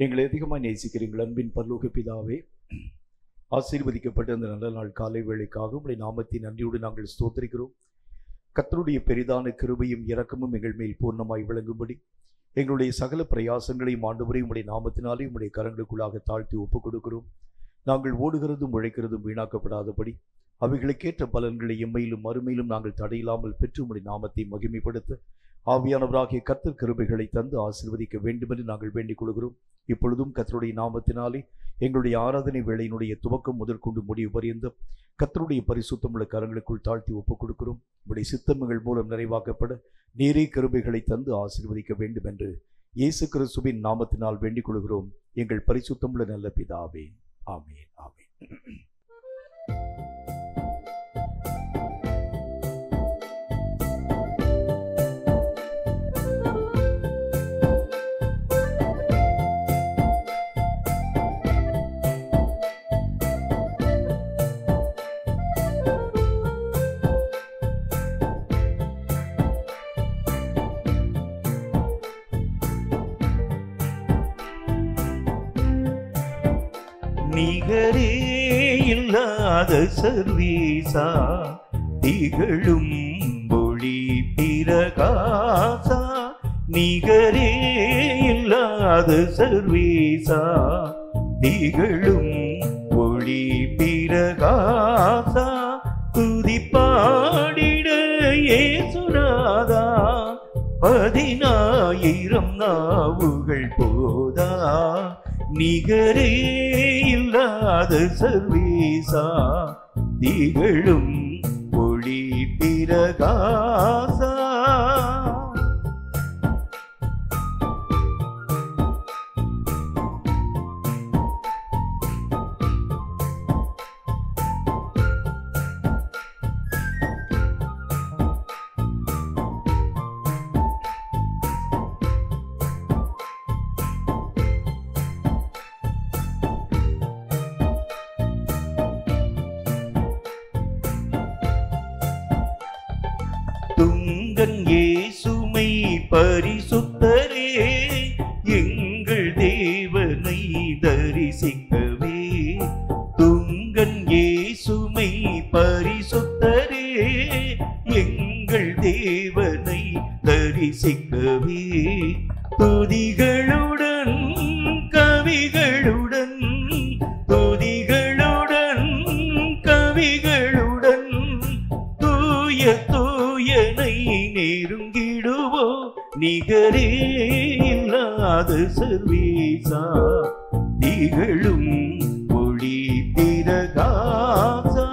எங்களை அதிகமாக நேசிக்கிறீங்கள் அன்பின் பரலோக பிதாவே, ஆசீர்வதிக்கப்பட்ட அந்த நல்ல நாள் காலை வேளைக்காக உம்முடைய நாமத்தின் நன்றியோடு நாங்கள் ஸ்தோத்திரிக்கிறோம். கர்த்தருடைய பெரிதான கிருபையும் இரக்கமும் எங்கள் மேல் பூர்ணமாய் விளங்கும்படி எங்களுடைய சகல பிரயாசங்களையும் ஆண்டவரே உம்முடைய நாமத்தினாலே உம்முடைய கரங்களுக்குள்ளாக தாழ்த்தி ஒப்புக் கொடுக்கிறோம். நாங்கள் ஓடுகிறதும் உழைக்கிறதும் வீணாக்கப்படாதபடி அவைகளுக்கேற்ற பலன்களை எம்மையிலும் மறுமையிலும் நாங்கள் தடையில்லாமல் பெற்று உம்முடைய நாமத்தை மகிமைப்படுத்த ஆவியானவராகிய கர்த்தர் கிருபைகளை தந்து ஆசீர்வதிக்க வேண்டும் என்று நாங்கள் வேண்டிக் கொள்கிறோம். இப்பொழுதும் கர்த்தருடைய நாமத்தினாலே எங்களுடைய ஆராதனை வேளையினுடைய துவக்கம் முதற்கொண்டு முடிவு பரியந்தம் கர்த்தருடைய பரிசுத்தமுள்ள கரங்களுக்குள் தாழ்த்தி ஒப்புக் கொடுக்கிறோம். உங்களுடைய சித்தங்கள் மூலம் நிறைவாக்கப்பட நீரே கிருபைகளை தந்து ஆசீர்வதிக்க வேண்டும் என்று இயேசு கிறிஸ்துவின் நாமத்தினால் வேண்டிக் கொள்கிறோம். எங்கள் பரிசுத்தமுள்ள நல்ல பிதாவே, ஆமேன், ஆமேன். நிகரே இல்லாத சர்வீசா திகழும் ஒளி பிரகாசா, நிகரே இல்லாத சர்வீசா திகழும் ஒளி பிரகாசா, துதி பாடிட இயேசுநாதா 10,000 நாவுகள் போதா, நிகரே இல்லாத சர்வீசா திகழும் ஒளி பிரகாசா. துங்கன் இயேசுமை பரிசுத்தரே எங்கள் தேவனை தரிசிக்கவே, துங்கன் இயேசுமை பரிசுத்தரே எங்கள் தேவனை தரிசிக்கவே, துதிகளுடன் கவிகளுடன் துதிகளுடன் கவிகளுடன் தூய தூயனை நெருங்கிடுவோ, நிகரே இல்லாத சர்வீசா திகழும் ஒளி பிரகாசா.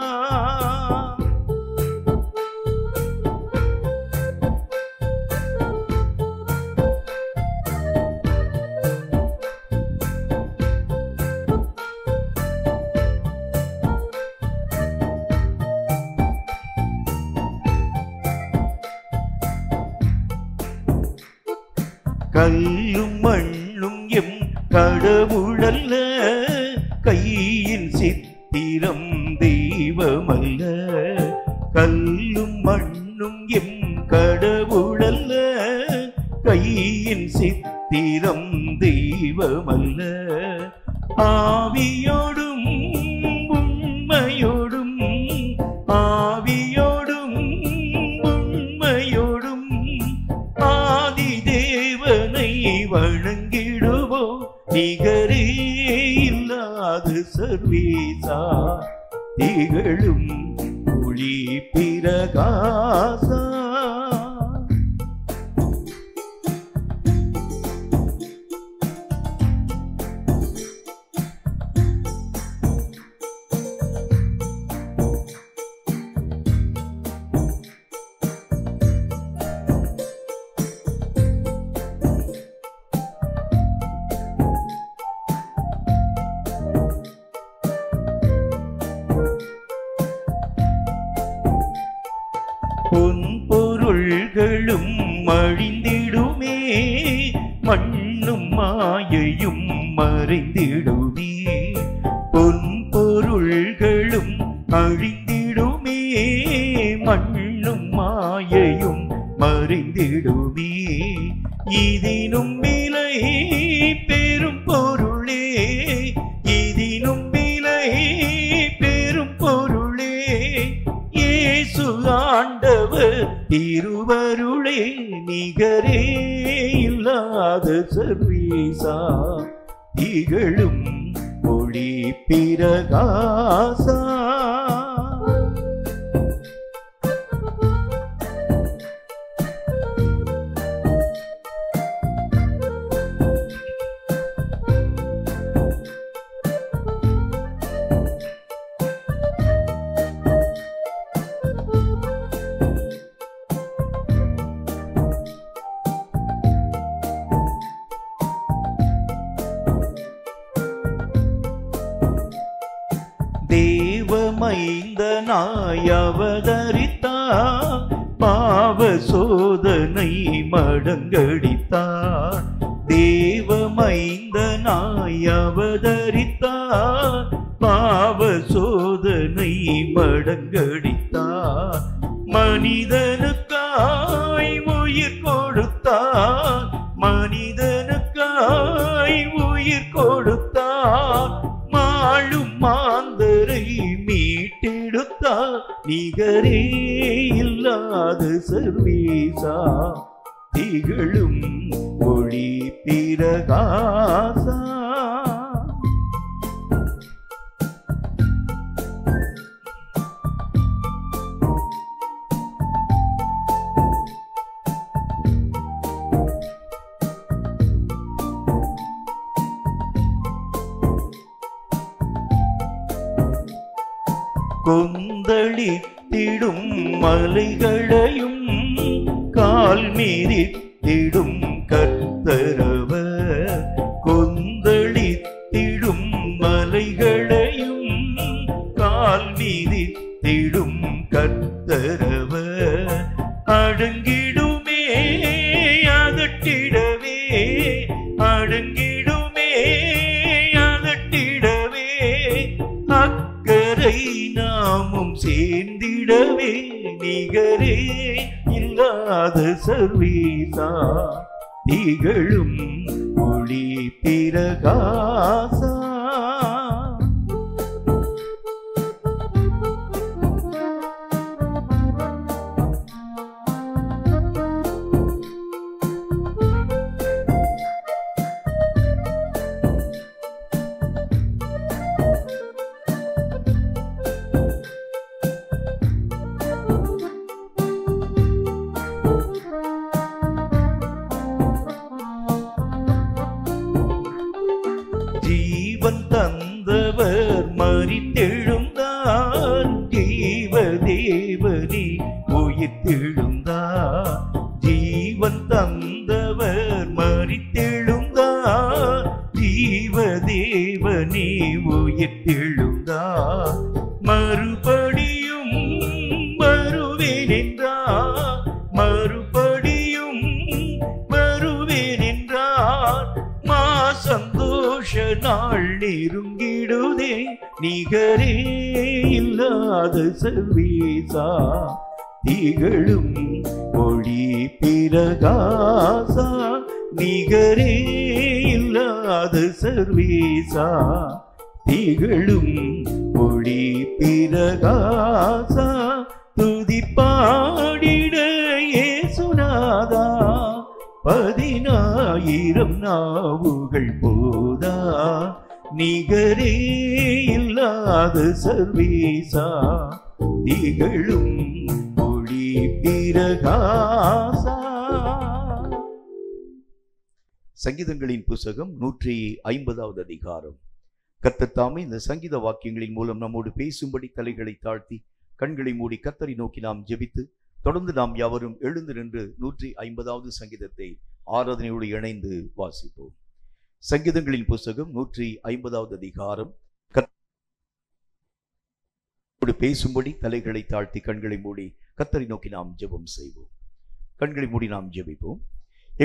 கல்லும் மண்ணும் எம் கடவுளல்ல, கையின் சித்திரம் தெய்வமல்ல, கல்லும் மண்ணும் எம் கடவுளல்ல, கையின் சித்திரம் தெய்வமல்ல, ஆவியோடும் உண்மையோடும் ஆவியோடும் உண்மையோடும் ஆதி தேவனை வணங்கிடுவோ, நிகரே இல்லாத சர்வீசா திகழும் ஒளி பிரகாசா. பொன் பொருள்களும் அழிந்திடுமே, மண்ணும் மாயையும் மறைந்திடுமே, பொன் பொருள்களும் அழிந்திடுமே, மண்ணும் மாயையும் மறைந்திடுமே, இதினும் விலை பெரும் பொருள் திருவருளே நிகரே இல்லாத சர்வீசா திகழும் ஒளி பிரகாசா தேவமைந்தனாய் அவதரித்தார், பாவ சோதனை மடங்கடித்தார். தேவமைந்தனாய் அவதரித்தார், பாவ சோதனை மடங்கடித்தார். மனிதனுக்காய் உயிர் கொடுத்தார், மனிதனுக்காய் உயிர் கொடுத்தார். மாளும் மாந்தரை மீட்டெடுத்தார், நிகரே இல்லாத சர்வீசா திகழும் ஒளி பிரகாசா. கொந்தளித்திடும் மலைகளையும் கால் மீறித்திடும் கர்த்தரவர். கொந்தளித்திடும் மலைகளையும் கால் மீறித்திடும் கர்த்தரவர். அடங்கிடுமே அதட்டிடவே, அடங்கிடுமே அதட்டிடவே. அக்கரை நாமும் சேர்ந்திடவே, நிகரே இல்லாத சர்வீசா திகழும் ஒளி பிரகாசா. ஜீவன் தந்தவர் மரித்தெழுந்தார், ஜீவ தேவனே உயிர்த்தெழுந்தார். ஜீவன் தந்தவர் மரித்தெழுந்தார், ஜீவ தேவனே உயிர்த்தெழுந்தார். மறுபடியும் வருவேன் என்றார், மறுபடியும் வருவேன் என்றார். மா சந்தோஷ நாள் நெருங்கிடுதே, நிகரே இல்லாத சர்வீசா திகழும் ஒளி பிரகாசா. நிகரே இல்லாத சர்வீசா திகழும் ஒளி பிரகாசா. துதிப்பாடிட இயேசுநாதா, 10,000 நாவுகள் போதா. நிகரே இல்லாத சர்வீசா திகழும் ஒளி பிரகாசா. சங்கீதங்களின் புஸ்தகம் 150வது அதிகாரம். கர்த்தர் தாமே இந்த சங்கீத வாக்கியங்களின் மூலம் நம்மோடு பேசும்படி தலைகளை தாழ்த்தி கண்களை மூடி கர்த்தரை நோக்கி நாம் ஜெபித்து தொடர்ந்து நாம் யாவரும் எழுந்து நின்று 150வது சங்கீதத்தை ஆராதனையோடு இணைந்து வாசிப்போம். சங்கீதங்களின் புஸ்தகம் 150வது அதிகாரம். கர்த்தரோடு பேசும்படி தலைகளை தாழ்த்தி கண்களை மூடி கர்த்தரை நோக்கி நாம் ஜெபம் செய்வோம். கண்களை மூடி நாம் ஜெபிப்போம்.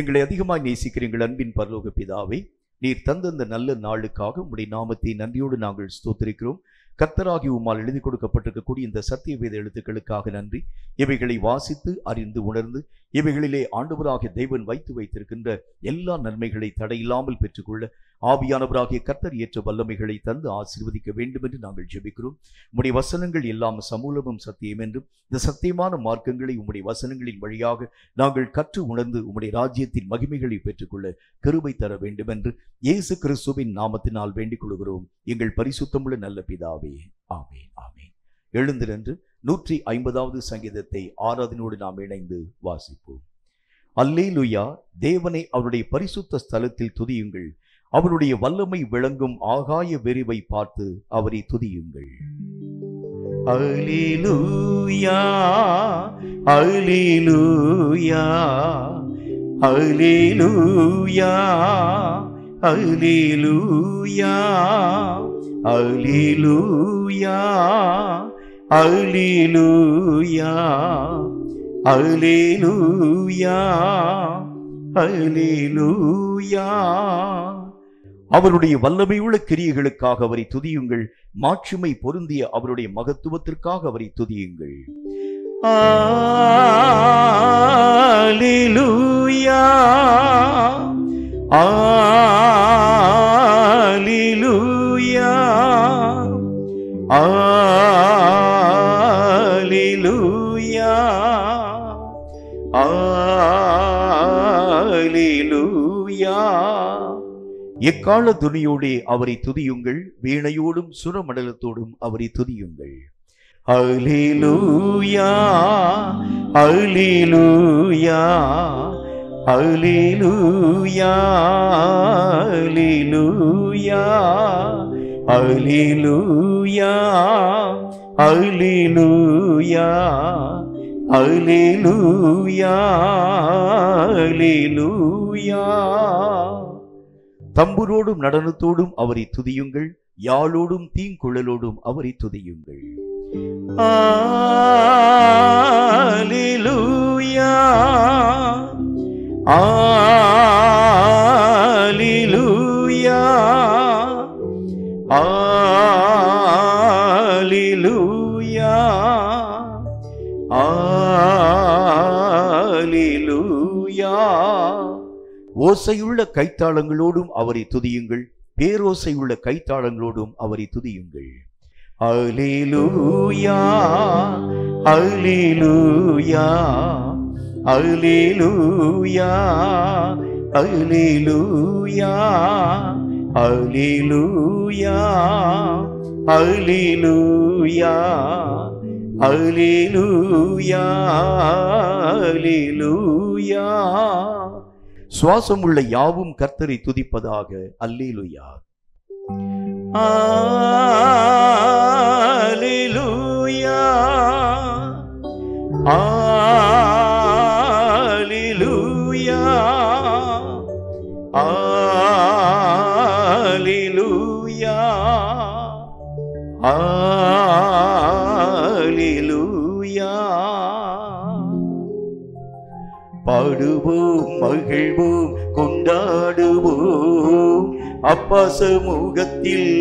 எங்களை அதிகமாய் நேசிக்கிற எங்கள் அன்பின் பரலோக பிதாவே, நீர் தந்த இந்த நல்ல நாளுக்காக உம்முடைய நாமத்தை நன்றியோடு நாங்கள் ஸ்தோத்திரிக்கிறோம். கர்த்தராகி உம்மால் எழுதி கொடுக்கப்பட்டிருக்கக்கூடிய இந்த சத்திய வேத எழுத்துக்களுக்காக நன்றி. இவைகளை வாசித்து அறிந்து உணர்ந்து இவைகளிலே ஆண்டவராகிய தேவன் வைத்து வைத்திருக்கின்ற எல்லா நன்மைகளை தடையில்லாமல் பெற்றுக்கொள்ள ஆவியானவராகிய கர்த்தர் ஏற்ற வல்லமைகளை தந்து ஆசீர்வதிக்க வேண்டும் என்று நாங்கள் ஜெபிக்கிறோம். உம்முடைய வசனங்கள் எல்லாம் சமூலமும் சத்தியம் என்றும் இந்த சத்தியமான மார்க்கங்களை உம்முடைய வசனங்களின் வழியாக நாங்கள் கற்று உணர்ந்து உம்முடைய ராஜ்யத்தின் மகிமைகளை பெற்றுக்கொள்ள கிருபை தர வேண்டும் என்று இயேசு கிறிஸ்துவின் நாமத்தினால் வேண்டிக் கொள்கிறோம் எங்கள் பரிசுத்தமுள்ள நல்ல பிதாவே. ஆமென், ஆமென். எழுந்து நின்று 150வது சங்கீதத்தை ஆராதனையோடு நாம் இணைந்து வாசிப்போம். அல்லேலூயா. தேவனை அவருடைய பரிசுத்த ஸ்தலத்தில் துதியுங்கள். அவருடைய வல்லமை விளங்கும் ஆகாய வெறிவை பார்த்து அவரை துதியுங்கள். அல்லேலூயா, அல்லேலூயா, அல்லேலூயா, அல்லேலூயா, அல்லேலூயா, அல்லேலூயா, அல்லேலூயா, அல்லேலூயா. அவருடைய வல்லமையுள்ள கிரியைகளுக்காக அவரை துதியுங்கள். மாட்சிமை பொருந்திய அவருடைய மகத்துவத்திற்காக அவரை துதியுங்கள். அல்லேலூயா, அல்லேலூயா, அல்லேலூயா, அல்லேலூயா. எக்கால துணியோடே அவரை துதியுங்கள். வீணையோடும் சுரமண்டலத்தோடும் அவரை துதியுங்கள். அல்லேலூயா, அல்லேலூயா, அல்லேலூயா, அல்லேலூயா, அல்லேலூயா, அல்லேலூயா, அல்லேலூயா, அல்லேலூயா. தம்புரோடும் நடனத்தோடும் அவரை துதியுங்கள். யாழோடும் தீங்குழலோடும் அவரை துதியுங்கள். அல்லேலூயா, அல்லேலூயா, அல்லேலூயா, அல்லேலூயா. ஓசையுள்ள கைத்தாளங்களோடும் அவரை துதியுங்கள். பேரோசையுள்ள கைத்தாளங்களோடும் அவரை துதியுங்கள். அல்லேலூயா, அல்லேலூயா, அல்லேலூயா, அல்லேலூயா, அல்லேலூயா, அல்லேலூயா, அல்லேலூயா, அல்லேலூயா. சுவாசம் உள்ள யாவும் கர்த்தரை துதிப்பதாக. அல்லேலூயா. அல்லேலூயா, அல்லேலூயா, அல்லேலூயா, அல்லேலூயா. பாடுவோம், மகிழ்வோம், கொண்டாடுவோம். அப்பா சமூகத்தில்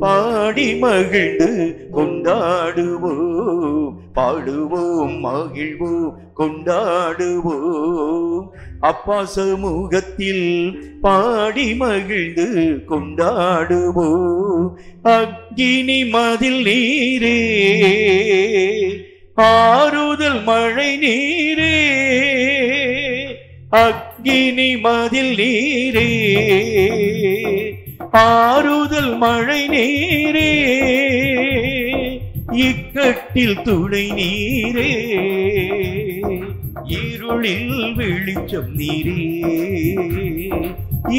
பாடி மகிழ்ந்து கொண்டாடுவோம். பாடுவோம், மகிழ்வோம், கொண்டாடுவோம். அப்பா சமூகத்தில் பாடி மகிழ்ந்து கொண்டாடுவோம். அக்கினி மதில் நீரே, ஆறுதல் மழை நீரே. அக்கினி மதில் நீரே, ஆறுதல் மழை நீரே. இக்கட்டில் துணை நீரே, இருளில் வெளிச்சம் நீரே.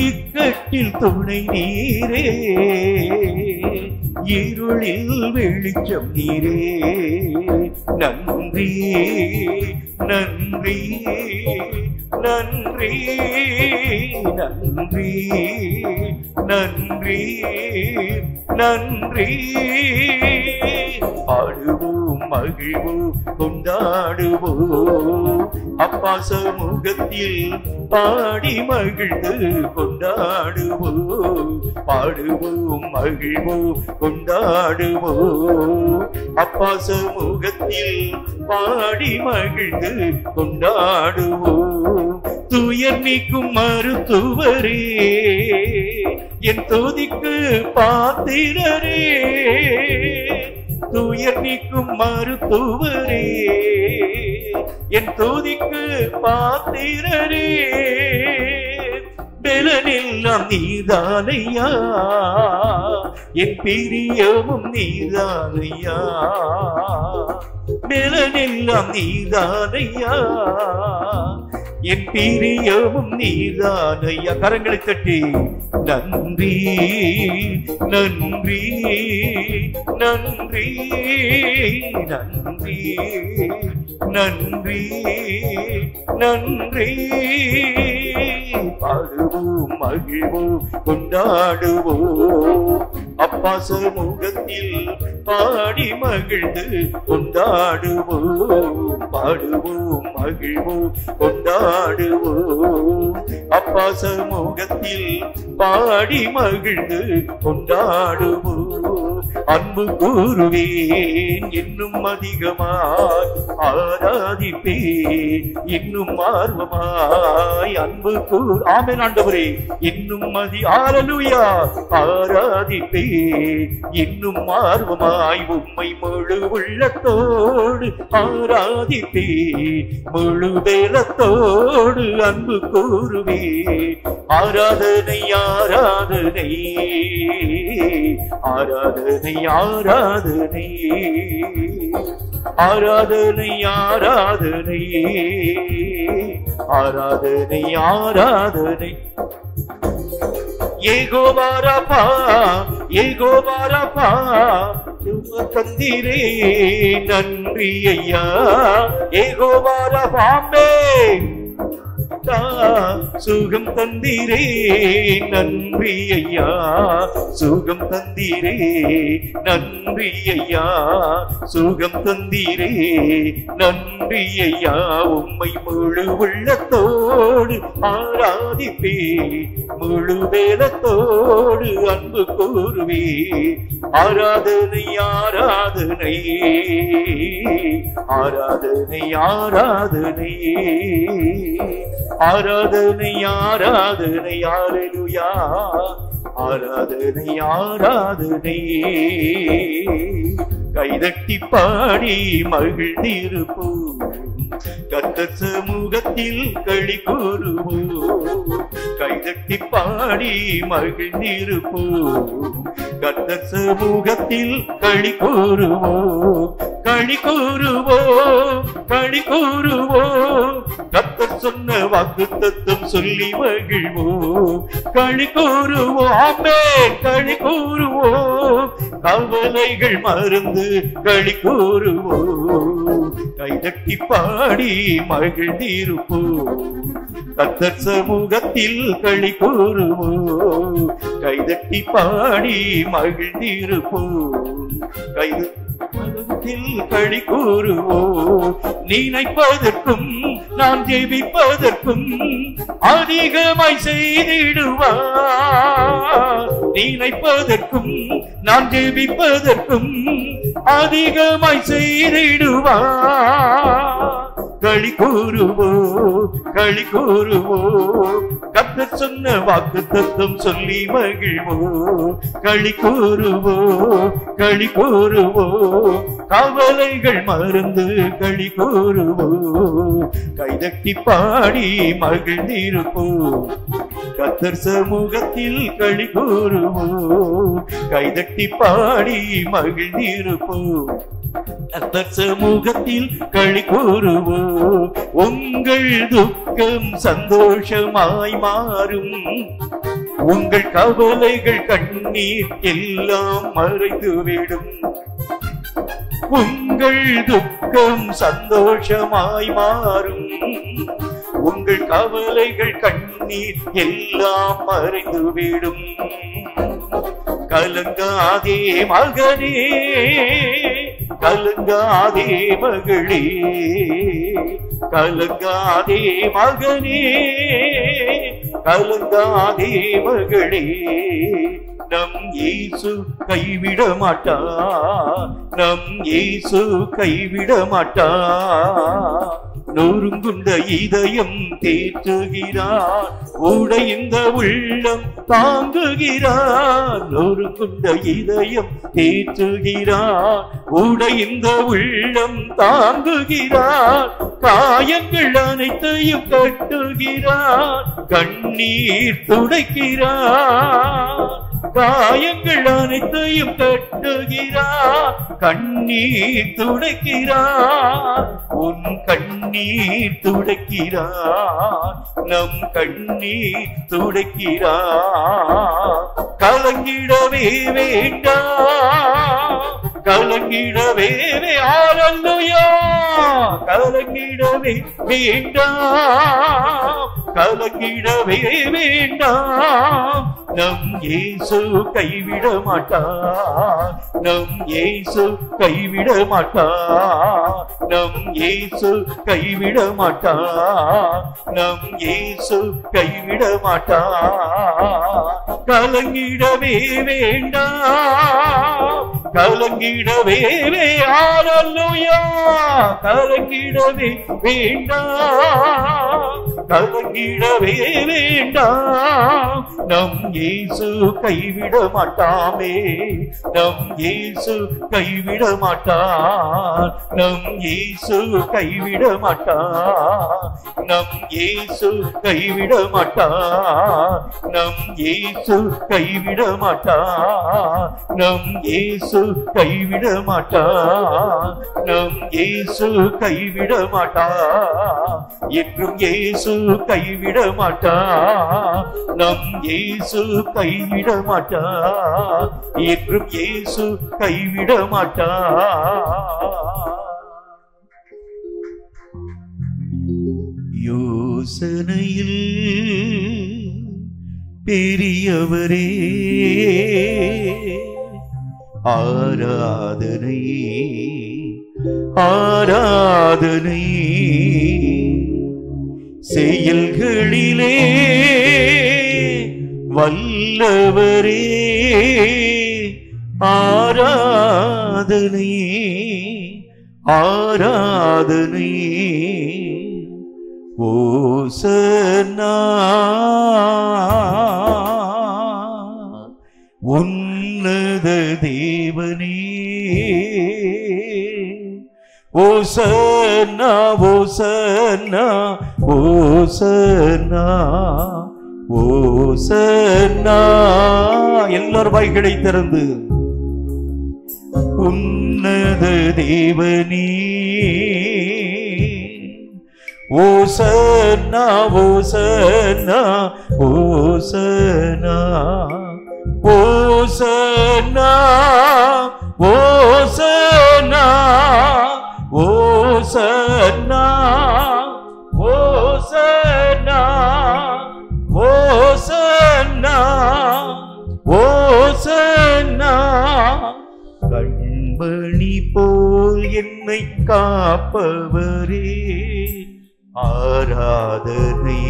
இக்கட்டில் துணை நீரே, இருளில் வெளிச்சம் நீரே. நன்றி, நன்றி, நன்றி, நன்றி, நன்றி, நன்றி. பாடுவோம், மகிழ்வோம், கொண்டாடுவோம். அப்பா சமூகத்தில் பாடி மகிழ்ந்து கொண்டாடுவோம். பாடுவோம், மகிழ்வோம், கொண்டாடுவோம். அப்பா சமூகத்தில் பாடி மகிழ்ந்து கொண்டாடுவோம். துயர் நீக்கும் மருத்துவரே, என் துதிக்கு பாத்திரரே, துயர் நீக்கும் மருத்துவரே, என் துதிக்கு பாத்திரரே, பெலனெல்லாம் நீதானையா, என் பிரியமும் நீதானையா, பெலனெல்லாம் நீதானையா, என் பிரியமும் நீதானையா. கரங்களை தட்டி நன்றி நன்றி நன்றி நன்றி நன்றி நன்றி. பாடுவோம் மகிழ்வோம் கொண்டாடுவோம், அப்பா சமூகத்தில் பாடி மகிழ்ந்து கொண்டாடுவோம். பாடுவோம் மகிழ்வோம் கொண்டாடுவோம், அப்பா சமூகத்தில் பாடி மகிழ்ந்து கொண்டாடுவோம். அன்பு கூறுவேன் இன்னும் அதிகமாய், ஆராதிப்பேன் இன்னும் ஆர்வமாய். அன்பு ஆமென் ஆண்டவரே, இன்னும் ஹல்லேலூயா, ஆராதிப்பேன் இன்னும் ஆர்வமாய். உம்மை முழு உள்ளத்தோடு ஆராதிப்பேன், முழு வேலத்தோடு அன்பு கூறுவேன். ஆராதனை ஆராதனை ஆராதனை ஆராதனை ஆராதனை ஆராதனை ஆராதனை ஆராதனை. யெகோவா ராபா, யெகோவா ராபா, தந்தீரே நன்றி ஐயா. யெகோவா ராபா, சுகம் தந்தீரே நன்றி ஐயா, சுகம் தந்தீரே நன்றி ஐயா, சுகம் தந்தீரே நன்றி ஐயா. உம்மை முழு உள்ளத்தோடு ஆராதிப்பே, முழு வேலத்தோடு அன்பு கூறுவே. ஆராதனை ஆராதனை ஆராதனை ஆராதனை ஆராதனை ஆராதனை. ஹல்லேலூயா, ஆராதனை ஆராதனை. கைதட்டி பாடி மகிழ்ந்திருப்போம், கர்த்தர் சமூகத்தில் களி கூறுவோம். கைதட்டி பாடி மகிழ்ந்திருப்போம், கர்த்தர் சமூகத்தில் களி கூறுவோம். களி கூறுவோம், களி கூறுவோம், கர்த்தர் சொன்ன வாக்குத்தத்தம் சொல்லி மகிழ்வோம். களி கூறுவோம், ஆமென், களி கூறுவோம், கவலைகள் மறந்து களி கூறுவோம். கைதட்டி பாடி மகிழ்ந்திருப்போம், கர்த்தர் சமூகத்தில் களி கூறுவோம். கைதட்டி பாடி மகிழ்ந்திருப்போம், கைதட்டி களி கூறுவோம். நினைப்பதற்கும் நாம் ஜெபிப்பதற்கும் அதிகமாய் செய்திடுவார். நினைப்பதற்கும் நாம் ஜெபிப்பதற்கும் அதிகமாய் செய்திடுவார். களி கூறுவோம், களி கூறுவோம், கர்த்தர் சொன்ன வாக்குத்தத்தம் சொல்லி மகிழ்வோம். களி கூறுவோம், களி கூறுவோம், கவலைகள் மறந்து களி கூறுவோம். கைதட்டி பாடி மகிழ்ந்திருப்போம், கர்த்தர் சமூகத்தில் களி கூறுவோம். கைதட்டி பாடி மகிழ்ந்திருப்போம், கர்த்தர் சமூகத்தில் களி கூறுவோம். உங்கள் துக்கம் சந்தோஷமாய் மாறும், உங்கள் கவலைகள் கண்ணீர் எல்லாம் மறைந்துவிடும். உங்கள் துக்கம் சந்தோஷமாய் மாறும், உங்கள் கவலைகள் கண்ணீர் எல்லாம் மறைந்துவிடும். கலங்காதே மகனே, கலங்காதே மகளே, கலங்காதே மகனே, கலங்காதே மகளே. நம் இயேசு கைவிட மாட்டார், நம் இயேசு கைவிட மாட்டார். நொறுங்குண்ட இதயம் தேற்றுகிறார், உடைந்த உள்ளம் தாங்குகிறார். நொறுங்குண்ட இதயம் தேற்றுகிறார், உடைந்த உள்ளம் தாங்குகிறார். காயங்கள் அனைத்தையும் கட்டுகிறார், கண்ணீர் துடைக்கிறார். காயங்கள் அனைத்தையும் கட்டுகிறார், கண்ணீர் துடைக்கிறார். உன் கண்ணீர் துடைக்கிறார், நம் கண்ணீர் துடைக்கிறார். கலங்கிடவே வேண்டாம், கலங்கிடவே அல்லேலூயா. கலங்கிடவே வேண்டாம், கலங்கிடவே வேண்டாம். நம் இயேசு கைவிட மாட்டார், நம் இயேசு கைவிட மாட்டார், நம் இயேசு கைவிட மாட்டார், நம் இயேசு கைவிட மாட்டார். கலங்கிடவே வேண்டாம், கலங்கிடவே அல்லேலூயா. கலங்கிடவே வேண்டாம், கலங்கிடவே வேண்டாம். நம் இயேசு கைவிட மாட்டாமே, நம் இயேசு கைவிட மாட்டார், நம் இயேசு கைவிட மாட்டார், நம் இயேசு கைவிட மாட்டார், நம் இயேசு கைவிட மாட்டார், நம் இயேசு கைவிட மாட்டார், நம் இயேசு கைவிட மாட்டார். என்றும் இயேசு கைவிட மாட்டார், நம் இயேசு கைவிட மாட்டார், என்றும் இயேசு கைவிட மாட்டார். யோசனையில் பெரியவரே, ஆராதனை ஆராதனை. செயல்களிலே வல்லவரே, ஆராதனை ஆராதனை. ஓசன்னா உன்னத தேவனே, ஓசன்னா ஓசன்னா ஓசன்னா ஓசன்னா. எல்லாரும் வாய்களை திறந்து உன்னத தேவனே, ஓசன்னா ஓசன்னா ஓசன்னா ஓசன்னா ஓசன்னா ஓசன்னா ஓசன்னா ஓசன்னா ஓசன்னா. கண்மணி போல் என்னை காப்பவரே, ஆராதனை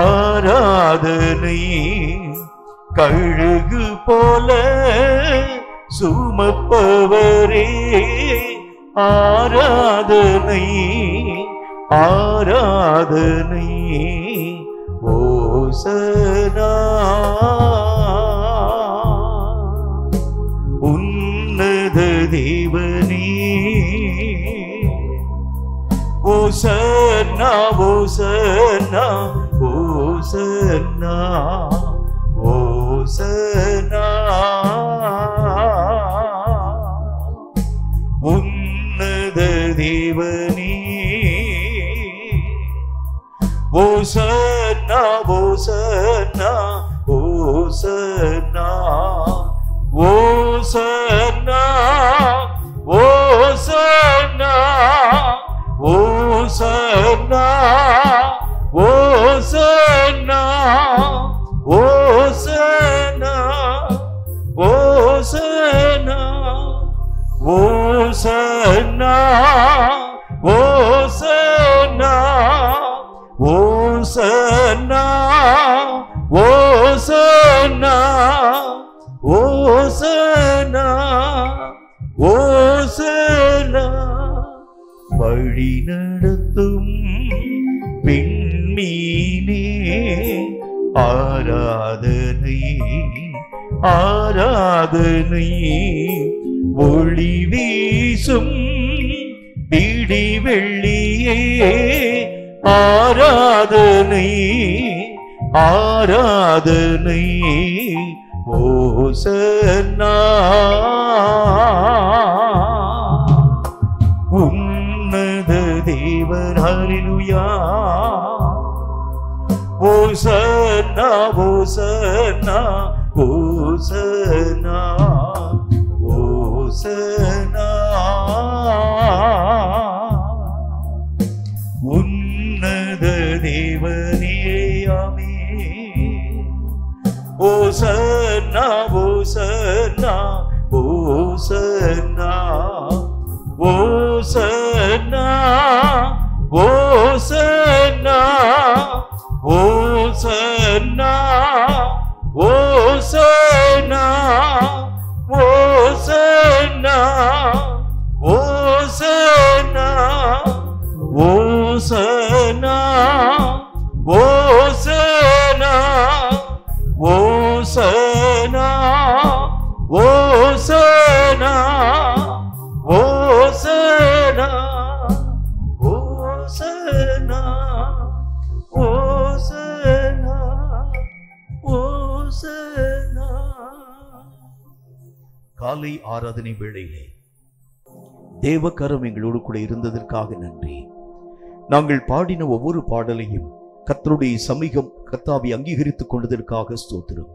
ஆராதனை. கழுகு போல சுமப்பவரே, ஆராதனை ஆராதனை. ஓசனா உன்னத தேவனே, ஓசன்னா ஓசன்னா ஓசன்னா ஓசன்னா. உன்னத தேவனே, ஓசன்னா ஓசன்னா ஓசன்னா ஓசன்னா ஓசன்னா ஓசன்னா ஓசன்னா ஓசன்னா ஓசன்னா ஓசன்னா ஓசன்னா ஓசன்னா ஓசன்னா ஓசன்னா ஓசன்னா. வழி நடத்தும் ஆராதனை ஆராதனை ஒளி வீசும் பிடி வெள்ளியே ஆராதனை ஆராதனை ஓசன்னா உன்னத தேவன் ஹல்லேலூயா ஓசன்னா ஓசன்னா ஓசன்னா ஓசன்னா உன்னத தேவனே ஆமென் ஓசன்னா ஓசன்னா ஓசன்னா ஓசன்னா ஓசன்னா ஓசன்னா ஓசன்னா ஓசன்னா ஓசன்னா ஓசன்னா ஓசன்னா ஓசன்னா ஓசன்னா ஓசன்னா ஓசன்னா ஓசன்னா ஓசன்னா. காலை ஆராதனை வேளையிலே தேவகரம் எங்களோடு கூட இருந்ததற்காக நன்றி. நாங்கள் பாடின ஒவ்வொரு பாடலையும் கர்த்தருடைய சமூகம் கர்த்தாவை அங்கீகரித்துக் கொண்டதற்காக ஸ்தோத்திரம்.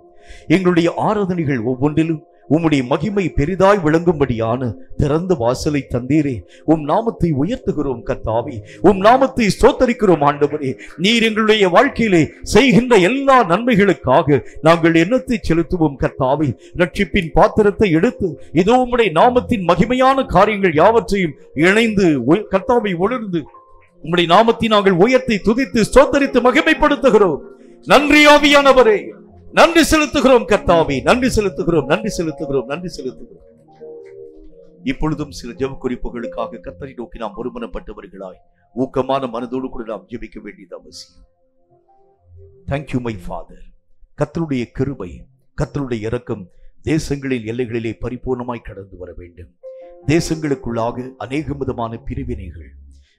எங்களுடைய ஆராதனைகள் ஒவ்வொன்றிலும் உம்முடைய மகிமை பெரிதாய் விளங்கும்படியான திறந்த வாசலை தந்தீரே. உம் நாமத்தை உயர்த்துகிறோம் கர்த்தாவே, உம் நாமத்தை ஸ்தோத்தரிக்கிறோம் ஆண்டவரே. நீர் எங்களுடைய வாழ்க்கையிலே செய்கின்ற எல்லா நன்மைகளுக்காக நாங்கள் எண்ணத்தை செலுத்துவோம் கர்த்தாவே. ரட்சிப்பின் பாத்திரத்தை எடுத்து இதோ உம்முடைய நாமத்தின் மகிமையான காரியங்கள் யாவற்றையும் இணைந்து கர்த்தாவை உணர்ந்து உம்முடைய நாமத்தை நாங்கள் உயர்த்தி துதித்து ஸ்தோத்தரித்து மகிமைப்படுத்துகிறோம். நன்றி ஆவியானவரே, நன்றி செலுத்துகிறோம் கர்த்தாவே, நன்றி செலுத்துகிறோம், நன்றி செலுத்துகிறோம், நன்றி செலுத்துகிறோம். இப்பொழுதும் சில ஜெப குறிப்புகளுக்காக கர்த்தரை நோக்கி நாம் ஒருமனப்பட்டவர்களாய் ஊக்கமான மனதோடு கூட நாம் ஜெபிக்க வேண்டியது அவசியம். Thank you my father. கர்த்தருடைய கிருபை, கர்த்தருடைய இரக்கம் தேசங்களின் எல்லைகளிலே பரிபூர்ணமாய் கடந்து வர வேண்டும். தேசங்களுக்குள்ளாக அநேக விதமான பிரிவினைகள்,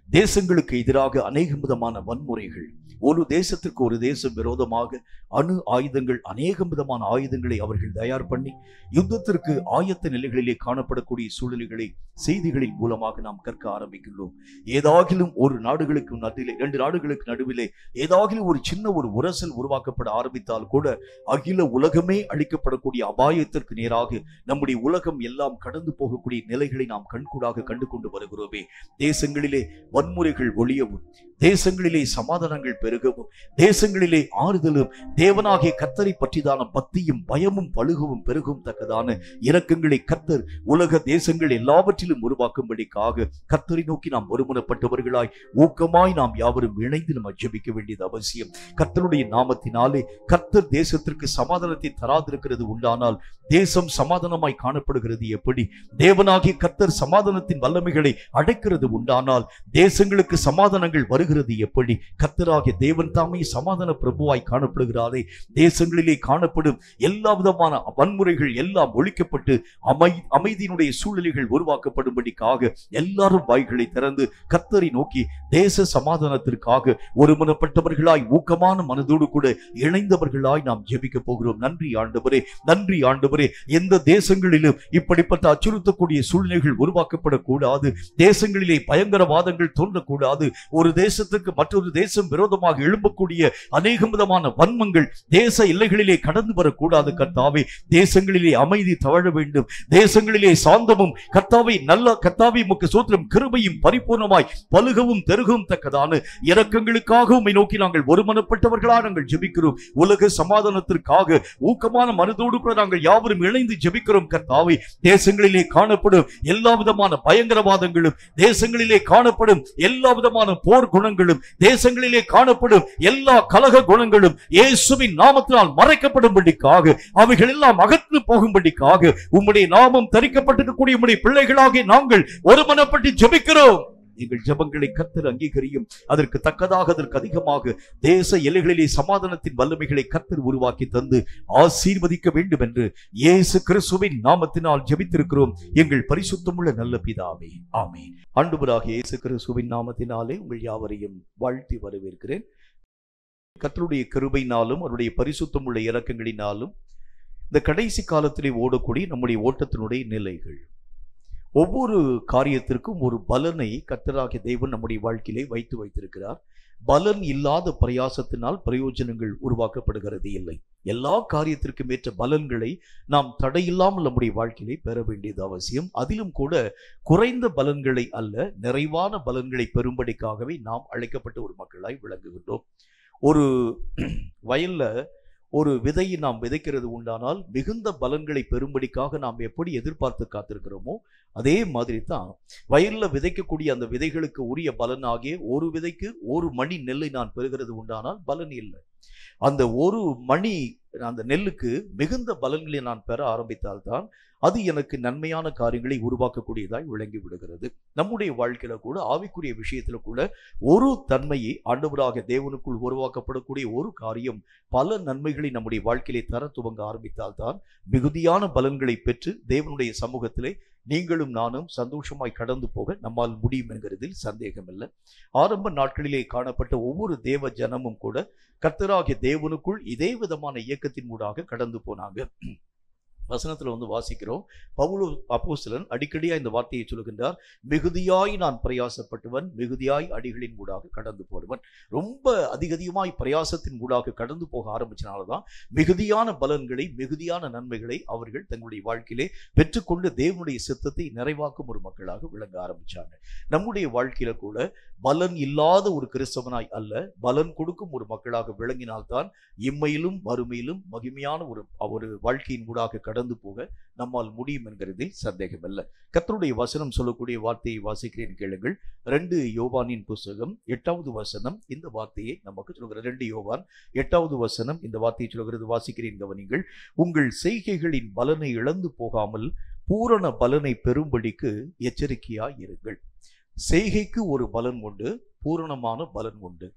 தேசங்களுக்கு எதிராக அநேக விதமான வன்முறைகள், ஒரு தேசத்திற்கு ஒரு தேசம் விரோதமாக அணு ஆயுதங்கள், அநேக விதமான ஆயுதங்களை அவர்கள் தயார் பண்ணி யுத்தத்திற்கு ஆயத்த நிலைகளிலே காணப்படக்கூடிய சூழ்நிலைகளை செய்திகளின் மூலமாக நாம் கற்க ஆரம்பிக்கின்றோம். ஏதாகிலும் ஒரு நாடுகளுக்கு நடுவிலே, இரண்டு நாடுகளுக்கு நடுவிலே ஏதாகிலும் ஒரு சின்ன ஒரு உரசல் உருவாக்கப்பட ஆரம்பித்தால் கூட அகில உலகமே அழிக்கப்படக்கூடிய அபாயத்திற்கு நேராக நம்முடைய உலகம் எல்லாம் கடந்து போகக்கூடிய நிலைகளை நாம் கண்கூடாக கண்டு கொண்டு வருகிறோமே. தேசங்களிலே வன்முறைகள் ஒழியவும், தேசங்களிலே சமாதானங்கள் பெருகவும், தேசங்களிலே ஆறுதலும் தேவனாகிய கர்த்தரை பற்றிதான பக்தியும் பயமும் பழுகவும் பெருகும் தக்கதான இரக்கங்களை கர்த்தர் உலக தேசங்கள் எல்லாவற்றிலும் உருவாக்கும்படிக்காக கர்த்தரை நோக்கி நாம் ஒருமனப்பட்டவர்களாய் ஊக்கமாய் நாம் யாவரும் இணைந்து நம்ம ஜெபிக்க வேண்டியது அவசியம். கர்த்தருடைய நாமத்தினாலே கர்த்தர் தேசத்திற்கு சமாதானத்தை தராதிருக்கிறது உண்டானால் தேசம் சமாதானமாய் காணப்படுகிறது எப்படி? தேவனாகிய கர்த்தர் சமாதானத்தின் வல்லமைகளை அடைக்கிறது உண்டானால் தேசங்களுக்கு சமாதானங்கள் வருகிறது எப்படி? கர்த்தராகிய தேவன் தாமே சமாதான பிரபுவாய் காணப்படுகிறாரே. தேசங்களிலே காணப்படும் எல்லா விதமான வன்முறைகள் எல்லாம் ஒழிக்கப்பட்டு அமைதியினுடைய சூழ்நிலைகள் உருவாக்கப்படும்படிக்காக எல்லாரும் வாய்களை திறந்து கர்த்தரை நோக்கி தேச சமாதானத்திற்காக ஒருமனப்பட்டவர்களாய் ஊக்கமான மனதோடு கூட இணைந்தவர்களாய் நாம் ஜெபிக்க போகிறோம். நன்றி ஆண்டவரே, நன்றி ஆண்டவரே. எந்த தேசங்களிலும் இப்படிப்பட்ட அச்சுறுத்தக்கூடிய சூழ்நிலைகள் உருவாக்கப்படக்கூடாது. தேசங்களிலே பயங்கரவாதங்கள் தோன்றக்கூடாது. ஒரு தேசத்துக்கு மற்றொரு தேசம் விரோதமாக எழும்பக்கூடிய அநேக விதமான வன்மங்கள் தேச எல்லைகளிலே கடந்து வரக்கூடாது. கர்த்தாவே, தேசங்களிலே அமைதி தவழ வேண்டும். தேசங்களிலே சாந்தமும் கர்த்தாவை நல்ல கர்த்தாவை உமக்கு ஸ்தோத்திரம் கிருபையும் பரிபூர்ணமாய் பலுகவும் பெருகவும் தக்கதான இரக்கங்களுக்காக உம்மை நோக்கி நாங்கள் ஒருமனப்பட்டவர்களாக நாங்கள் ஜெபிக்கிறோம். உலக சமாதானத்திற்காக ஊக்கமான மனதோடு கூட நாங்கள் யாவரும் இணைந்து ஜெபிக்கிறோம். கர்த்தாவே, தேசங்களிலே காணப்படும் எல்லா விதமான பயங்கரவாதங்களும், தேசங்களிலே காணப்படும் எல்லா விதமான போர் குணங்களும், தேசங்களிலே காணப்படும் எல்லா கலக குணங்களும் இயேசுவின் நாமத்தினால் மறைக்கப்படும்படிக்காக, அவைகள் எல்லாம் அகற்று போகும்படிக்காக உம்முடைய நாமம் தரிக்கப்பட்டிருக்கக்கூடிய உம்முடைய பிள்ளைகளாகிய நாங்கள் ஒருமனப்பட்டு ஜெபிக்கிறோம். எங்கள் ஜெபங்களை கர்த்தர் அங்கீகரியும். அதற்கு தக்கதாக, அதற்கு அதிகமாக தேச எல்லைகளிலே சமாதானத்தின் வல்லமைகளை கர்த்தர் உருவாக்கி தந்து ஆசீர்வதிக்க வேண்டும் என்று இயேசு கிறிஸ்துவின் நாமத்தினால் ஜெபித்திருக்கிறோம் எங்கள் பரிசுத்தமுள்ள நல்ல பிதாவே, ஆமென். ஆண்டவராகிய இயேசு கிறிஸ்துவின் நாமத்தினாலே உங்கள் யாவரையும் வாழ்த்தி வரவேற்கிறேன். கர்த்தருடைய கிருபையினாலும் அவருடைய பரிசுத்தமுள்ள இரக்கங்களினாலும் இந்த கடைசி காலத்திலே ஓடக்கூடிய நம்முடைய ஓட்டத்தினுடைய நிலைகள், ஒவ்வொரு காரியத்திற்கும் ஒரு பலனை கர்த்தராகிய தேவன் நம்முடைய வாழ்க்கையிலே வைத்திருக்கிறார். பலன் இல்லாத பிரயாசத்தினால் பிரயோஜனங்கள் உருவாக்கப்படுகிறது இல்லை. எல்லா காரியத்திற்கும் ஏற்ற பலன்களை நாம் தடையில்லாமல் நம்முடைய வாழ்க்கையிலே பெற வேண்டியது அவசியம். அதிலும் கூட குறைந்த பலன்களை அல்ல, நிறைவான பலன்களை பெறும்படிக்காகவே நாம் அழைக்கப்பட்ட ஒரு மக்களாய் விளங்குகின்றோம். ஒரு வயல்ல ஒரு விதையை நாம் விதைக்கிறது உண்டானால் மிகுந்த பலன்களை பெறும்படிக்காக நாம் எப்படி எதிர்பார்த்து காத்திருக்கிறோமோ அதே மாதிரி தான் வயல்ல விதைக்கக்கூடிய அந்த விதைகளுக்கு உரிய பலன் ஆகிய ஒரு விதைக்கு ஒரு மணி நெல்லை நான் பெறுகிறது உண்டானால் பலன் இல்லை. அந்த ஒரு மணி அந்த நெல்லுக்கு மிகுந்த பலன்களை நான் பெற ஆரம்பித்தால்தான் அது எனக்கு நன்மையான காரியங்களை உருவாக்கக்கூடியதாய் விளங்கி விடுகிறது. நம்முடைய வாழ்க்கையில கூட, ஆவிக்குரிய விஷயத்துல கூட ஒரு தன்மையை ஆண்டவராக தேவனுக்குள் உருவாக்கப்படக்கூடிய ஒரு காரியம் பல நன்மைகளை நம்முடைய வாழ்க்கையிலே தர துவங்க ஆரம்பித்தால்தான் மிகுதியான பலன்களை பெற்று தேவனுடைய சமூகத்திலே நீங்களும் நானும் சந்தோஷமாய் கடந்து போக நம்மால் முடியும் என்கிறதில் சந்தேகமில்லை. ஆரம்ப நாட்களிலே காணப்பட்ட ஒவ்வொரு தேவ ஜனமும் கூட கர்த்தராகிய தேவனுக்குள் இதே விதமான இயக்கத்தின் ஊடாக கடந்து போனாங்க. வசனத்துல வாசிக்கிறோம், பவுல் அப்போஸ்தலன் அடிக்கடியா இந்த வார்த்தையை சொல்லுகின்றார், மிகுதியாய் நான் பிரயாசப்பட்டவன், மிகுதியாய் அடிகளின் ஊடாக கடந்து போடுவன். ரொம்ப அதிகமாய் பிரயாசத்தின் ஊடாக கடந்து போக ஆரம்பிச்சனாலதான் மிகுதியான பலன்களை, மிகுதியான நன்மைகளை அவர்கள் தங்களுடைய வாழ்க்கையிலே பெற்றுக்கொண்டு தேவனுடைய சித்தத்தை நிறைவாக்கும் ஒரு மக்களாக விளங்க ஆரம்பிச்சாங்க. நம்முடைய வாழ்க்கையில கூட பலன் இல்லாத ஒரு கிறிஸ்தவனாய் அல்ல, பலன் கொடுக்கும் ஒரு மக்களாக விளங்கினால்தான் இம்மையிலும் மறுமையிலும் மகிமையான ஒரு வாழ்க்கையின் ஊடாக கடந்து போக நம்மால் முடியும் என்கிறதில் சந்தேகம் அல்ல. கர்த்தருடைய வசனம் சொல்லக்கூடிய வார்த்தையை வாசிக்கிறேன் கேளுங்கள். 2 யோவானின் புஸ்தகம் 8வது வசனம் இந்த வார்த்தையை நமக்கு சொல்கிறது. 2 யோவான் 8வது வசனம் இந்த வார்த்தையை சொல்கிறது. வாசிக்கிறேன், கவனிங்கள். உங்கள் செய்கைகளின் பலனை இழந்து போகாமல் பூரண பலனை பெறும்படிக்கு எச்சரிக்கையாய் இருங்கள். செய்கைக்கு ஒரு பலன் உண்டு, பூரணமான பலன் உண்டு.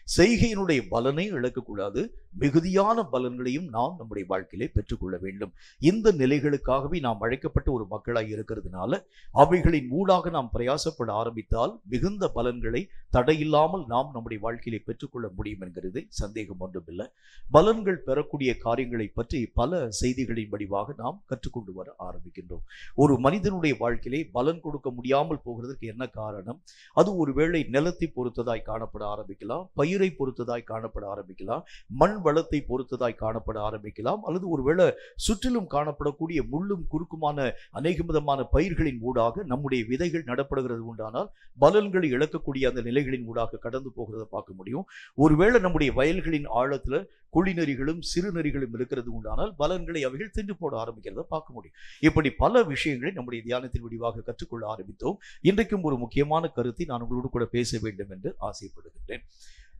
செய்கையினுடைய பலனை இழக்கக்கூடாது, மிகுதியான பலன்களையும் நாம் நம்முடைய வாழ்க்கையிலே பெற்றுக்கொள்ள வேண்டும். இந்த நிலைகளுக்காகவே நாம் அழைக்கப்பட்ட ஒரு மக்களாய் இருக்கிறதுனால அவைகளின் ஊடாக நாம் பிரயாசப்பட ஆரம்பித்தால் மிகுந்த பலன்களை தடையில்லாமல் நாம் நம்முடைய வாழ்க்கையிலே பெற்றுக்கொள்ள முடியும் என்கிறது சந்தேகம் ஒன்றுமில்லை. பலன்கள் பெறக்கூடிய காரியங்களை பற்றி பல செய்திகளின் வடிவாக நாம் கற்றுக்கொண்டு வர ஆரம்பிக்கின்றோம். ஒரு மனிதனுடைய வாழ்க்கையிலே பலன் கொடுக்க முடியாமல் போகிறதுக்கு என்ன காரணம்? அது ஒருவேளை நிலத்தை பொறுத்ததாய் காணப்பட ஆரம்பிக்கலாம், பயிரை பொறுத்ததாய் காணப்பட ஆரம்பிக்கலாம், மண் வளத்தை பொறுத்ததாய் காணப்பட ஆரம்பிக்கலாம், அல்லது ஒருவேளை சுற்றிலும் காணப்படக்கூடிய முள்ளும் குறுக்குமான அநேக விதமான பயிர்களின் ஊடாக நம்முடைய விதைகள் நடப்படுகிறது உண்டானால் பலன்களை இழக்கக்கூடிய அந்த நிலைகளின் ஊடாக கடந்து போகிறத பார்க்க முடியும். ஒருவேளை நம்முடைய வயல்களின் ஆழத்துல குழிநெறிகளும் சிறுநெறிகளும் இருக்கிறது உண்டானால் பலன்களை அவைகள் தின்று போட ஆரம்பிக்கிறத பார்க்க முடியும். இப்படி பல விஷயங்களை நம்முடைய தியானத்தின் வடிவாக கற்றுக்கொள்ள ஆரம்பித்தோம். இன்றைக்கும் ஒரு முக்கியமான கருத்தை நான் உங்களோடு கூட பேச வேண்டும் என்று ஆசைப்படுகின்றேன்.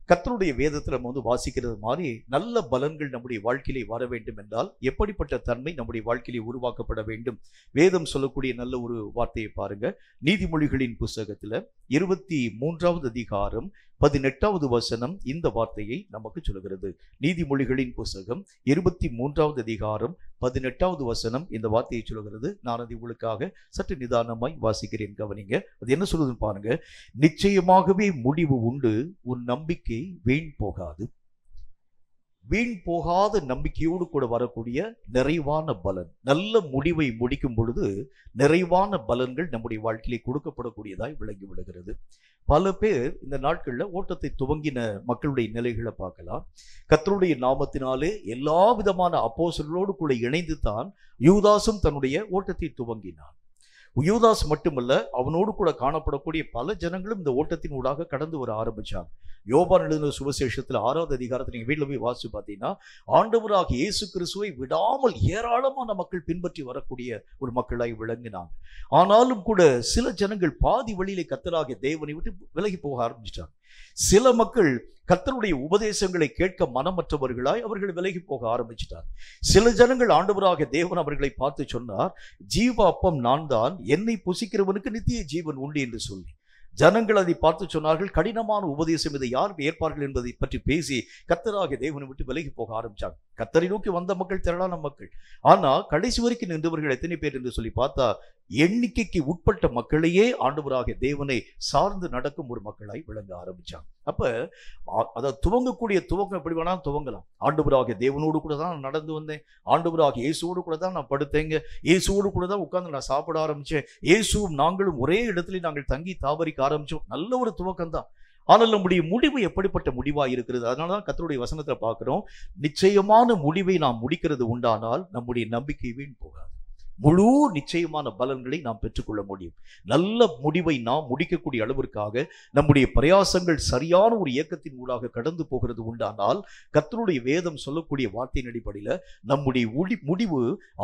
கர்த்தருடைய வேதத்தில் நம்ம வாசிக்கிறது மாதிரி நல்ல பலன்கள் நம்முடைய வாழ்க்கையிலே வர வேண்டும் என்றால் எப்படிப்பட்ட தன்மை நம்முடைய வாழ்க்கையிலே உருவாக்கப்பட வேண்டும்? வேதம் சொல்லக்கூடிய நல்ல ஒரு வார்த்தையை பாருங்க. நீதிமொழிகளின் புஸ்தகத்துல 23வது அதிகாரம் 18வது வசனம் இந்த வார்த்தையை நமக்கு சொல்கிறது. நீதிமொழிகளின் புஸ்தகம் 23வது அதிகாரம் 18வது வசனம் இந்த வார்த்தையை சொல்கிறது. நான் அதை உங்களுக்காக சற்று நிதானமாய் வாசிக்கிறேன், கவனிங்க. அது என்ன சொல்லுதுன்னு பாருங்க. நிச்சயமாகவே முடிவு உண்டு, உன் நம்பிக்கை வீண் போகாது. வீண் போகாத நம்பிக்கையோடு கூட வரக்கூடிய நிறைவான பலன், நல்ல முடிவை முடிக்கும் பொழுது நிறைவான பலன்கள் நம்முடைய வாழ்க்கையிலே கொடுக்கப்படக்கூடியதாய் விளங்கி விடுகிறது. பல பேர் இந்த நாட்கள்ல ஓட்டத்தை துவங்கின மக்களுடைய நிலைகளை பார்க்கலாம். கர்த்தருடைய நாமத்தினாலே எல்லா விதமான அப்போஸ்தலர்களோடு கூட இணைந்து தான் யூதாசும் தன்னுடைய ஓட்டத்தை துவங்கினான். யூதாஸ் மட்டுமல்ல, அவனோடு கூட காணப்படக்கூடிய பல ஜனங்களும் இந்த ஓட்டத்தின் ஊடாக கடந்து வர ஆரம்பிச்சாங்க. யோவான் எழுதின சுவிசேஷத்துல 6வது அதிகாரத்தை நீங்க வீட்டில் போய் வாசிச்சு பார்த்தீங்கன்னா, ஆண்டவராகிய இயேசு கிறிஸ்துவை விடாமல் ஏராளமான மக்கள் பின்பற்றி வரக்கூடிய ஒரு மக்களாய் விளங்கினாங்க. ஆனாலும் கூட சில ஜனங்கள் பாதி வழியிலே கர்த்தராகிய தேவனை விட்டு விலகி போக ஆரம்பிச்சிட்டாங்க. சில மக்கள் கர்த்தருடைய உபதேசங்களை கேட்க மனமற்றவர்களாய் அவர்கள் விலகி போக ஆரம்பிச்சிட்டார். சில ஜனங்கள் ஆண்டவராகிய தேவன் அவர்களை பார்த்து சொன்னார், ஜீவ அப்பம் நான் தான், என்னை புசிக்கிறவனுக்கு நித்திய ஜீவன் உண்டு என்று சொல்லி. ஜனங்கள் அதை பார்த்து சொன்னார்கள், கடினமான உபதேசம், இதை யார் ஏற்பார்கள் என்பதை பற்றி பேசி கர்த்தராகிய தேவனை விட்டு விலகி போக ஆரம்பிச்சாங்க. கர்த்தரை நோக்கி வந்த மக்கள் திரளான மக்கள். ஆனா கடைசி வரைக்கும் நின்றவர்கள் எத்தனை பேர் என்று சொல்லி பார்த்தா, எண்ணிக்கைக்கு உட்பட்ட மக்களையே ஆண்டவராகிய தேவனை சார்ந்து நடக்கும் ஒரு மக்களாய் விளங்க ஆரம்பிச்சாங்க. அப்ப அதாவது துவங்கக்கூடிய துவக்கம் எப்படி வேணாலும் துவங்கலாம். ஆண்டவராகிய தேவனோடு கூட தான் நான் நடந்து வந்தேன், ஆண்டவராகிய இயேசுவோடு கூட தான் நான் படுத்தேங்க, இயேசுவோடு கூட தான் உட்கார்ந்து நான் சாப்பிட ஆரம்பிச்சேன், இயேசுவும் நாங்களும் ஒரே இடத்துல நாங்கள் தங்கி தாவரிக்க ஆரம்பிச்சோம். நல்ல ஒரு துவக்கம் தான். ஆனால் நம்முடைய முடிவு எப்படிப்பட்ட முடிவா இருக்கிறது? அதனாலதான் கர்த்தருடைய வசனத்துல பார்க்கிறோம், நிச்சயமான முடிவை நாம் முடிக்கிறது உண்டானால் நம்முடைய நம்பிக்கை வீண் போகாது. முழு நிச்சயமான பலன்களை நாம் பெற்றுக்கொள்ள முடியும். நல்ல முடிவை நாம் முடிக்கக்கூடிய அளவிற்காக நம்முடைய பிரயாசங்கள் சரியான ஒரு இயக்கத்தின் ஊடாக கடந்து போகிறது உண்டானால், கர்த்தருடைய வேதம் சொல்லக்கூடிய வார்த்தையின் அடிப்படையில் நம்முடைய முடிவு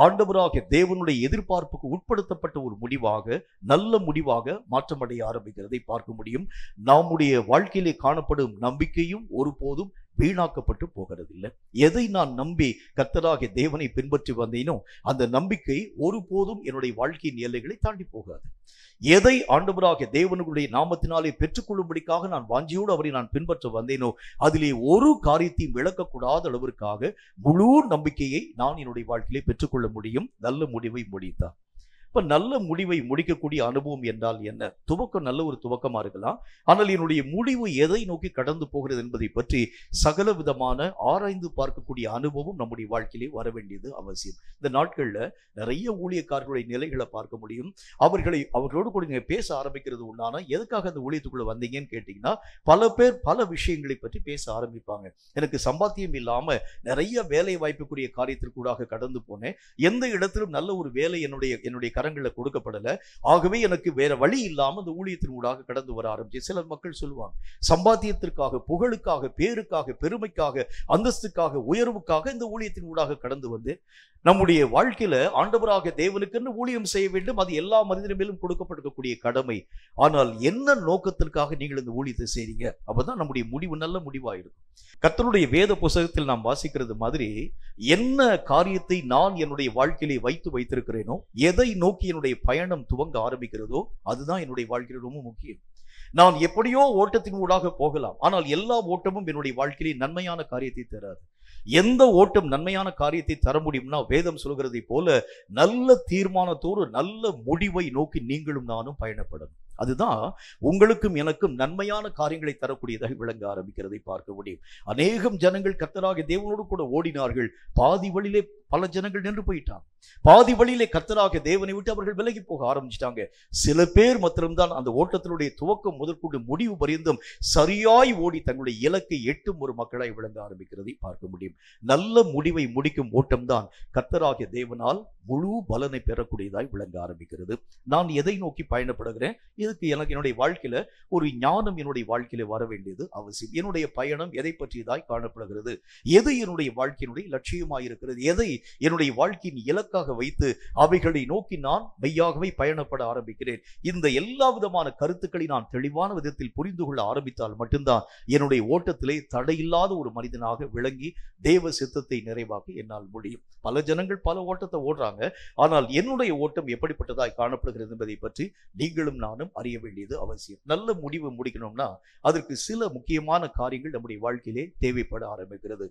ஆண்டவராகிய தேவனுடைய எதிர்பார்ப்புக்கு உட்படுத்தப்பட்ட ஒரு முடிவாக, நல்ல முடிவாக மாற்றமடைய ஆரம்பிக்கிறதை பார்க்க முடியும். நம்முடைய வாழ்க்கையிலே காணப்படும் நம்பிக்கையும் ஒருபோதும் வீணாக்கப்பட்டு போகிறதில்லை. எதை நான் நம்பி கர்த்தராகிய தேவனை பின்பற்றி வந்தேனோ அந்த நம்பிக்கை ஒருபோதும் என்னுடைய வாழ்க்கையின் எல்லைகளை தாண்டி போகாது. எதை ஆண்டவராகிய தேவனுடைய நாமத்தினாலே பெற்றுக்கொள்ளும்படிக்காக நான் வாஞ்சியோடு அவரை நான் பின்பற்ற வந்தேனோ அதிலே ஒரு காரியத்தையும் விளக்கக்கூடாத அளவிற்காக முழு நம்பிக்கையை நான் என்னுடைய வாழ்க்கையிலே பெற்றுக்கொள்ள முடியும். நல்ல முடிவை முடித்தான். இப்ப நல்ல முடிவை முடிக்கக்கூடிய அனுபவம் என்றால் என்ன? துவக்கம் நல்ல ஒரு துவக்கமா இருக்கலாம், ஆனால் என்னுடைய முடிவு எதை நோக்கி கடந்து போகிறது என்பதை பற்றி சகல விதமான ஆராய்ந்து பார்க்கக்கூடிய அனுபவம் நம்முடைய வாழ்க்கையிலே வர வேண்டியது அவசியம். இந்த நாட்கள்ல நிறைய ஊழியக்காரர்களுடைய நிலைகளை பார்க்க முடியும். அவர்களோடு கூட நீங்க பேச ஆரம்பிக்கிறது உண்டானா, எதுக்காக அந்த ஊழியத்துக்குள்ள வந்தீங்கன்னு கேட்டீங்கன்னா, பல பேர் பல விஷயங்களை பற்றி பேச ஆரம்பிப்பாங்க. எனக்கு சம்பாத்தியம் இல்லாம நிறைய வேலை வாய்ப்புக்குரிய காரியத்திற்கூடாக கடந்து போனேன், எந்த இடத்திலும் நல்ல ஒரு வேலை என்னுடைய கரங்களில் கொடுக்கப்படல, ஆகவே எனக்கு வேற வழி இல்லாம அந்த ஊழியத்தின் ஊடாக கடந்து வர ஆரம்பிச்சு. சில மக்கள் சொல்லுவாங்க, சம்பாத்தியத்திற்காக, புகழுக்காக, பேருக்காக, பெருமைக்காக, அந்தஸ்துக்காக, உயர்வுக்காக இந்த ஊழியத்தின் ஊடாக கடந்து வந்து நம்முடைய வாழ்க்கையில ஆண்டவராக தேவனுக்கு ஊழியம் செய்ய வேண்டும், அது எல்லா மனிதன் மேலும் கொடுக்கப்பட்டிருக்கக்கூடிய கடமை. ஆனால் என்ன நோக்கத்திற்காக நீங்கள் இந்த ஊழியத்தை செய்றீங்க? அப்பதான் நம்முடைய முடிவு நல்ல முடிவாயிருக்கும். கர்த்தருடைய வேத புத்தகத்தில் நாம் வாசிக்கிறது மாதிரி, என்ன காரியத்தை நான் என்னுடைய வாழ்க்கையிலே வைத்திருக்கிறேனோ, எதை நோக்கி என்னுடைய பயணம் துவங்க ஆரம்பிக்கிறதோ அதுதான் என்னுடைய வாழ்க்கையில் ரொம்ப முக்கியம். நான் எப்படியோ ஓட்டத்தின் ஊடாக போகலாம், ஆனால் எல்லா ஓட்டமும் என்னுடைய வாழ்க்கையிலே நன்மையான காரியத்தை தராது. எந்த ஓட்டம் நன்மையான காரியத்தை தர முடியும்னா, வேதம் சொல்கிறதை போல நல்ல தீர்மானத்தோடு நல்ல முடிவை நோக்கி நீங்களும் நானும் பயணப்படணும். அதுதான் உங்களுக்கும் எனக்கும் நன்மையான காரியங்களை தரக்கூடியதாக விளங்க ஆரம்பிக்கிறதை பார்க்க முடியும். அநேகம் ஜனங்கள் கர்த்தராகிய தேவனோடு கூட ஓடினார்கள், பாதி வழியிலே பல ஜனங்கள் நின்று போயிட்டாங்க. பாதி வழியிலே கர்த்தராகிய தேவனை விட்டு அவர்கள் விலகி போக ஆரம்பிச்சிட்டாங்க. சில பேர் மாத்திரம்தான் அந்த ஓட்டத்தினுடைய துவக்கம் முதற்கொண்டு முடிவு பரியந்தம் சரியாய் ஓடி தங்களுடைய இலக்கை எட்டும் ஒரு மக்களாய் விளங்க ஆரம்பிக்கிறதை பார்க்க முடியும். நல்ல முடிவை முடிக்கும் ஓட்டம் தான் கர்த்தராகிய தேவனால் முழு பலனை பெறக்கூடியதாய் விளங்க ஆரம்பிக்கிறது. நான் எதை நோக்கி பயணப்படுகிறேன்? இதுக்கு எனக்கு என்னுடைய வாழ்க்கையில ஒரு ஞானம் என்னுடைய வாழ்க்கையில வர வேண்டியது அவசியம். என்னுடைய பயணம் எதை பற்றியதாய் காணப்படுகிறது? எது என்னுடைய வாழ்க்கையினுடைய லட்சியமாய் இருக்கிறது? எதை என்னுடைய வாழ்க்கையின் இலக்காக வைத்து அவைகளை நோக்கி நான் மெய்யாகவே பயணப்பட ஆரம்பிக்கிறேன்? இந்த எல்லா விதமான கருத்துக்களை நான் தெளிவான விதத்தில் புரிந்து கொள்ள ஆரம்பித்தால் மட்டும்தான் என்னுடைய ஓட்டத்திலே தடையில்லாத ஒரு மனிதனாக விளங்கி தேவ சித்தத்தை நிறைவாக்க என்னால் முடியும். பல ஜனங்கள் பல ஓட்டத்தை ஓடுறாங்க, ஆனால் என்னுடைய ஓட்டம் எப்படிப்பட்டதாய் காணப்படுகிறது என்பதை பற்றி நீங்களும் நானும் அறிய வேண்டியது அவசியம். நல்ல முடிவு முடிக்கணும்னா அதற்கு சில முக்கியமான காரியங்கள் நம்முடைய வாழ்க்கையிலே தேவைப்பட ஆரம்பிக்கிறது.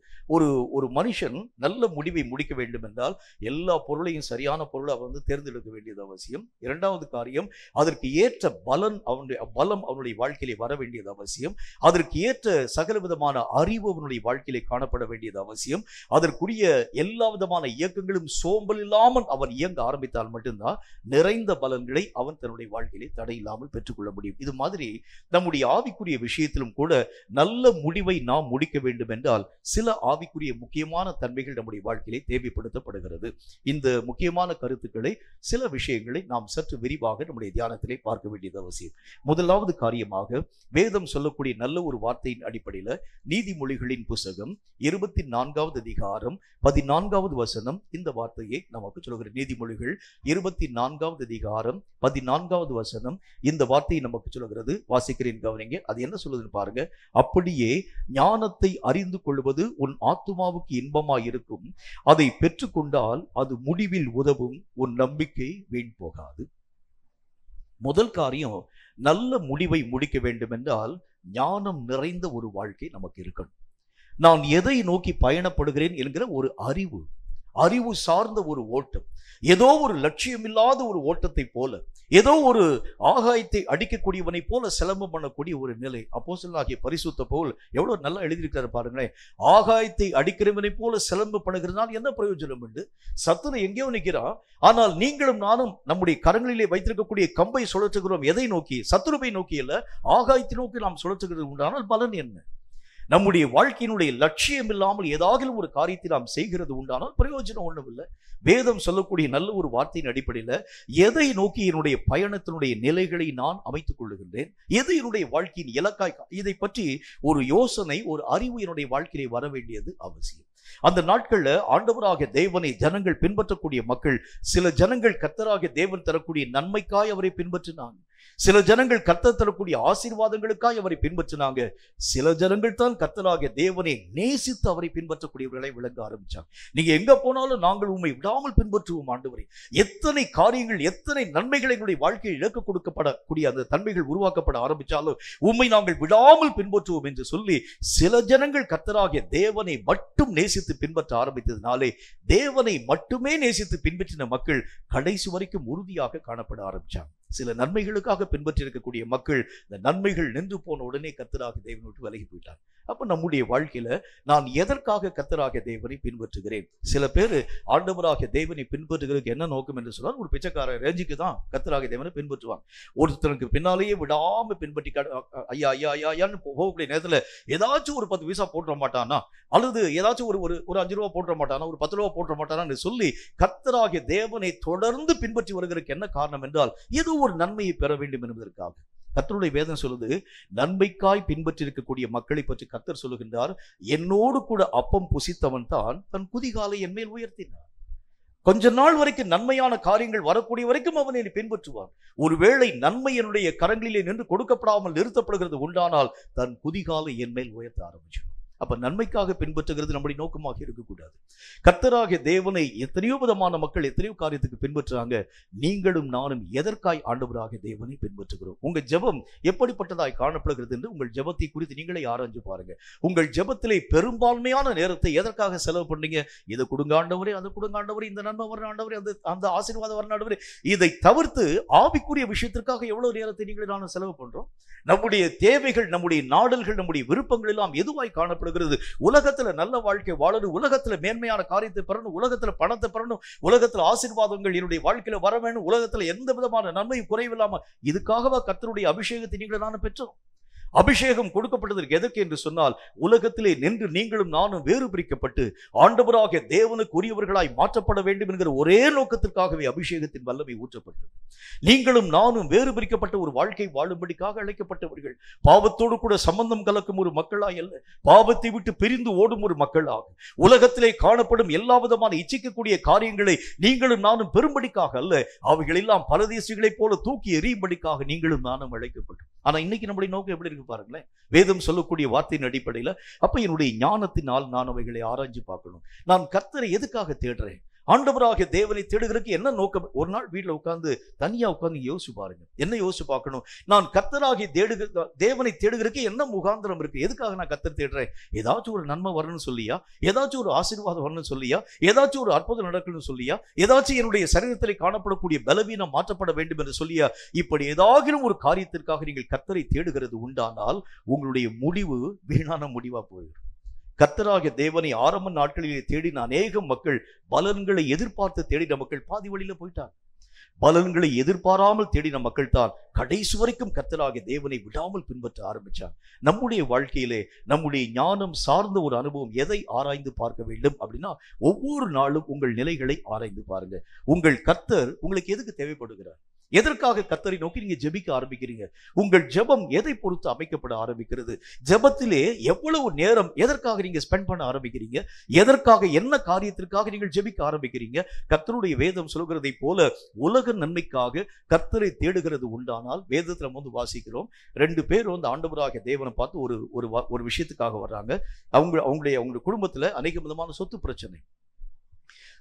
ஒரு மனுஷன் நல்ல முடிவை முடிக்க வேண்டும் என்றால் எல்லா பொருளையும் சரியான பொருளை அவன் தேர்ந்தெடுக்க வேண்டியது அவசியம். இரண்டாவது காரியம், அதற்கு ஏற்ற பலம் அவனுடைய வாழ்க்கையிலே வர வேண்டியது அவசியம். அதற்கு ஏற்ற சகல விதமான அறிவு அவனுடைய வாழ்க்கையிலே காணப்பட வேண்டியது அவசியம். அதற்குரிய எல்லா விதமான இயக்கங்களும் சோம்பல் இல்லாமல் அவன் இயங்க ஆரம்பித்தால் மட்டும்தான் நிறைந்த பலன்களை அவன் தன்னுடைய வாழ்க்கையிலே தடையில்லாமல் பெற்றுக்கொள்ள முடியும். இது மாதிரி நம்முடைய ஆவிக்குரிய விஷயத்திலும் கூட நல்ல முடிவை நாம் முடிக்க வேண்டும் என்றால் சில ஆவிக்குரிய முக்கியமான தன்மைகள் நம்முடைய வாழ்க்கையிலே தேவைப்படுத்தப்படுகிறது. இந்த முக்கியமான கருத்துக்களை, சில விஷயங்களை நாம் சற்று விரிவாக நம்முடைய தியானத்திலே பார்க்க வேண்டியது அவசியம். முதலாவது காரியமாக வேதம் சொல்லக்கூடிய நல்ல ஒரு வார்த்தையின் அடிப்படையில் நீதிமொழிகளின் புத்தகம் 24வது அதிகாரம் 14வது வசனம் இந்த வார்த்தையை நமக்கு சொல்கிற. நீதிமொழிகள் 24வது அதிகாரம் 14வது வசனம் இந்த வார்த்தையை நமக்கு சொல்கிறது. வாசிக்கிறேன், கவனிங்க. அது என்ன சொல்லுதுன்னு பாருங்க. அப்படியே ஞானத்தை அறிந்து கொள்வது உன் ஆத்துமாவுக்கு இன்பமாய் இருக்கும், அதை பெற்றுக்கொண்டால் அது முடிவில் உதவும், உன் நம்பிக்கை வீண் போகாது. முதல் காரியம், நல்ல முடிவை முடிக்க வேண்டும் என்றால் ஞானம் நிறைந்த ஒரு வாழ்க்கை நமக்கு இருக்கணும். நான் எதை நோக்கி பயணப்படுகிறேன் என்கிற ஒரு அறிவு சார்ந்த ஒரு ஓட்டம். ஏதோ ஒரு லட்சியம் இல்லாத ஒரு ஓட்டத்தை போல, ஏதோ ஒரு ஆகாயத்தை அடிக்கக்கூடியவனை போல சிலம்பம் பண்ணக்கூடிய ஒரு நிலை. அப்போஸ்தலனாகிய பரிசுத்த பவுல் எவ்வளவு நல்லா எழுதியிருக்காரு பாருங்களேன். ஆகாயத்தை அடிக்கிறவனை போல சிலம்பம் பண்ணுகிறதுனால் என்ன பிரயோஜனம் என்று. சத்துரு எங்கேயோ நிற்கிறான், ஆனால் நீங்களும் நானும் நம்முடைய கரங்களிலே வைத்திருக்கக்கூடிய கம்பை சுழற்றுகிறோம். எதை நோக்கி? சத்துருவை நோக்கி அல்ல, ஆகாயத்தை நோக்கி நாம் சுழற்றுகிறது உண்டானால் பலன் என்ன? நம்முடைய வாழ்க்கையினுடைய லட்சியம் இல்லாமல் ஏதாவது ஒரு காரியத்தை நாம் செய்கிறது உண்டானால் பிரயோஜனம் ஒண்ணுமில்லை. வேதம் சொல்லக்கூடிய நல்ல ஒரு வார்த்தையின் அடிப்படையில் எதை நோக்கி என்னுடைய பயணத்தினுடைய நிலைகளை நான் அமைத்துக் கொள்ளுகின்றேன், எது என்னுடைய வாழ்க்கையின் இலக்காய், இதை பற்றி ஒரு யோசனை, ஒரு அறிவு என்னுடைய வாழ்க்கையிலே வர வேண்டியது அவசியம். அந்த நாட்கள்ல ஆண்டவராக தேவனை ஜனங்கள் பின்பற்றக்கூடிய மக்கள், சில ஜனங்கள் கர்த்தராகிய தேவன் தரக்கூடிய நன்மைக்காய் அவரை பின்பற்றினாங்க. சில ஜனங்கள் கர்த்தர் தரக்கூடிய ஆசீர்வாதங்களுக்காய் அவரை பின்பற்றினாங்க. சில ஜனங்கள் தான் கர்த்தராகிய தேவனை நேசித்து அவரை பின்பற்றக்கூடியவர்களை விளங்க ஆரம்பிச்சாங்க. நீங்க எங்க போனாலும் நாங்கள் உண்மை விடாமல் பின்பற்றுவோம் ஆண்டவரே. எத்தனை காரியங்கள், எத்தனை நன்மைகளை எங்களுடைய வாழ்க்கையில் இழக்க கொடுக்கப்படக்கூடிய அந்த தன்மைகள் உருவாக்கப்பட ஆரம்பிச்சாலும் உண்மை நாங்கள் விடாமல் பின்பற்றுவோம் என்று சொல்லி சில ஜனங்கள் கர்த்தராகிய தேவனை மட்டும் நேசித்து பின்பற்ற ஆரம்பித்ததினாலே தேவனை மட்டுமே நேசித்து பின்பற்றின மக்கள் கடைசி வரைக்கும் உறுதியாக காணப்பட ஆரம்பிச்சாங்க. சில நன்மைகளுக்காக பின்பற்றி இருக்கக்கூடிய மக்கள் இந்த நன்மைகள் நின்று போன உடனே கர்த்தராகிய தேவனை விட்டு விலகி போயிட்டாங்க. அப்ப நம்முடைய வாழ்க்கையில நான் எதற்காக கர்த்தராகிய தேவனை பின்பற்றுகிறேன்? சில பேர் ஆண்டவராகிய தேவனை பின்பற்றுகிறதுக்கு என்ன நோக்கம் என்று சொன்னால், ஒரு பிச்சைக்கார ரேஞ்சுக்கு தான் கர்த்தராகிய தேவனை பின்பற்றுவாங்க. ஒருத்தருக்கு பின்னாலேயே விடாம பின்பற்றி ஐயா ஐயா ஐயான்னு போகக்கூடிய நேரத்துல ஏதாச்சும் ஒரு 10 பைசா போட்டுற மாட்டானா, அல்லது ஏதாச்சும் ஒரு 5 ரூபா போட்டுற மாட்டானா, ஒரு 10 ரூபா போட்டுற மாட்டானான்னு சொல்லி கர்த்தராகிய தேவனை தொடர்ந்து பின்பற்றி வருகிறதுக்கு என்ன காரணம் என்றால், ஏதோ ஒரு நன்மையை பெற வேண்டும் என்பதற்காக. கர்த்தருடைய வேதம் சொல்லுது, நன்மைக்காய் பின்பற்றி இருக்கக்கூடிய மக்களை பற்றி கர்த்தர் சொல்லுகின்றார், என்னோடு கூட அப்பம் புசித்தவன் தான் தன் குதிகாலை என் மேல் உயர்த்தினார். கொஞ்ச நாள் வரைக்கும் நன்மையான காரியங்கள் வரக்கூடிய வரைக்கும் அவன் என்னை பின்பற்றுவான். ஒருவேளை நன்மை என்னுடைய கரங்களிலே நின்று கொடுக்கப்படாமல் நிறுத்தப்படுகிறது உண்டானால் தன் குதிகாலை என் மேல் உயர்த்த ஆரம்பிச்சு. அப்ப நன்மைக்காக பின்பற்றுகிறது நம்முடைய நோக்கமாக இருக்கக்கூடாது. கர்த்தராகிய தேவனை எத்தனையோ விதமான மக்கள் எத்தனையோ காரியத்துக்கு பின்பற்றுறாங்க. நீங்களும் நானும் எதற்காய் ஆண்டவராகிய தேவனை பின்பற்றுகிறோம்? உங்க ஜெபம் எப்படிப்பட்டதாய் காணப்படுகிறது என்று உங்கள் ஜெபத்தை குறித்து நீங்களே ஆராய்ஞ்சு பாருங்க. உங்கள் ஜெபத்திலே பெரும்பான்மையான நேரத்தை எதற்காக செலவு பண்ணீங்க? இதை கொடுங்க ஆண்டவரே, அதை கொடுங்க ஆண்டவரே, இந்த நன்மை வர ஆண்டவரே, அந்த ஆசீர்வாதம் வர ஆண்டவரே. இதை தவிர்த்து ஆவிக்குரிய விஷயத்திற்காக எவ்வளவு நேரத்தை நீங்களே நானும் செலவு பண்றோம்? நம்முடைய தேவைகள், நம்முடைய நாடல்கள், நம்முடைய விருப்பங்கள் எல்லாம் எதுவாய் காணப்படுகிறது? உலகத்துல நல்ல வாழ்க்கை வாழணும், உலகத்துல மேன்மையான காரியத்தை பெறணும், உலகத்துல பணத்தை பெறணும், உலகத்துல ஆசீர்வாதங்கள் என்னுடைய வாழ்க்கையில வர வேணும், உலகத்துல எந்த விதமான நன்மையும் குறைவில்லாம, இதுக்காகவா கர்த்தருடைய அபிஷேகத்தை நீங்களும் நானும் பெற்றோம்? அபிஷேகம் கொடுக்கப்பட்டதற்கு எதற்கு என்று சொன்னால், உலகத்திலே நின்று நீங்களும் நானும் வேறு பிரிக்கப்பட்டு ஆண்டவராகிய தேவனுக்கு உரியவர்களாய் மாற்றப்பட வேண்டும் என்கிற ஒரே நோக்கத்திற்காகவே அபிஷேகத்தின் வல்லமை ஊற்றப்பட்டது. நீங்களும் நானும் வேறு பிரிக்கப்பட்ட ஒரு வாழ்க்கை வாழும்படிக்காக அழைக்கப்பட்டவர்கள். பாவத்தோடு கூட சம்பந்தம் கலக்கும் ஒரு மக்களாய் அல்ல, பாவத்தை விட்டு பிரிந்து ஓடும் ஒரு மக்களாக, உலகத்திலே காணப்படும் எல்லா விதமான இச்சிக்கக்கூடிய காரியங்களை நீங்களும் நானும் பெரும்படிக்காக அல்ல, அவைகள் எல்லாம் பரதேசிகளைப் போல தூக்கி எறியும்படிக்காக நீங்களும் நானும் அழைக்கப்பட்டோம். ஆனா இன்னைக்கு நம்முடைய நோக்கம் எப்படி இருக்கு பாருங்களேன். வேதம் சொல்லக்கூடிய வார்த்தையின் அடிப்படையில் அப்ப என்னுடைய ஞானத்தினால் நான் அவைகளை ஆராய்ச்சி பார்க்கணும். நான் கர்த்தரை எதுக்காக தேடுறேன்? ஆண்டவராகிய தேவனை தேடுகிறதுக்கு என்ன நோக்கம்? ஒரு நாள் வீட்டில் உட்கார்ந்து தனியா உட்கார்ந்து யோசிச்சு பாருங்க. என்ன யோசிச்சு பார்க்கணும்? நான் கர்த்தராகிய தேவனை தேடுகிறதுக்கு என்ன முகாந்திரம் இருக்கு? எதுக்காக நான் கர்த்தர் தேடுறேன்? ஏதாச்சும் ஒரு நன்மை வரணும்னு சொல்லியா? ஏதாச்சும் ஒரு ஆசீர்வாதம் வரணும்னு சொல்லியா? ஏதாச்சும் ஒரு அற்புதம் நடக்கணும்னு சொல்லியா? ஏதாச்சும் என்னுடைய சரீரத்தில் காணப்படக்கூடிய பலவீனம் மாற்றப்பட வேண்டும் என்று சொல்லியா? இப்படி ஏதாகிலும் ஒரு காரியத்திற்காக நீங்கள் கர்த்தரை தேடுகிறது உண்டானால் உங்களுடைய முடிவு வீணான முடிவா போயிடும். கர்த்தராகிய தேவனை ஆரம்ப நாட்களிலே தேடின அநேக மக்கள், பலன்களை எதிர்பார்த்து தேடின மக்கள் பாதி வழியில போயிட்டார். பலன்களை எதிர்பாராமல் தேடின மக்கள் தான் கடைசி வரைக்கும் கர்த்தராகிய தேவனை விடாமல் பின்பற்ற ஆரம்பிச்சார். நம்முடைய வாழ்க்கையிலே நம்முடைய ஞானம் சார்ந்த ஒரு அனுபவம் எதை ஆராய்ந்து பார்க்க வேண்டும் அப்படின்னா, ஒவ்வொரு நாளும் உங்கள் நிலைகளை ஆராய்ந்து பாருங்க. உங்கள் கர்த்தர் உங்களுக்கு எதுக்கு தேவைப்படுகிறார்? எதற்காக கர்த்தரை நோக்கி நீங்க ஜெபிக்க ஆரம்பிக்கிறீங்க? உங்கள் ஜெபம் எதை பொறுத்து அமைக்கப்பட ஆரம்பிக்கிறது? ஜெபத்திலே எவ்வளவு நேரம் எதற்காக நீங்க ஸ்பெண்ட் பண்ண ஆரம்பிக்கிறீங்க? எதற்காக, என்ன காரியத்திற்காக நீங்கள் ஜெபிக்க ஆரம்பிக்கிறீங்க? கர்த்தருடைய வேதம் சொல்கிறதை போல உலக நன்மைக்காக கர்த்தரை தேடுகிறது உண்டானால், வேதத்துல வந்து வாசிக்கிறோம், 2 பேர் வந்து ஆண்டவராகிய தேவனை பார்த்து ஒரு விஷயத்துக்காக வர்றாங்க. அவங்களுடைய குடும்பத்துல அநேக விதமான சொத்து பிரச்சனை.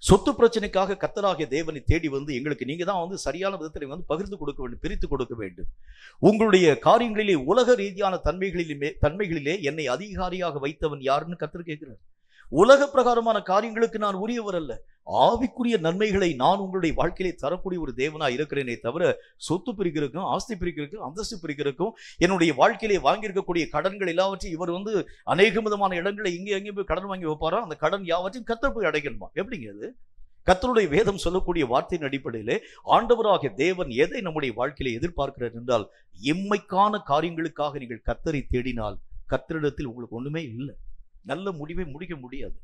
சொத்து பிரச்சனைக்காக கர்த்தராகிய தேவனை தேடி வந்து எங்களுக்கு நீங்க தான் சரியான விதத்தில் பகிர்ந்து கொடுக்க வேண்டும், பிரித்து கொடுக்க வேண்டும். உங்களுடைய காரியங்களிலே உலக ரீதியான தன்மைகளிலே என்னை அதிகாரியாக வைத்தவன் யாருன்னு கர்த்தர் கேட்கிறார். உலக பிரகாரமான காரியங்களுக்கு நான் உரியவர் அல்ல, ஆவிக்குரிய நன்மைகளை நான் உங்களுடைய வாழ்க்கையிலே தரக்கூடிய ஒரு தேவனா இருக்கிறேனே தவிர சொத்து பிரிக்கிறதுக்கும், ஆஸ்தி பிரிக்கிறதுக்கும், அந்தஸ்து பிரிக்கிறதுக்கும், என்னுடைய வாழ்க்கையிலே வாங்கியிருக்கக்கூடிய கடன்கள் எல்லாவற்றையும் இவர் அநேக விதமான இடங்களை இங்கே எங்கேயும் போய் கடன் வாங்கி வைப்பாரோ, அந்த கடன் யாவற்றையும் கர்த்தர் போய் அடைக்கணுமா? எப்படிங்க அது? கர்த்தருடைய வேதம் சொல்லக்கூடிய வார்த்தையின் அடிப்படையிலே ஆண்டவராகிய தேவன் எதை நம்முடைய வாழ்க்கையிலே எதிர்பார்க்கிறார் என்றால், இம்மைக்கான காரியங்களுக்காக நீங்கள் கர்த்தரை தேடினால் கர்த்தரிடத்தில் உங்களுக்கு ஒண்ணுமே இல்லை, நல்ல முடிவை முடிக்க முடியாது.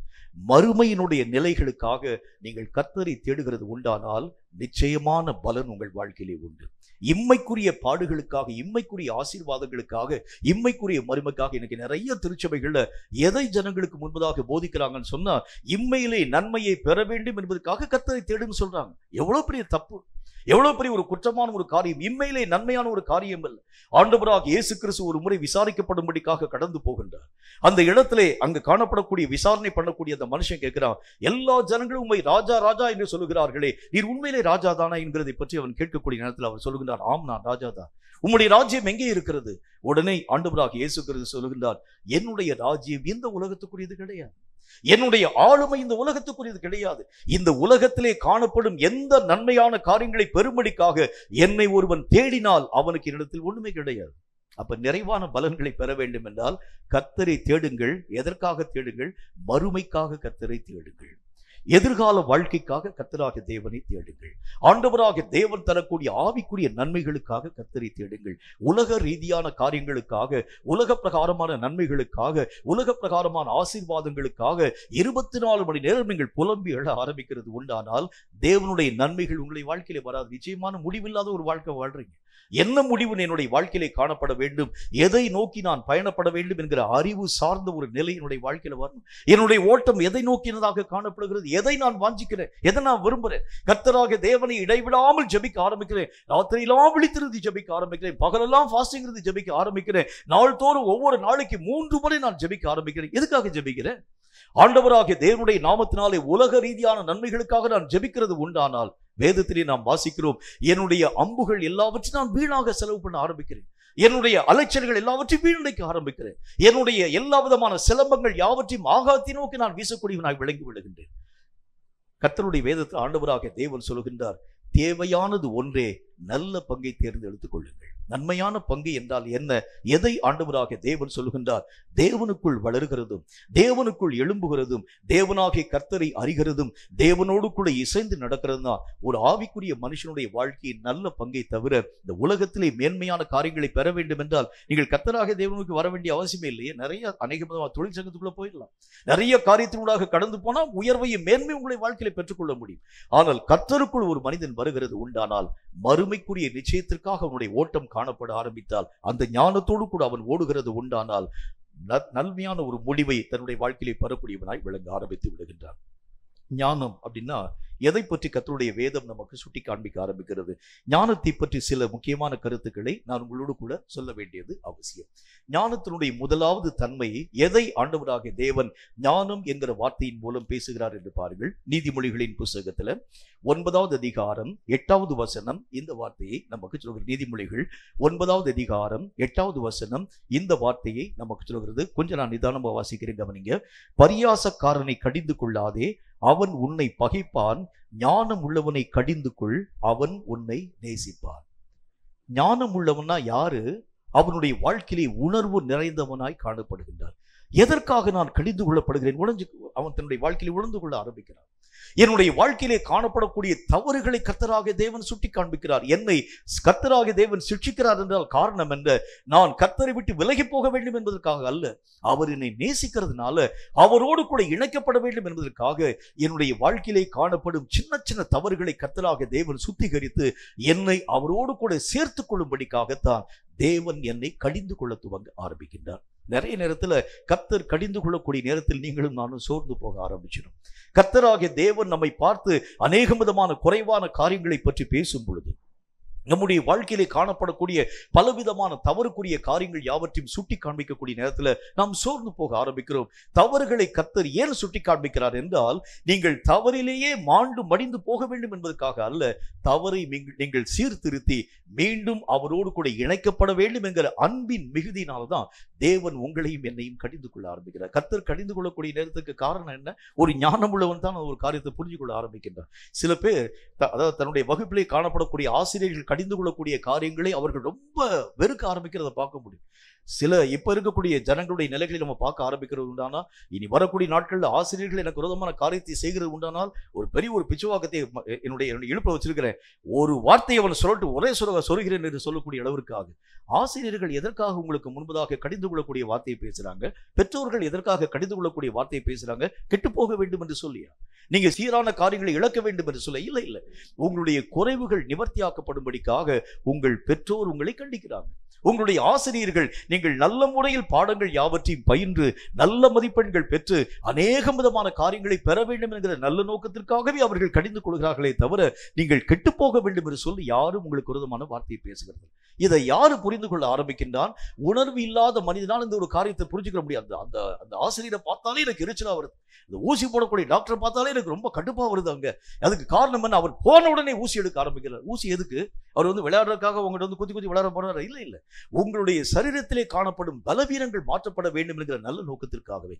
மறுமையினுடைய நிலைகளுக்காக நீங்கள் கர்த்தரை தேடுகிறது உண்டானால் நிச்சயமான பலன் உங்கள் வாழ்க்கையிலே உண்டு. இம்மைக்குரிய பாடுகளுக்காக, இம்மைக்குரிய ஆசீர்வாதங்களுக்காக, இம்மைக்குரிய மறுமைக்காக இன்னைக்கு நிறைய திருச்சபைகள்ல எதை ஜனங்களுக்கு முன்பதாக போதிக்கிறாங்கன்னு சொன்னா, இம்மையிலே நன்மையை பெற வேண்டும் என்பதற்காக கர்த்தரை தேடுன்னு சொல்றாங்க. எவ்வளவு பெரிய தப்பு, எவ்வளவு பெரிய ஒரு குற்றமான ஒரு காரியம், இம்மையிலே நன்மையான ஒரு காரியம் அல்ல. ஆண்டவராக இயேசு கிறிஸ்து ஒரு முறை விசாரிக்கப்படும்படிக்காக கடந்து போகின்றார். அந்த இடத்திலே அங்கு காணப்படக்கூடிய விசாரணை பண்ணக்கூடிய அந்த மனுஷன் கேட்கிறான், எல்லா ஜனங்களும் உண்மை ராஜா ராஜா என்று சொல்லுகிறார்களே, நீர் உண்மையிலே ராஜா தானா என்கிறதை பற்றி அவன் கேட்கக்கூடிய நேரத்தில் அவர் சொல்லுகின்றார், ஆம் நான் ராஜா தான். உம்முடைய ராஜ்யம் எங்கே இருக்கிறது? உடனே ஆண்டவராக இயேசு கிறிஸ்து சொல்லுகின்றார், என்னுடைய ராஜ்யம் இந்த உலகத்துக்குரியது கிடையாது, என்னுடைய ஆளுமை இந்த உலகத்துக்குரியது கிடையாது. இந்த உலகத்திலே காணப்படும் எந்த நன்மையான காரியங்களை பெறும்படிக்காக என்னை ஒருவன் தேடினால் அவனுக்கு என்னிடத்தில் ஒண்ணுமே கிடையாது. அப்ப நிறைவான பலன்களை பெற வேண்டும் என்றால் கர்த்தரை தேடுங்கள். எதற்காக தேடுங்கள்? மறுமைக்காக கர்த்தரை தேடுங்கள். எதிர்கால வாழ்க்கைக்காக கர்த்தராகிய தேவனை தேடுங்கள். ஆண்டவராகிய தேவன் தரக்கூடிய ஆவிக்குரிய நன்மைகளுக்காக கர்த்தரை தேடுங்கள். உலக ரீதியான காரியங்களுக்காக, உலக பிரகாரமான நன்மைகளுக்காக, உலக பிரகாரமான ஆசீர்வாதங்களுக்காக 24 மணி நேரம் நீங்கள் புலம்பி எழ ஆரம்பிக்கிறது உண்டானால் தேவனுடைய நன்மைகள் உங்களுடைய வாழ்க்கையிலே வராது. நிச்சயமான முடிவில்லாத ஒரு வாழ்க்கை வாழ்றீங்க. என்ன முடிவு என்னுடைய வாழ்க்கையிலே காணப்பட வேண்டும், எதை நோக்கி நான் பயணப்பட வேண்டும் என்கிற அறிவு சார்ந்த ஒரு நிலை என்னுடைய வாழ்க்கையில வரணும். என்னுடைய ஓட்டம் எதை நோக்கினதாக காணப்படுகிறது, எதை நான் வாஞ்சிக்கிறேன், எதை நான் விரும்புகிறேன். கர்த்தராகிய தேவனை இடைவிடாமல் ஜெபிக்க ஆரம்பிக்கிறேன். ராத்திரியெல்லாம் விழித்திருந்து ஜெபிக்க ஆரம்பிக்கிறேன். பகலெல்லாம் ஃபாஸ்டிங் இருந்து ஜெபிக்க ஆரம்பிக்கிறேன். நாள்தோறும் ஒவ்வொரு நாளைக்கு 3 முறை நான் ஜெபிக்க ஆரம்பிக்கிறேன். எதுக்காக ஜெபிக்கிறேன்? ஆண்டவராகிய தேவனுடைய நாமத்தினாலே உலக ரீதியான நன்மைகளுக்காக நான் ஜெபிக்கிறது உண்டானால் வேதத்திலே நாம் வாசிக்கிறோம், என்னுடைய அம்புகள் எல்லாவற்றையும் நான் வீணாக செலவு பண்ண ஆரம்பிக்கிறேன். என்னுடைய அலைச்சல்கள் எல்லாவற்றையும் வீணடைக்க ஆரம்பிக்கிறேன். என்னுடைய எல்லா விதமான சிலம்பங்கள் யாவற்றையும் ஆகாயத்தை நோக்கி நான் வீசக்கூடியவனாய் விளங்கி விடுகின்றேன். கர்த்தருடைய வேதத்தில் ஆண்டவராகிய தேவன் சொல்லுகின்றார், தேவையானது ஒன்றே, நல்ல பங்கை தேர்ந்தெடுத்துக் கொள்ளுங்கள். நன்மையான பங்கு என்றால் என்ன? எதை ஆண்டவராகிய தேவன் சொல்லுகின்றார்? தேவனுக்குள் வளர்கிறதும், தேவனுக்குள் எழும்புகிறதும், தேவனாகிய கர்த்தரை அறிகிறதும், தேவனோடு கூட இசைந்து நடக்கிறதும் தான் ஒரு ஆவிக்குரிய மனுஷனுடைய வாழ்க்கையின் நல்ல பங்கை தவிர இந்த உலகத்திலே மேன்மையான காரியங்களை பெற வேண்டும் என்றால் நீங்கள் கர்த்தராகிய தேவனுக்கு வர வேண்டிய அவசியமே இல்லையே. நிறைய அநேக தொழிற்சங்கத்துக்குள்ள போயிடலாம். நிறைய காரியத்தினூடாக கடந்து போனால் உயர்வையும் மேன்மை உங்களை வாழ்க்கையில பெற்றுக்கொள்ள முடியும். ஆனால் கர்த்தருக்குள் ஒரு மனிதன் வருகிறது உண்டானால் மறுமைக்குரிய நிச்சயத்திற்காக அவனுடைய ஓட்டம் காணப்பட ஆரம்பித்தால், அந்த ஞானத்தோடு கூட அவன் ஓடுகிறது உண்டானால் நன்மையான ஒரு முடிவை தன்னுடைய வாழ்க்கையிலே பெறக்கூடியவனாய் விளங்க ஆரம்பித்து விடுகின்றான். ஞானம் அப்படின்னா எதை பற்றி கர்த்தருடைய வேதம் நமக்கு சுட்டி காண்பிக்க ஆரம்பிக்கிறது? ஞானத்தை பற்றி சில முக்கியமான கருத்துக்களை நான் உங்களோடு கூட சொல்ல வேண்டியது அவசியம். ஞானத்தினுடைய முதலாவது தன்மை, எதை ஆண்டவராகிய தேவன் ஞானம் என்கிற வார்த்தையின் மூலம் பேசுகிறார் என்று பாருங்கள். நீதிமொழிகளின் புத்தகத்துல 9வது அதிகாரம் 8வது வசனம் இந்த வார்த்தையை நமக்கு சொல்கிறது. நீதிமொழிகள் 9வது அதிகாரம் 8வது வசனம் இந்த வார்த்தையை நமக்கு சொல்கிறது. கொஞ்சம் நான் நிதானமா வாசிக்கிறேன், கவனிங்க. பரியாசக்காரனை கடிந்து கொள்ளாதே, அவன் உன்னை பகைப்பான். ஞானம் உள்ளவனை கடிந்து கொள், அவன் உன்னை நேசிப்பான். ஞானம் உள்ளவனா யாரு? அவனுடைய வாழ்க்கையிலே உணர்வு நிறைந்தவனாய் காணப்படுகின்றார். எதற்காக நான் கடிந்து கொள்ளப்படுகிறேன்? அவன் தன்னுடைய வாழ்க்கையிலே உணர்ந்து கொள்ள ஆரம்பிக்கிறான். என்னுடைய வாழ்க்கையிலே காணப்படக்கூடிய தவறுகளை கர்த்தராகிய தேவன் சுட்டி காண்பிக்கிறார். என்னை கர்த்தராகிய தேவன் சிட்சிக்கிறார் என்றால் காரணம் என்ன? நான் கர்த்தரை விட்டு விலகி போக வேண்டும் என்பதற்காக அல்ல, அவர் என்னை நேசிக்கிறதுனால, அவரோடு கூட இணைக்கப்பட வேண்டும் என்பதற்காக என்னுடைய வாழ்க்கையிலே காணப்படும் சின்ன சின்ன தவறுகளை கர்த்தராகிய தேவன் சுத்திகரித்து என்னை அவரோடு கூட சேர்த்துக் கொள்ளும்படிக்காகத்தான் தேவன் என்னை கடிந்து கொள்ள துவங்க ஆரம்பிக்கின்றார். நிறைய நேரத்துல கர்த்தர் கடிந்து கொள்ளக்கூடிய நேரத்தில் நீங்களும் நானும் சோர்ந்து போக ஆரம்பிச்சிடும். கர்த்தராகிய தேவன் நம்மை பார்த்து அநேக விதமான குறைவான காரியங்களை பற்றி பேசும் பொழுது நம்முடைய வாழ்க்கையிலே காணப்படக்கூடிய பலவிதமான தவறுக்குரிய காரியங்கள் யாவற்றையும் சுட்டி காண்பிக்கக்கூடிய நேரத்தில் நாம் சோர்ந்து போக ஆரம்பிக்கிறோம். தவறுகளை கர்த்தர் ஏன் சுட்டி காண்பிக்கிறார் என்றால், நீங்கள் தவறிலேயே மாண்டு மடிந்து போக வேண்டும் என்பதற்காக அல்ல, தவறை நீங்கள் சீர்திருத்தி மீண்டும் அவரோடு கூட இணைக்கப்பட வேண்டும் என்கிற அன்பின் மிகுதியினால்தான் தேவன் உங்களையும் என்னையும் கடிந்து கொள்ள ஆரம்பிக்கிறார். கர்த்தர் கடிந்து கொள்ளக்கூடிய நேரத்துக்கு காரணம் என்ன? ஒரு ஞானம் உள்ளவன் தான் ஒரு காரியத்தை புரிஞ்சு கொள்ள ஆரம்பிக்கின்றார். சில பேர் அதாவது தன்னுடைய வகுப்பிலே காணப்படக்கூடிய ஆசிரியர்கள் கடிந்து கொள்ளக்கூடிய காரியங்களை அவர்கள் ரொம்ப வெறுக்க ஆரம்பிக்கிறத பார்க்க முடியும். சில இப்ப இருக்கக்கூடிய ஜனங்களுடைய நிலைகளை நம்ம பார்க்க ஆரம்பிக்கிறது உண்டானா, இனி வரக்கூடிய நாட்களில் ஆசிரியர்கள் எனக்கு விரோதமான காரியத்தை செய்கிறது உண்டானால் ஒரு பெரிய ஒரு பிச்சுவாக்கத்தை என்னுடைய இழுப்ப வச்சிருக்கிறேன், ஒரு வார்த்தையை அவன் சொல்லட்டு ஒரே சொல்கிறேன் என்று சொல்லக்கூடிய அளவிற்காக ஆசிரியர்கள் எதற்காக உங்களுக்கு முன்பதாக கடிந்து கொள்ளக்கூடிய வார்த்தையை பேசுறாங்க? பெற்றோர்கள் எதற்காக கடிந்து கொள்ளக்கூடிய வார்த்தையை பேசுறாங்க? கெட்டு போக வேண்டும் என்று சொல்லியா? நீங்க சீரான காரியங்களை இழக்க வேண்டும் என்று சொல்ல? இல்லை இல்லை, உங்களுடைய குறைவுகள் நிவர்த்தியாக்கப்படும்படிக்காக உங்கள் பெற்றோர் உங்களை கண்டிக்கிறாங்க. உங்களுடைய ஆசிரியர்கள் நீங்கள் நல்ல முறையில் பாடங்கள் யாவற்றையும் பயின்று நல்ல மதிப்பெண்கள் பெற்று அநேக விதமான காரியங்களை பெற வேண்டும் என்கிற நல்ல நோக்கத்திற்காகவே அவர்கள் கடிந்து கொள்கிறார்களே தவிர நீங்கள் கெட்டு போக வேண்டும் என்று சொல்லி யாரும் உங்களுக்கு விரோதமான வார்த்தையை பேசுகிறது. இதை யாரு புரிந்து கொள்ள ஆரம்பிக்கின்றான்? உணர்வு இல்லாத மனிதனால் இந்த ஒரு காரியத்தை புரிஞ்சுக்க முடியாது. அந்த ஆசிரியரை பார்த்தாலே எனக்கு எரிச்சலா வருது, இந்த ஊசி போடக்கூடிய டாக்டரை பார்த்தாலே எனக்கு ரொம்ப கடுப்பா வருது. அங்க அதுக்கு காரணம் என்ன? அவர் போன உடனே ஊசி எடுக்க ஆரம்பிக்கிறார். ஊசி எதுக்கு? அவர் விளையாடுறதுக்காக உங்கள்கிட்ட குத்தி குத்தி விளையாட போறாரு? இல்லை இல்லை, உங்களுடைய சரீரத்திலே காணப்படும் பலவீனங்கள் மாற்றப்பட வேண்டும் என்கிற நல்ல நோக்கத்திற்காகவே.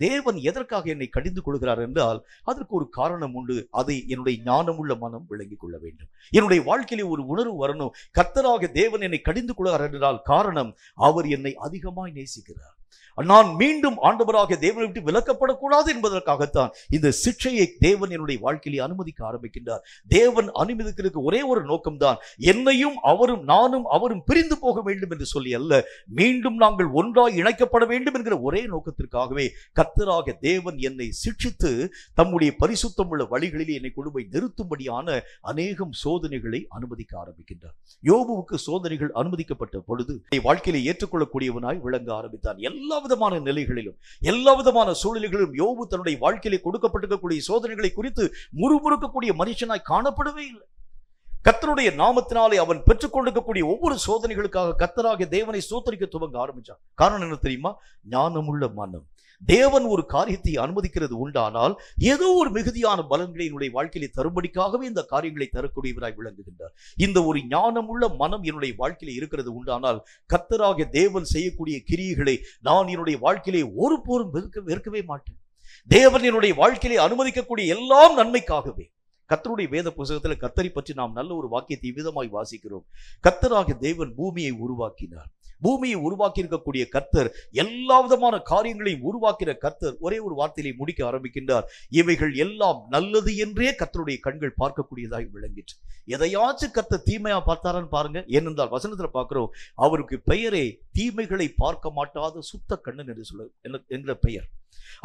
தேவன் எதற்காக என்னை கடிந்து கொள்கிறார் என்றால் அதற்கு ஒரு காரணம் உண்டு. அதை என்னுடைய ஞானமுள்ள மனம் விளங்கிக் கொள்ள வேண்டும். என்னுடைய வாழ்க்கையிலே ஒரு உணர்வு வரணும். கர்த்தராக தேவன் என்னை கடிந்து கொள்கிறார் என்றால் காரணம், அவர் என்னை அதிகமாய் நேசிக்கிறார். நான் மீண்டும் ஆண்டவராக தேவனை விட்டு விலக்கப்படக்கூடாது என்பதற்காகத்தான் இந்த சிக்ஷையை தேவன் என்னுடைய வாழ்க்கையிலே அனுமதிக்க ஆரம்பிக்கின்றார். தேவன் அனுமதிக்கிறதுக்கு ஒரே ஒரு நோக்கம்தான், என்னையும் அவரும் நானும் அவரும் பிரிந்து போக வேண்டும் என்று சொல்லி அல்ல, மீண்டும் நாங்கள் ஒன்றாய் இணைக்கப்பட வேண்டும் என்கிற ஒரே நோக்கத்திற்காகவே கர்த்தராக தேவன் என்னை சிக்ஷித்து தம்முடைய பரிசுத்தம் உள்ள வழிகளிலே என்னை கொண்டு போய் நிறுத்தும்படியான அநேகம் சோதனைகளை அனுமதிக்க ஆரம்பிக்கின்றார். யோபுவுக்கு சோதனைகள் அனுமதிக்கப்பட்ட பொழுது வாழ்க்கையிலே ஏற்றுக்கொள்ளக்கூடியவனாய் விளங்க ஆரம்பித்தான். எல்லா விதமான நிலைகளிலும் எல்லா விதமான சூழ்நிலைகளிலும் யோபு தன்னுடைய வாழ்க்கையிலே கொடுக்கப்பட்டிருக்கக்கூடிய சோதனைகளை குறித்து முறுமுறுக்கக்கூடிய மனுஷனாய் காணப்படவே இல்லை. கர்த்தருடைய நாமத்தினாலே அவன் பெற்றுக் கொண்டிருக்கக்கூடிய ஒவ்வொரு சோதனைகளுக்காக கர்த்தராகிய தேவனை ஸ்தோத்திரிக்க துவங்க ஆரம்பிச்சான். காரணம் என்ன தெரியுமா? ஞானமுள்ள மனம். தேவன் ஒரு காரியத்தை அனுமதிக்கிறது உண்டானால் ஏதோ ஒரு மிகுதியான பலன்களை என்னுடைய வாழ்க்கையிலே தரும்படிக்காகவே இந்த காரியங்களை தரக்கூடியவராய் விளங்குகின்றார். இந்த ஒரு ஞானமுள்ள மனம் என்னுடைய வாழ்க்கையிலே இருக்கிறது உண்டானால் கர்த்தராகிய தேவன் செய்யக்கூடிய கிரியைகளை நான் என்னுடைய வாழ்க்கையிலே ஒருபோதும் வெறுக்கவே மாட்டேன். தேவன் என்னுடைய வாழ்க்கையிலே அனுமதிக்கக்கூடிய எல்லாம் நன்மைக்காகவே. கர்த்தருடைய வேத புத்தகத்தில் கர்த்தரை பற்றி நாம் நல்ல ஒரு வாக்கியத்தை விதமாய் வாசிக்கிறோம். கர்த்தராகிய தேவன் பூமியை உருவாக்கினார். பூமியை உருவாக்கி இருக்கக்கூடிய கர்த்தர், எல்லா விதமான காரியங்களையும் உருவாக்கிற கர்த்தர் ஒரே ஒரு வார்த்தையிலே முடிக்க ஆரம்பிக்கின்றார். இவைகள் எல்லாம் நல்லது என்றே கர்த்தருடைய கண்கள் பார்க்கக்கூடியதாய் விளங்கிற்று. எதையாச்சும் கர்த்தர் தீமையா பார்த்தாரான்னு பாருங்க. ஏனென்றால் வசனத்துல பார்க்கிறோம், அவருக்கு பெயரே தீமைகளை பார்க்க மாட்டாத சுத்த கண்ணன் என்று சொல்ல என்கிற பெயர்.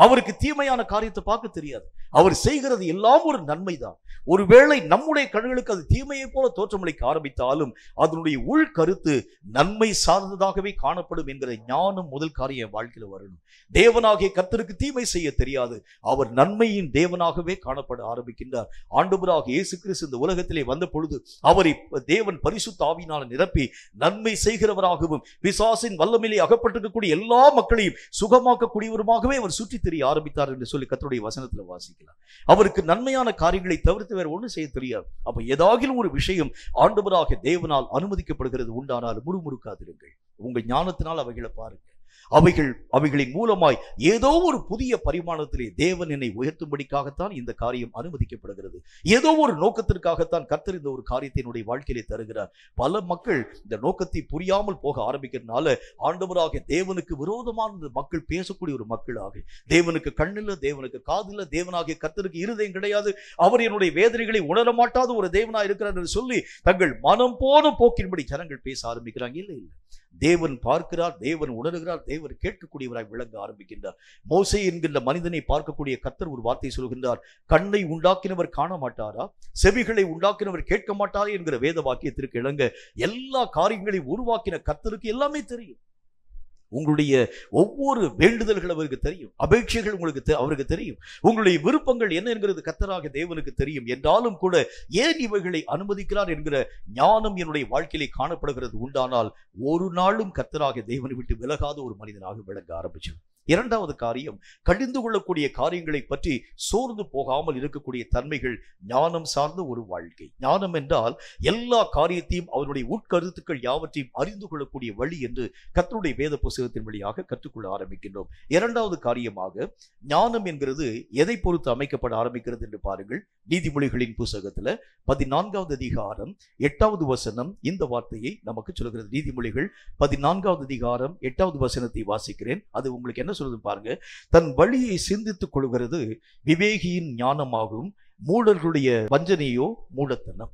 அவருக்கு தீமையான காரியத்தை பார்க்க தெரியாது. அவர் செய்கிறது எல்லாம் ஒரு நன்மைதான். ஒருவேளை நம்முடைய கண்களுக்கு அது தீமையை போல தோற்றமளிக்க ஆரம்பித்தாலும் அதனுடைய உள் கருத்து நன்மை சார்ந்ததாகவே காணப்படும் என்கிற ஞானம் முதல் காரியம் வாழ்க்கையில வரணும். தேவனாகிய கர்த்தருக்கு தீமை செய்ய தெரியாது. அவர் நன்மையின் தேவனாகவே காணப்பட ஆரம்பிக்கின்றார். ஆண்டவராக இயேசு கிறிஸ்து இந்த உலகத்திலே வந்த பொழுது அவரை தேவன் பரிசுத்த ஆவியினால் நிரப்பி நன்மை செய்கிறவராகவும் பிசாசின் வல்லமையிலே அகப்பட்டிருக்கக்கூடிய எல்லா மக்களையும் சுகமாக்கக்கூடியவருமாகவே அவர் சுற்றி தெரிய ஆரம்பித்தார் என்று சொல்லி கர்த்தருடைய வசனத்துல வாசிக்கலாம். அவருக்கு நன்மையான காரியங்களை தவிர்த்து வேற ஒன்றும் செய்ய தெரியாது. அப்ப ஏதாகிலும் ஒரு விஷயம் ஆண்டவராக தேவனால் அனுமதிக்கப்படுகிறது உண்டானால் முறுமுறுக்காதிருங்கள். உங்கள் ஞானத்தினால் அவைகளை பாருங்க. அவைகளின் மூலமாய் ஏதோ ஒரு புதிய பரிமாணத்திலே தேவன் என்னை உயர்த்தும்படிக்காகத்தான் இந்த காரியம் அனுமதிக்கப்படுகிறது. ஏதோ ஒரு நோக்கத்திற்காகத்தான் கர்த்தர் இந்த ஒரு காரியத்தை என்னுடைய வாழ்க்கையிலே தருகிறார். பல மக்கள் இந்த நோக்கத்தை புரியாமல் போக ஆரம்பிக்கிறதுனால ஆண்டவராக தேவனுக்கு விரோதமான மக்கள் பேசக்கூடிய ஒரு மக்களாக, தேவனுக்கு கண்ணில்ல, தேவனுக்கு காதில்ல, தேவனாகிய கர்த்தருக்கு இருதயம் கிடையாது, அவர் என்னுடைய வேதனைகளை உணர மாட்டாத ஒரு தேவனாக இருக்கிறார் என்று சொல்லி தங்கள் மனம் போன போக்கின்படி ஜனங்கள் பேச ஆரம்பிக்கிறாங்க. இல்லை இல்லை, தேவன் பார்க்கிறார், தேவன் உணர்கிறார், தேவன் கேட்கக்கூடியவராய் விளங்க ஆரம்பிக்கின்றார். மோசே என்கின்ற மனிதனை பார்க்கக்கூடிய கர்த்தர் ஒரு வார்த்தை சொல்கின்றார், கண்ணை உண்டாக்கினவர் காண மாட்டாரா, செவிகளை உண்டாக்கினவர் கேட்க மாட்டாரா என்கிற வேத வாக்கியத்திற்கு இணங்க எல்லா காரியங்களையும் உருவாக்கின கர்த்தருக்கு எல்லாமே தெரியும். உங்களுடைய ஒவ்வொரு வேண்டுதல்கள் அவருக்கு தெரியும், அபேட்சைகள் உங்களுக்கு அவருக்கு தெரியும், உங்களுடைய விருப்பங்கள் என்ன என்கிறது கர்த்தராகிய தேவனுக்கு தெரியும். என்றாலும் கூட ஏன் இவைகளை அனுமதிக்கிறார் என்கிற ஞானம் என்னுடைய வாழ்க்கையிலே காணப்படுகிறது உண்டானால் ஒரு நாளும் கர்த்தராகிய தேவனை விட்டு விலகாத ஒரு மனிதனாக விளங்க ஆரம்பிச்சது. இரண்டாவது காரியம், கடிந்து கொள்ளக்கூடிய காரியங்களை பற்றி சோர்ந்து போகாமல் இருக்கக்கூடிய தன்மைகள் ஞானம் சார்ந்த ஒரு வாழ்க்கை. ஞானம் என்றால் எல்லா காரியத்தையும் அவருடைய உட்கருத்துக்கள் யாவற்றையும் அறிந்து கொள்ளக்கூடிய வழி என்று கர்த்தருடைய வேத புத்தகத்தின் வழியாக கற்றுக்கொள்ள ஆரம்பிக்கின்றோம். இரண்டாவது காரியமாக ஞானம் என்கிறது எதை பொறுத்து அமைக்கப்பட ஆரம்பிக்கிறது என்று பாருங்கள். நீதிமொழிகளின் புத்தகத்துல 14வது அதிகாரம் 8வது வசனம் இந்த வார்த்தையை நமக்கு சொல்கிறது. நீதிமொழிகள் 14வது அதிகாரம் 8வது வசனத்தை வாசிக்கிறேன். அது உங்களுக்கு என்ன சொல்லுது பாருங்க. தன் வழியை சிந்தித்துக் கொள்கிறது விவேகியின் ஞானமாகும், மூடர்களுடைய வஞ்சனையோ மூடத்தனம்.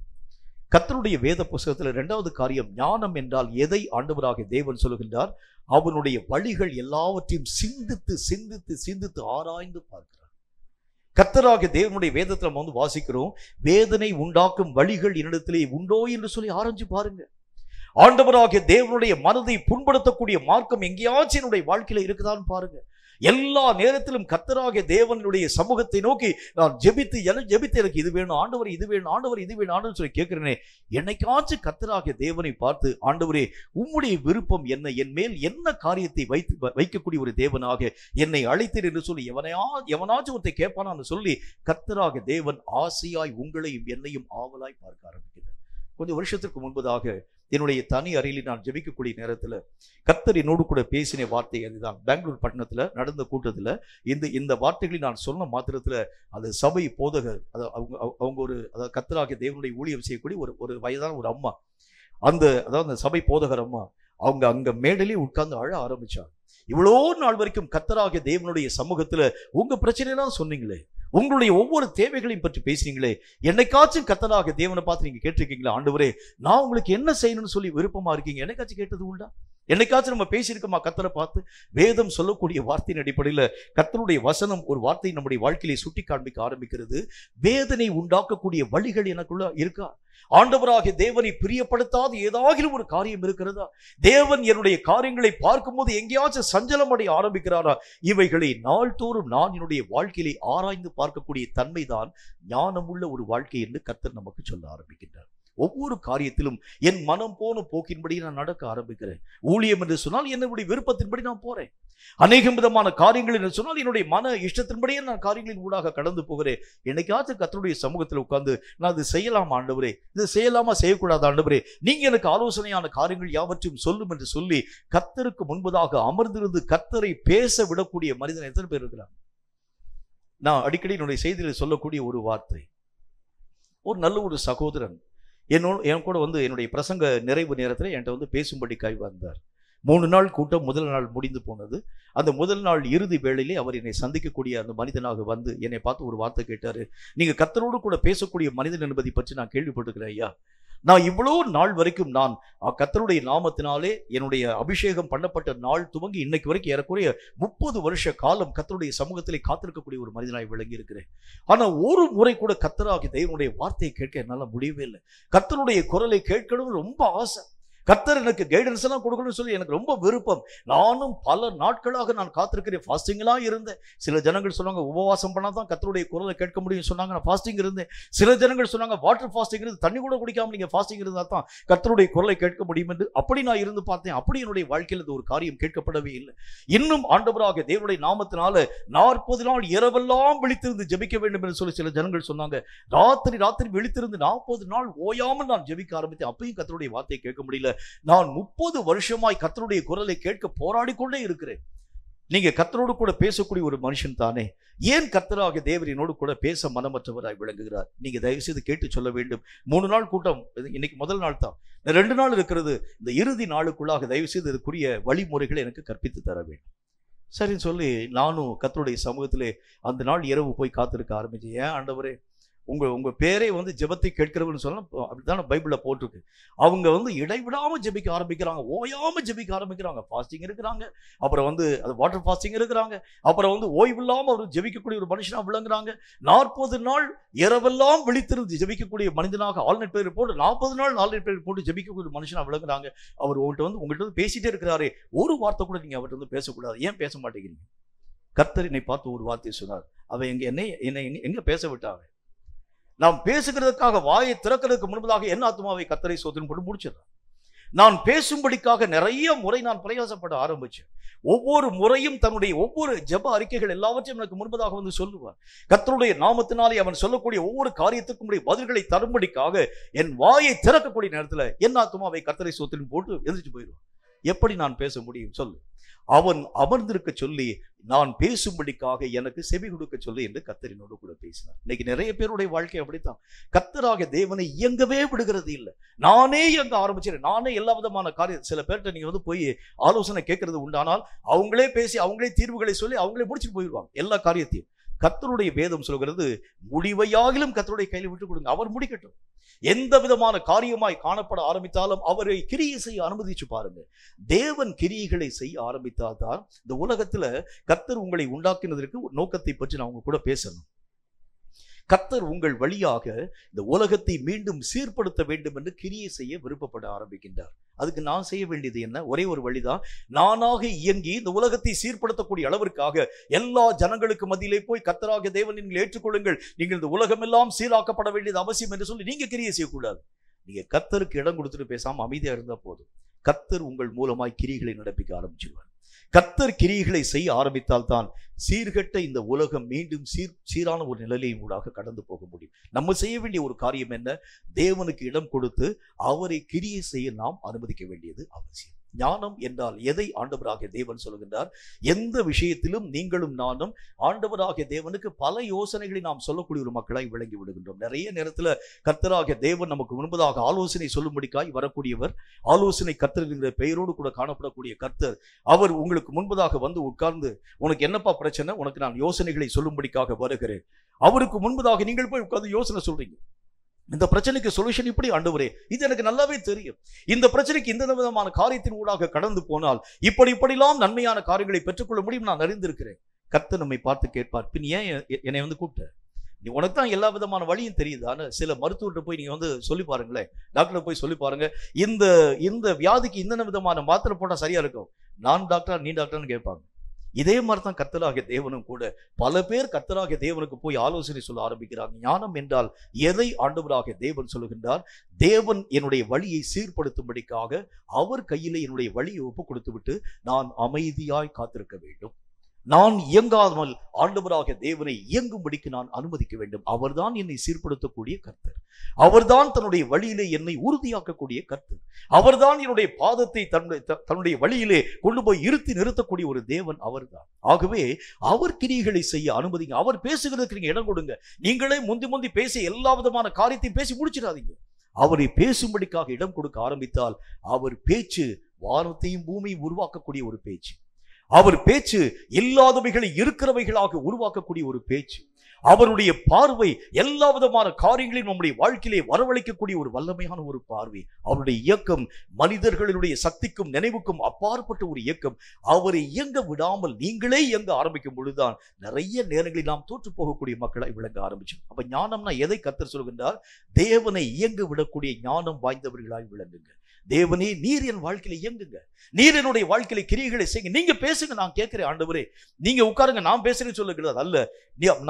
கர்த்தருடைய வேத புத்தகத்தில் இரண்டாவது காரியம், ஞானம் என்றால் எதை ஆண்டவராகிய தேவன் சொல்லுகின்றார்? அவனுடைய வழிகள் எல்லாவற்றையும் சிந்தித்து சிந்தித்து சிந்தித்து ஆராய்ந்து பார்க்கிறார். கர்த்தராகிய தேவனுடைய வேதத்தில் நம்ம வாசிக்கிறோம், வேதனை உண்டாக்கும் வழிகள் என்னிடத்திலே உண்டோ என்று சொல்லி ஆராய்ஞ்சு பாருங்க. ஆண்டவராகிய தேவனுடைய மனதை புண்படுத்தக்கூடிய மார்க்கம் எங்கேயாச்சும் என்னுடைய வாழ்க்கையில இருக்குதான்னு பாருங்க. எல்லா நேரத்திலும் கர்த்தராகிய தேவனுடைய சமூகத்தை நோக்கி நான் ஜெபித்து எனக்கு இது வேணும் ஆண்டவர், இது வேணும் ஆண்டவர், இது வேணும் ஆண்டவர் சொல்லி கேட்கிறேனே, என்னைக்காச்சும் கர்த்தராகிய தேவனை பார்த்து ஆண்டவரே உம்முடைய விருப்பம் என்ன, என் மேல் என்ன காரியத்தை வைக்கக்கூடிய ஒரு தேவனாக என்னை அழைத்தீர் என்று சொல்லி எவனாச்சும் ஒருத்தை கேட்பானான்னு சொல்லி கர்த்தராகிய தேவன் ஆசையாய் உங்களையும் என்னையும் ஆவலாய் பார்க்க ஆரம்பிக்கிறார். கொஞ்சம் வருஷத்திற்கு முன்பதாக என்னுடைய தனி அறையில் நான் ஜெபிக்கக்கூடிய நேரத்தில் கர்த்தர் என்னோடு கூட பேசின வார்த்தை அதுதான். பெங்களூர் பட்டணத்தில் நடந்த கூட்டத்தில் இந்த வார்த்தைகளை நான் சொன்ன மாத்திரத்தில் அது சபை போதகர், அவங்க ஒரு அதாவது கர்த்தராகிய தேவனுடைய ஊழியம் செய்யக்கூடிய ஒரு வயதான ஒரு அம்மா, அந்த சபை போதகர் அம்மா, அவங்க அங்க மேடலே உட்கார்ந்து அழ ஆரம்பிச்சாங்க. இவ்வளோ நாள் வரைக்கும் கர்த்தராகிய தேவனுடைய சமூகத்துல உங்க பிரச்சனையெல்லாம் சொன்னீங்களே, உங்களுடைய ஒவ்வொரு தேவைகளையும் பற்றி பேசுறீங்களே, என்னைக்காச்சும் கர்த்தராகிய தேவனை பார்த்து நீங்க கேட்டிருக்கீங்களா? ஆண்டவரே நான் உங்களுக்கு என்ன செய்யணும்னு சொல்லி விருப்பமா இருக்கீங்க, என்னைக்காச்சும் கேட்டது உண்டா? என்னைக்காச்சும் நம்ம பேசியிருக்கோமா கர்த்தரை பார்த்து? வேதம் சொல்லக்கூடிய வார்த்தையின் அடிப்படையில் கர்த்தருடைய வசனம் ஒரு வார்த்தை நம்முடைய வாழ்க்கையை சுட்டி காண்பிக்க ஆரம்பிக்கிறது. வேதனை உண்டாக்கக்கூடிய வழிகள் எனக்குள்ள இருக்கா? ஆண்டவராகிய தேவனை பிரியப்படுத்தாத ஏதாகிலும் ஒரு காரியம் இருக்கிறதா? தேவன் என்னுடைய காரியங்களை பார்க்கும்போது எங்கேயாச்சும் சஞ்சலம் அடைய ஆரம்பிக்கிறாரா? இவைகளை நாள்தோறும் நான் என்னுடைய வாழ்க்கையை ஆராய்ந்து பார்க்கக்கூடிய தன்மைதான் ஞானமுள்ள ஒரு வாழ்க்கை என்று கர்த்தர் நமக்கு சொல்ல ஆரம்பிக்கின்றார். ஒவ்வொரு காரியத்திலும் என் மனம் போன போக்கின்படி நான் நடக்க ஆரம்பிக்கிறேன். ஊழியம் என்று சொன்னால் என்னுடைய விருப்பத்தின்படி நான் போறேன். அநேக விதமான காரியங்கள் என்று சொன்னால் என்னுடைய மன இஷ்டத்தின்படியே நான் காரியங்களின் ஊடாக கடந்து போகிறேன். என்னைக்காச்சும் கர்த்தருடைய சமூகத்தில் உட்கார்ந்து நான் இது செய்யலாமா ஆண்டவரே, இது செய்யலாமா செய்யக்கூடாது ஆண்டவரே, நீங்க எனக்கு ஆலோசனையான காரியங்கள் யாவற்றையும் சொல்லும் என்று சொல்லி கர்த்தருக்கு முன்பதாக அமர்ந்திருந்து கர்த்தரை பேச விடக்கூடிய மனிதன் எத்தனை பேர் இருக்கிறார்? நான் அடிக்கடி என்னுடைய செய்தியில் சொல்லக்கூடிய ஒரு வார்த்தை, ஒரு நல்ல ஒரு சகோதரன் என் கூட என்னுடைய பிரசங்க நிறைவு நேரத்தில் என்கிட்ட பேசும்படிக்காய் வந்தார். 3 நாள் கூட்டம் முதல் நாள் முடிந்து போனது. அந்த முதல் நாள் இறுதி வேளையிலே அவர் என்னை சந்திக்கக்கூடிய அந்த மனிதனாக வந்து என்னை பார்த்து ஒரு வார்த்தை கேட்டாரு. நீங்க கர்த்தரோடு கூட பேசக்கூடிய மனிதன் என்பதை பற்றி நான் கேள்விப்பட்டிருக்கிறேன் ஐயா. நான் இவ்வளோ நாள் வரைக்கும் நான் கர்த்தருடைய நாமத்தினாலே என்னுடைய அபிஷேகம் பண்ணப்பட்ட நாள் துவங்கி இன்னைக்கு வரைக்கும் ஏறக்குறைய 30 வருஷ காலம் கர்த்தருடைய சமூகத்திலே காத்திருக்கக்கூடிய ஒரு மனிதனாய் விளங்கி இருக்கிறேன். ஆனா ஒரு முறை கூட கர்த்தராகிய தேவனுடைய வார்த்தையை கேட்க என்னால முடியவே இல்லை. கர்த்தருடைய குரலை கேட்கணும் ரொம்ப ஆசை. கர்த்தர் எனக்கு கைடன்ஸ் எல்லாம் கொடுக்கணும்னு சொல்லி எனக்கு ரொம்ப விருப்பம். நானும் பல நாட்களாக நான் காத்திருக்கிறேன். ஃபாஸ்டிங்லாம் இருந்தேன். சில ஜனங்கள் சொன்னாங்க உபவாசம் பண்ணாதான் கர்த்தருடைய குரலை கேட்க முடியும் சொன்னாங்க. நான் ஃபாஸ்டிங் இருந்தேன். சில ஜனங்கள் சொன்னாங்க வாட்டர் ஃபாஸ்டிங் இருந்து தண்ணி கூட குடிக்காம நீங்க ஃபாஸ்டிங் இருந்தா தான் கர்த்தருடைய குரலை கேட்க முடியும் என்று. அப்படி நான் இருந்து பார்த்தேன். அப்படி என்னுடைய வாழ்க்கையில் இது ஒரு காரியம் கேட்கப்படவே இல்லை. இன்னும் ஆண்டவராகிய தேவனுடைய நாமத்தினால 40 நாள் இரவெல்லாம் விழித்திருந்து ஜெபிக்க வேண்டும் என்று சொல்லி சில ஜனங்கள் சொன்னாங்க. ராத்திரி விழித்திருந்து 40 நாள் ஓயாமல் நான் ஜெபிக்க ஆரம்பித்தேன். அப்பயும் கர்த்தருடைய வார்த்தையை கேட்க முடியல. நான் 30 வருஷமாய் கர்த்தருடைய குரலை கேட்க போராடி கொண்டே இருக்கிறேன். நீங்க கர்த்தரோடு கூட பேசக்கூடிய ஒரு மனுஷன் தானே, ஏன் கர்த்தராகிய தேவனோடு கூட பேச மனமற்றவராய் விளங்குகிறார்? நீங்க தயவு செய்து கேட்டு சொல்ல வேண்டும். 3 நாள் கூட்டம், இன்னைக்கு முதல் நாள் தான், 2 நாள் இருக்கிறது. இந்த இறுதி நாளுக்குள்ளாக தயவு செய்து இதுக்குரிய வழிமுறைகளை எனக்கு கற்பித்து தர வேண்டும். சரின்னு சொல்லி நானும் கர்த்தருடைய சமூகத்திலே அந்த நாள் இரவு போய் காத்திருக்க ஆரம்பிச்சேன். ஏன் ஆண்டவரே உங்க பேரே வந்து ஜெபத்தை கேட்கிறவன்னு சொல்லலாம், அப்படித்தான பைபிள்ல போட்டிருக்கு. அவங்க வந்து இடைவிடாம ஜெபிக்க ஆரம்பிக்கிறாங்க, ஓயாம ஜெபிக்க ஆரம்பிக்கிறாங்க, ஃபாஸ்டிங் இருக்கிறாங்க, அப்புறம் வந்து அது வாட்டர் ஃபாஸ்டிங் இருக்கிறாங்க, அப்புறம் வந்து ஓய்வில்லாம அவர் ஜெபிக்கக்கூடிய ஒரு மனுஷனா விளங்குறாங்க. 40 நாள் இரவெல்லாம் விழித்திருந்து ஜெபிக்கக்கூடிய மனிதனாக ஆல்நெட் பேர் போட்டு 40 நாள் ஆல்நெட் பேர் போட்டு ஜெபிக்கக்கூடிய மனுஷனா விளங்குறாங்க. அவர் உங்கள்கிட்ட வந்து பேசிட்டே இருக்கிறாரு, ஒரு வார்த்தை கூட நீங்க அவர்கிட்ட வந்து பேசக்கூடாது, ஏன் பேச மாட்டேங்கிறீங்க? கர்த்தர் என்னை பார்த்து ஒரு வார்த்தை சொன்னார், அவ என்னை எங்க பேச விட்டாங்க? நாம் பேசுகிறதுக்காக வாயை திறக்கிறதுக்கு முன்பதாக என் ஆத்மாவை கர்த்தரை ஸ்தோத்திரம் போட்டு முடிச்சிடறேன். நான் பேசும்படிக்காக நிறைய முறை நான் பிரயாசப்பட ஆரம்பிச்சேன். ஒவ்வொரு முறையும் தன்னுடைய ஒவ்வொரு ஜெப அறிக்கைகள் எல்லாவற்றையும் எனக்கு முன்பதாக வந்து சொல்லுவார். கர்த்தருடைய நாமத்தினாலே அவன் சொல்லக்கூடிய ஒவ்வொரு காரியத்துக்கும் பதில்களை தரும்படிக்காக என் வாயை திறக்கக்கூடிய நேரத்தில் என் ஆத்மாவை கர்த்தரை ஸ்தோத்திரம் போட்டு எந்திரிச்சு போயிடுவான். எப்படி நான் பேச முடியும் சொல்லு? அவன் அமர்ந்திருக்க சொல்லி நான் பேசும்படிக்காக எனக்கு செவி கொடுக்க சொல்லி என்று கர்த்தரினோடு கூட பேசினார். இன்னைக்கு நிறைய பேருடைய வாழ்க்கை அப்படித்தான். கர்த்தராக தேவனை இயங்கவே விடுகிறது இல்லை. நானே இயங்க ஆரம்பிச்சேன், நானே எல்லா விதமான காரியம். சில பேர்கிட்ட நீங்க வந்து போய் ஆலோசனை கேட்கறது உண்டானால் அவங்களே பேசி அவங்களே தீர்வுகளை சொல்லி அவங்களே முடிச்சுட்டு போயிடுவாங்க எல்லா காரியத்தையும். கர்த்தருடைய வேதம் சொல்கிறது, முடிவையாகிலும் கர்த்தருடைய கையில் விட்டு கொடுங்க, அவர் முடிக்கட்டும். எந்த விதமான காரியமாய் காணப்பட ஆரம்பித்தாலும் அவரை கிரியை செய்ய அனுமதிச்சு பாருங்க. தேவன் கிரியைகளை செய்ய ஆரம்பித்தால்தான் இந்த உலகத்துல கர்த்தர் உங்களை உண்டாக்கினதற்கு நோக்கத்தை பற்றி நான் உங்க கூட பேசணும். கர்த்தர் உங்கள் வழியாக இந்த உலகத்தை மீண்டும் சீர்படுத்த வேண்டும் என்று கிரியை செய்ய விருப்பப்பட ஆரம்பிக்கின்றார். அதுக்கு நான் செய்ய வேண்டியது என்ன? ஒரே ஒரு வழிதான். நானாக இயங்கி இந்த உலகத்தை சீர்படுத்தக்கூடிய அளவிற்காக எல்லா ஜனங்களுக்கு மத்தியிலே போய் கர்த்தராகிய தேவனை நீங்கள் ஏற்றுக்கொள்ளுங்கள், நீங்கள் இந்த உலகம் எல்லாம் சீராக்கப்பட வேண்டியது அவசியம் என்று சொல்லி நீங்க கிரியை செய்யக்கூடாது. நீங்க கர்த்தருக்கு இடம் கொடுத்துட்டு பேசாம அமைதியா இருந்தா போதும். கர்த்தர் உங்கள் மூலமாய் கிரியைகளை நடப்பிக்க ஆரம்பிச்சுவார். கர்த்தர் கிரியைகளை செய்ய ஆரம்பித்தால் தான் சீர்கட்ட இந்த உலகம் மீண்டும் சீரான ஒரு நிலையிலும் ஊடாக கடந்து போக முடியும். நம்ம செய்ய வேண்டிய ஒரு காரியம் என்ன? தேவனுக்கு இடம் கொடுத்து அவரை கிரியை செய்ய நாம் அனுமதிக்க வேண்டியது அவசியம். ஞானம் என்றால் எதை ஆண்டவராகிய தேவன் சொல்லுகின்றார்? எந்த விஷயத்திலும் நீங்களும் நானும் ஆண்டவராகிய தேவனுக்கு பல யோசனைகளை நாம் சொல்லக்கூடிய ஒரு மக்களாய் விளங்கி விடுகின்றோம். நிறைய நேரத்தில் கர்த்தராகிய தேவன் நமக்கு முன்பதாக ஆலோசனை சொல்லும்படிக்காய் வரக்கூடியவர். ஆலோசனை கர்த்தர் என்கிற பெயரோடு கூட காணப்படக்கூடிய கர்த்தர், அவர் உங்களுக்கு முன்பதாக வந்து உட்கார்ந்து, உனக்கு என்னப்பா பிரச்சனை, உனக்கு நான் யோசனைகளை சொல்லும்படிக்காக வருகிறேன். அவருக்கு முன்பதாக நீங்கள் போய் உட்கார்ந்து யோசனை சொல்றீங்க. இந்த பிரச்சனைக்கு சொல்யூஷன் இப்படி ஆண்டவரே, இது எனக்கு நல்லாவே தெரியும். இந்த பிரச்சனைக்கு இந்த விதமான காரியத்தின் ஊடாக கடந்து போனால் இப்படிலாம் நன்மையான காரியங்களை பெற்றுக்கொள்ள முடியும், நான் அறிந்திருக்கிறேன். கர்த்தர் நம்மை பார்த்து கேட்பார், பின் ஏன் என்னை வந்து கூப்பிட்ட? நீ உனக்கு தான் எல்லா விதமான வழியும் தெரியுதான்னு சில மருத்துவர்கிட்ட போய் நீங்க வந்து சொல்லி பாருங்களேன், டாக்டர் போய் சொல்லி பாருங்க, இந்த வியாதிக்கு இந்த விதமான மாத்திரை போட்டா சரியா இருக்கும். நான் டாக்டர் நீ டாக்டர்னு கேட்பாங்க. இதே மாதிரி தான் கர்த்தராகிய தேவனும் கூட. பல பேர் கர்த்தராகிய தேவனுக்கு போய் ஆலோசனை சொல்ல ஆரம்பிக்கிறாங்க. ஞானம் என்றால் எதை ஆண்டவராகிய தேவன் சொல்லுகின்றார்? தேவன் என்னுடைய வழியை சீர்படுத்தும்படிக்காக அவர் கையிலே என்னுடைய வழியை ஒப்பு கொடுத்து விட்டு நான் அமைதியாய் காத்திருக்க வேண்டும். நான் இயங்காமல் ஆண்டவராகிய தேவனை இயங்கும்படிக்கு நான் அனுமதிக்க வேண்டும். அவர்தான் என்னை சீர்படுத்தக்கூடிய கர்த்தர். அவர்தான் தன்னுடைய வழியிலே என்னை உறுதியாக்கக்கூடிய கர்த்தர். அவர்தான் என்னுடைய பாதத்தை தன்னுடைய வழியிலே கொண்டு போய் இருத்தி நிறுத்தக்கூடிய ஒரு தேவன் அவர்தான். ஆகவே அவர் கிரியைகளை செய்ய அனுமதிங்க. அவர் பேசுகிறதுக்கு நீங்க இடம் கொடுங்க. நீங்களே முந்தி பேசி எல்லா விதமான காரியத்தையும் பேசி முடிச்சிடாதீங்க. அவரை பேசும்படிக்காக இடம் கொடுக்க ஆரம்பித்தால் அவர் பேச்சு வானத்தையும் பூமியும் உருவாக்கக்கூடிய ஒரு பேச்சு. அவர் பேச்சு இல்லாதவைகளை இருக்கிறவைகளாக உருவாக்கக்கூடிய ஒரு பேச்சு. அவருடைய பார்வை எல்லா விதமான காரியங்களையும் நம்முடைய வாழ்க்கையிலே வரவழைக்கக்கூடிய ஒரு வல்லமையான ஒரு பார்வை. அவருடைய இயக்கம் மனிதர்களுடைய சக்திக்கும் நினைவுக்கும் அப்பாற்பட்ட ஒரு இயக்கம். அவரை இயங்க விடாமல் நீங்களே இயங்க ஆரம்பிக்கும் பொழுதுதான் நிறைய நேரங்களில் நாம் தோற்று போகக்கூடிய மக்களாய் விளங்க ஆரம்பிச்சோம். அப்ப ஞானம்னா எதை கர்த்தர் சொல்கின்றார்? தேவனை இயங்க விடக்கூடிய ஞானம் வாய்ந்தவர்களாய் விளங்குங்க. தேவனே, நீர் என் வாழ்க்கையில இயங்குங்க, நீர் என்னுடைய வாழ்க்கையில கிரியைகளை செய்யுங்க. நீங்க பேசுங்க, நான் கேட்கிறேன் ஆண்டவரே, நீங்க உட்காருங்க, நான் பேசுறேன்னு சொல்லுகிறது அல்ல.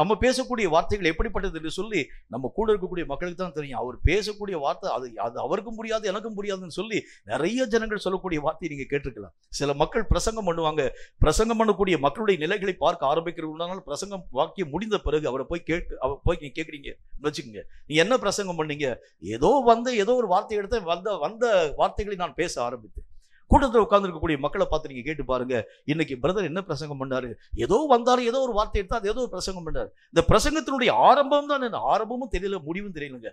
நம்ம பேசக்கூடிய வார்த்தைகள் எப்படிப்பட்டது என்று சொல்லி நம்ம கூட இருக்கக்கூடிய மக்களுக்கு தான் தெரியும். அவர் பேசக்கூடிய வார்த்தை அது அவருக்கும் புரியாது, எனக்கும் புரியாதுன்னு சொல்லி நிறைய ஜனங்கள் சொல்லக்கூடிய வார்த்தையை நீங்க கேட்டிருக்கலாம். சில மக்கள் பிரசங்கம் பண்ணுவாங்க. பிரசங்கம் பண்ணக்கூடிய மக்களுடைய நிலைகளை பார்க்க ஆரம்பிக்கிறதுனால பிரசங்கம் வாக்கியம் முடிந்த பிறகு அவரை போய் நீங்க கேட்குறீங்க வச்சுக்கோங்க, நீ என்ன பிரசங்கம் பண்ணீங்க? ஏதோ ஒரு வார்த்தை எடுத்து வந்த வார்த்தைகளை நான் பேச ஆரம்பித்தேன். கூட்டத்தில் உட்கார்ந்து இருக்கக்கூடிய மக்களை பார்த்து நீங்க கேட்டு பாருங்க, இன்னைக்கு பிரதர் என்ன பிரசங்கம் பண்ணாரு? ஏதோ வந்தாரு, ஏதோ ஒரு வார்த்தை எடுத்தா அது ஏதோ ஒரு பிரசங்கம் பண்ணாரு. இந்த பிரசங்கத்தினுடைய ஆரம்பம் தான் என்ன, ஆரம்பமும் தெரியல, முடிவும் தெரியலங்க.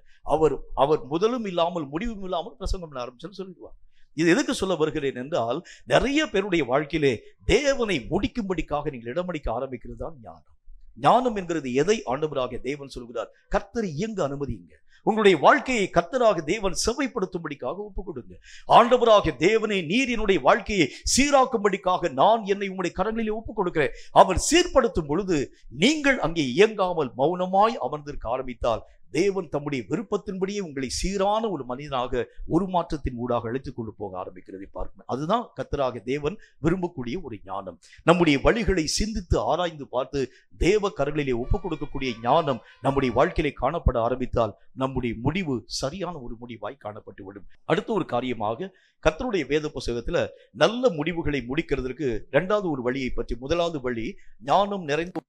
அவர் முதலும் இல்லாமல் முடிவும் இல்லாமல் பிரசங்கம் பண்ண ஆரம்பிச்சுன்னு சொல்லிடுவார். இது எதுக்கு சொல்ல வருகிறேன் என்றால், நிறைய பேருடைய வாழ்க்கையிலே தேவனை முடிக்கும்படிக்காக நீங்கள் இடமளிக்க ஆரம்பிக்கிறது தான் ஞானம். ஞானம் என்கிறது எதை ஆண்டவராகிய தேவன் சொல்கிறார்? கர்த்தர் இயங்க அனுமதியுங்க. உங்களுடைய வாழ்க்கையை கர்த்தராக தேவன் செவ்வைப்படுத்தும்படிக்காக ஒப்புக் கொடுங்க. ஆண்டவராகிய தேவனே, நீர் என்னுடைய வாழ்க்கையை சீராக்கும்படிக்காக நான் என்னை உங்களுடைய கரங்களிலே ஒப்புக் கொடுக்கிறேன். அவர் சீர்படுத்தும் பொழுது நீங்கள் அங்கே இயங்காமல் மௌனமாய் அமர்ந்திருக்க ஆரம்பித்தால் தேவன் தம்முடைய விருப்பத்தின்படியே உங்களை சீரான ஒரு மனிதனாக ஒரு மாற்றத்தின் ஊடாக அழைத்துக் கொண்டு போக ஆரம்பிக்கிறதை பார்க்கணும். அதுதான் கர்த்தராகிய தேவன் விரும்பக்கூடிய ஒரு ஞானம். நம்முடைய வழிகளை சிந்தித்து ஆராய்ந்து பார்த்து தேவ கரங்களிலே ஒப்புக் கொடுக்கக்கூடிய ஞானம் நம்முடைய வாழ்க்கையிலே காணப்பட ஆரம்பித்தால் நம்முடைய முடிவு சரியான ஒரு முடிவாய் காணப்பட்டுவிடும். அடுத்த ஒரு காரியமாக, கர்த்தருடைய வேத புத்தகத்துல நல்ல முடிவுகளை முடிக்கிறதுக்கு இரண்டாவது ஒரு வழியை பற்றி, முதலாவது வழி ஞானம் நிறைந்த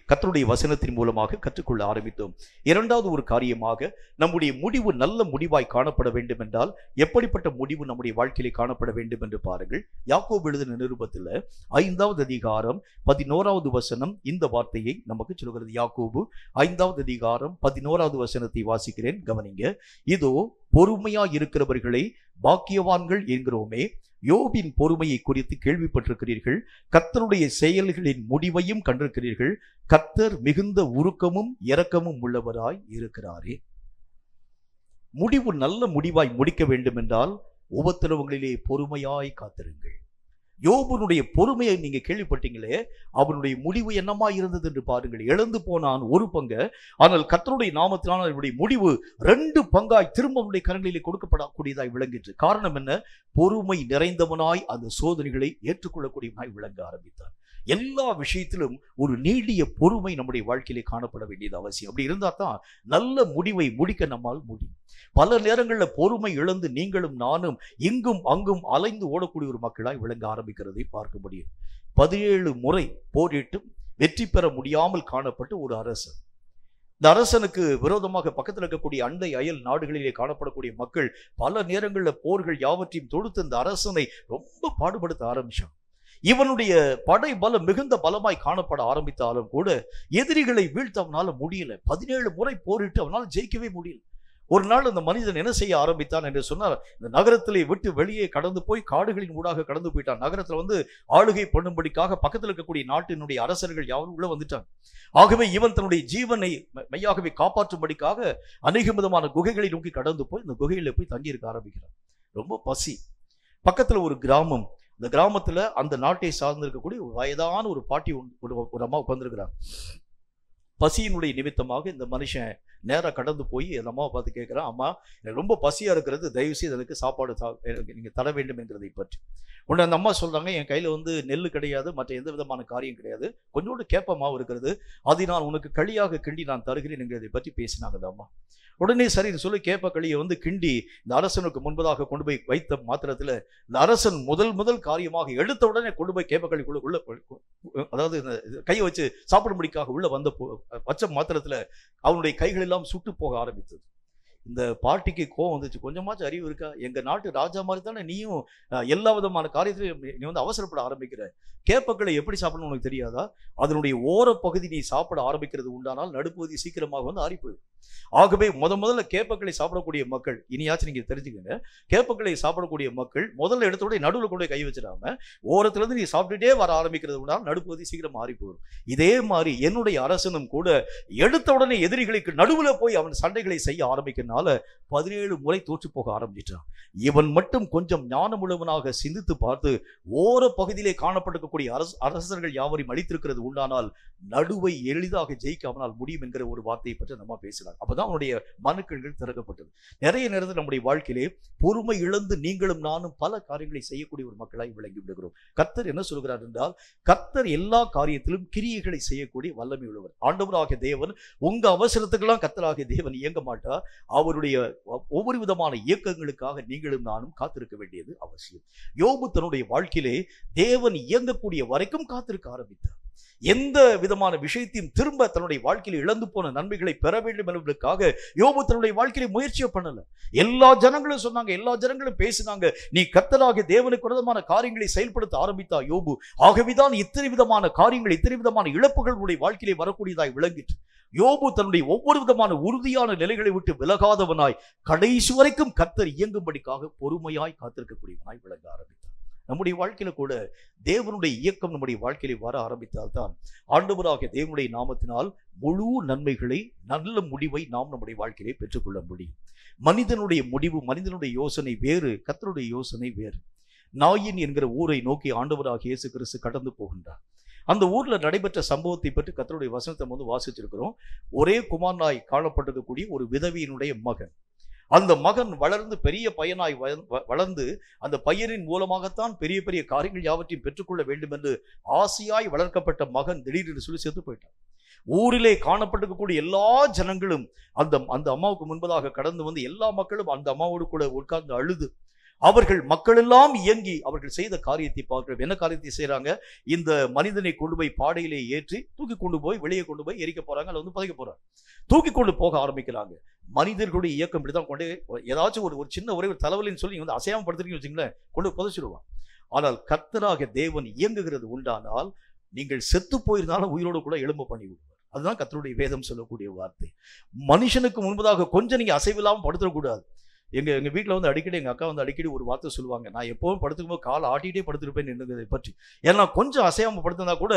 கர்த்தருடைய வசனத்தின் மூலமாக கற்றுக்கொள்ள ஆரம்பித்தோம். இரண்டாவது ஒரு காரியமாக, நம்முடைய முடிவு நல்ல முடிவாய் காணப்பட வேண்டும் என்றால் எப்படிப்பட்ட முடிவு நம்முடைய வாழ்க்கையிலே காணப்பட வேண்டும் என்று பாருங்கள். யாக்கோபு எழுதின நிருபத்தில் 5வது அதிகாரம் 11வது வசனம் இந்த வார்த்தையை நமக்கு சொல்கிறது. யாக்கோபு 5வது அதிகாரம் 11வது வசனத்தை வாசிக்கிறேன், கவனிங்க. இதோ பொறுமையாய் இருக்கிறவர்களை பாக்கியவான்கள் என்கிறோமே, யோபின் பொறுமையை குறித்து கேள்விப்பட்டிருக்கிறீர்கள், கர்த்தருடைய செயல்களின் முடிவையும் கண்டிருக்கிறீர்கள், கர்த்தர் மிகுந்த உருக்கமும் இரக்கமும் உள்ளவராய் இருக்கிறாரே. முடிவு நல்ல முடிவாய் முடிக்க வேண்டும் என்றால் உபத்திரவங்களிலே பொறுமையாய் காத்திருங்கள். யோபுனுடைய பொறுமையை நீங்க கேள்விப்பட்டீங்களே, அவனுடைய முடிவு என்னமா இருந்தது என்று பாருங்கள். இழந்து போனான் ஒரு பங்கு, ஆனால் கர்த்தருடைய நாமத்தினால் அவனுடைய முடிவு 2 பங்காய் திரும்ப அவனுடைய கரங்களிலே கொடுக்கப்படக்கூடியதாய் விளங்கிற்று. காரணம் என்ன? பொறுமை நிறைந்தவனாய் அந்த சோதனைகளை ஏற்றுக்கொள்ளக்கூடியவனாய் விளங்க ஆரம்பித்தார். எல்லா விஷயத்திலும் ஒரு நீடிய பொறுமை நம்முடைய வாழ்க்கையிலே காணப்பட வேண்டியது அவசியம். அப்படி இருந்தா தான் நல்ல முடிவை முடிக்க நம்மால் முடியும். பல நேரங்களில் பொறுமை இழந்து நீங்களும் நானும் இங்கும் அங்கும் அலைந்து ஓடக்கூடிய ஒரு மக்களாய் விளங்க ஆரம்பிக்கிறதை பார்க்க முடியும். 17 முறை போரிட்டு வெற்றி பெற முடியாமல் காணப்பட்ட ஒரு அரசன். இந்த அரசனுக்கு விரோதமாக பக்கத்தில் இருக்கக்கூடிய அண்டை அயல் நாடுகளிலே காணப்படக்கூடிய மக்கள் பல நேரங்களில் போர்கள் யாவற்றையும் தொடுத்து இந்த அரசனை ரொம்ப பாடுபடுத்த ஆரம்பிச்சான். இவனுடைய படை பலம் மிகுந்த பலமாய் காணப்பட ஆரம்பித்தாலும் கூட எதிரிகளை வீழ்த்த அவனால முடியல. 17 முறை போரிட்டு அவனால் ஜெயிக்கவே முடியல. ஒரு நாள் அந்த மனிதன் என்ன செய்ய ஆரம்பித்தான் என்று சொன்னார், இந்த நகரத்திலே விட்டு வெளியே கடந்து போய் காடுகளின் ஊடாக கடந்து போயிட்டான். நகரத்துல ஆளுகை பண்ணும்படிக்காக பக்கத்தில் இருக்கக்கூடிய நாட்டினுடைய அரசர்கள் யாரும் உள்ள வந்துட்டாங்க. ஆகவே இவன் தன்னுடைய ஜீவனை மெய்யாகவே காப்பாற்றும்படிக்காக அநேக விதமான குகைகளை நோக்கி கடந்து போய் இந்த குகையில போய் தங்கி இருக்க ஆரம்பிக்கிறான். ரொம்ப பசி. பக்கத்துல ஒரு கிராமம். இந்த கிராமத்துல அந்த நாட்டை சார்ந்து இருக்கக்கூடிய ஒரு வயதான ஒரு பாட்டி ஒரு அம்மா உட்கார்ந்துருக்கிறாங்க. பசியினுடைய நிமித்தமாக இந்த மனுஷன் நேராக கடந்து போய் அந்த அம்மாவை பார்த்து கேட்குறான், அம்மா எனக்கு ரொம்ப பசியாக இருக்கிறது, தயவு செய்து எனக்கு சாப்பாடு நீங்கள் தர வேண்டும் என்கிறதை பற்றி. உடனே அந்த அம்மா சொல்கிறாங்க, என் கையில் நெல் கிடையாது, மற்ற எந்த விதமான காரியம் கிடையாது, கொஞ்சோண்டு கேப்ப மாவு இருக்கிறது, அதை நான் உனக்கு களியாக கிண்டி நான் தருகிறேன் என்கிறதை பற்றி பேசினாங்க அந்த அம்மா. உடனே சரின்னு சொல்லி கேப்ப களியை கிண்டி இந்த அரசனுக்கு முன்பதாக கொண்டு போய் வைத்த மாத்திரத்தில் இந்த அரசன் முதல் காரியமாக எடுத்த உடனே கொண்டு போய் கேப்ப களிக்குள்ள அதாவது கையை வச்சு சாப்பிடும்படிக்காக உள்ள வச்ச மாத்திரத்தில் அவனுடைய கைகள் எல்லாம் சுட்டு போக ஆரம்பித்தது. இந்த பாட்டிக்கு கோவம் வந்துச்சு. கொஞ்சமாச்சும் அறிவு இருக்கா? எங்க நாட்டு ராஜா மாதிரி தானே நீயும் எல்லா விதமான காரியத்திலையும் நீ அவசரப்பட ஆரம்பிக்கிற. கேப்பக்களை எப்படி சாப்பிடணும் உனக்கு தெரியாதா? அதனுடைய ஓர பகுதி நீ சாப்பிட ஆரம்பிக்கிறது உண்டானால் நடுப்பகுதி சீக்கிரமாக ஆறிப்போயிடும். ஆகவே முதல்ல கேப்பக்களை சாப்பிடக்கூடிய மக்கள், இனியாச்சும் நீங்க தெரிஞ்சுக்கங்க, கேப்பக்களை சாப்பிடக்கூடிய மக்கள் முதல்ல எடுத்தோட நடுவில் கொண்டு கை வச்சிடாம ஓரத்துல இருந்து நீ சாப்பிட்டுட்டே வர ஆரம்பிக்கிறது உண்டால் நடுப்பகுதி சீக்கிரம் மாறி போயிடும். இதே மாதிரி என்னுடைய அரசனும் கூட எடுத்த உடனே எதிரிகளுக்கு நடுவில் போய் அவன் சண்டைகளை செய்ய ஆரம்பிக்கிறனால 17 முறை தோற்று போக ஆரம்பிச்சிட்டான். இவன் மட்டும் கொஞ்சம் ஞானமுள்ளவனாக சிந்தித்து பார்த்து ஓர பகுதியிலே காணப்பட்டிருக்கக்கூடிய அரசர்கள் யாவரையும் அழித்திருக்கிறது உண்டானால் நடுவை எளிதாக ஜெயிக்காமனால் முடியும் என்கிற ஒரு வார்த்தையை பற்றி நம்ம பேசினார். அப்பதான் அவனுடைய மனுக்கண்கள் திறக்கப்பட்டது. நிறைய நேரத்தில் நம்முடைய வாழ்க்கையிலே பொறுமை இழந்து நீங்களும் நானும் பல காரியங்களை செய்யக்கூடிய ஒரு மக்களாய் விளங்கி விடுகிறோம். கர்த்தர் என்ன சொல்கிறார் என்றால், கர்த்தர் எல்லா காரியத்திலும் கிரியைகளை செய்யக்கூடிய வல்லமை உள்ளவர். ஆண்டவராகிய தேவன் உங்க அவசரத்துக்கெல்லாம் கர்த்தராகிய தேவன் இயங்க மாட்டார். அவருடைய ஒவ்வொரு விதமான இயக்கங்களுக்காக நீங்களும் நானும் காத்திருக்க வேண்டியது அவசியம். யோபு தன்னுடைய வாழ்க்கையிலே தேவன் இயங்கக்கூடிய வரைக்கும் காத்திருக்க ஆரம்பித்தார். எந்த விதமான விஷயத்தையும் திரும்ப தன்னுடைய வாழ்க்கையில் இழந்து போன நன்மைகளை பெற வேண்டும் என்பதற்காக யோபு தன்னுடைய வாழ்க்கையில முயற்சியை பண்ணல. எல்லா ஜனங்களும் சொன்னாங்க, எல்லா ஜனங்களும் பேசினாங்க, நீ கர்த்தராகிய தேவனுக்கு விரோதமான காரியங்களை செயல்படுத்த ஆரம்பித்தா யோபு. ஆகவேதான் இத்தனை விதமான காரியங்கள், இத்தனை விதமான இழப்புகள் உடைய வாழ்க்கையிலே வரக்கூடியதாய் விளங்கிற்று. யோபு தன்னுடைய ஒவ்வொரு விதமான உறுதியான நிலைகளை விட்டு விலகாதவனாய் கடைசி வரைக்கும் கர்த்தர் இயங்கும்படிக்காக பொறுமையாய் காத்திருக்கக்கூடியவனாய் விளங்க ஆரம்பித்தார். நம்முடைய வாழ்க்கையில கூட தேவனுடைய இயக்கம் நம்முடைய வாழ்க்கையில வர ஆரம்பித்தால்தான் ஆண்டவராகிய தேவனுடைய நாமத்தினால் முழு நன்மைகளை, நல்ல முடிவை நாம் நம்முடைய வாழ்க்கையிலே பெற்றுக்கொள்ள முடியும். மனிதனுடைய முடிவு, மனிதனுடைய யோசனை வேறு, கர்த்தருடைய யோசனை வேறு. நாயின் என்கிற ஊரை நோக்கி ஆண்டவராகிய இயேசு கிறிஸ்து கடந்து போகின்றார். அந்த ஊர்ல நடைபெற்ற சம்பவத்தை பற்றி கர்த்தருடைய வசனத்தை வாசிச்சிருக்கிறோம். ஒரே குமாரனாய் காணப்பட்டிருக்கக்கூடிய ஒரு விதவியினுடைய மகன், அந்த மகன் வளர்ந்து பெரிய பையனாய் வளர்ந்து அந்த பையனின் மூலமாகத்தான் பெரிய பெரிய காரியங்கள் யாவற்றையும் பெற்றுக்கொள்ள வேண்டும் என்று ஆசையாய் வளர்க்கப்பட்ட மகன் திடீரென்று சொல்லி செத்து போயிட்டான். ஊரிலே காணப்பட்டிருக்கக்கூடிய எல்லா ஜனங்களும் அந்த அம்மாவுக்கு முன்பதாக கடந்து வந்து எல்லா மக்களும் அந்த அம்மாவோடு கூட உட்கார்ந்து அழுது, அவர்கள் மக்களெல்லாம் இயங்கி அவர்கள் செய்த காரியத்தை பார்க்கிறோம். என்ன காரியத்தை செய்யறாங்க? இந்த மனிதனை கொண்டு போய் பாடையிலே ஏற்றி தூக்கி கொண்டு போய் வெளியே கொண்டு போய் எரிக்க போறாங்க, அல்ல வந்து புதைக்க போறாங்க. தூக்கி கொண்டு போக ஆரம்பிக்கிறாங்க. மனிதர்களுடைய இயக்கம் இப்படிதான். கொண்டு ஏதாச்சும் ஒரு சின்ன ஒரே ஒரு தலைவலின்னு சொல்லி வந்து அசையாம படுத்துறீங்கன்னு வச்சுங்களேன், கொண்டு புதைச்சிடுவான். ஆனால் கர்த்தராக தேவன் இயங்குகிறது உண்டானால் நீங்கள் செத்து போயிருந்தாலும் உயிரோடு கூட எழும்ப பண்ணி விடுவார். அதுதான் கர்த்தருடைய வேதம் சொல்லக்கூடிய வார்த்தை. மனுஷனுக்கு முன்பதாக கொஞ்சம் நீங்க அசைவில்லாமல் படுத்துடக்கூடாது. எங்க வீட்டில் வந்து அடிக்கடி எங்கள் அக்கா வந்து அடிக்கடி ஒரு வார்த்தை சொல்லுவாங்க, நான் எப்பவும் படுத்துக்கும் போது காலை ஆட்டிகிட்டே படுத்திருப்பேன் என்னதை பற்றி. ஏன்னா கொஞ்சம் அசையாமல் படுத்திருந்தா கூட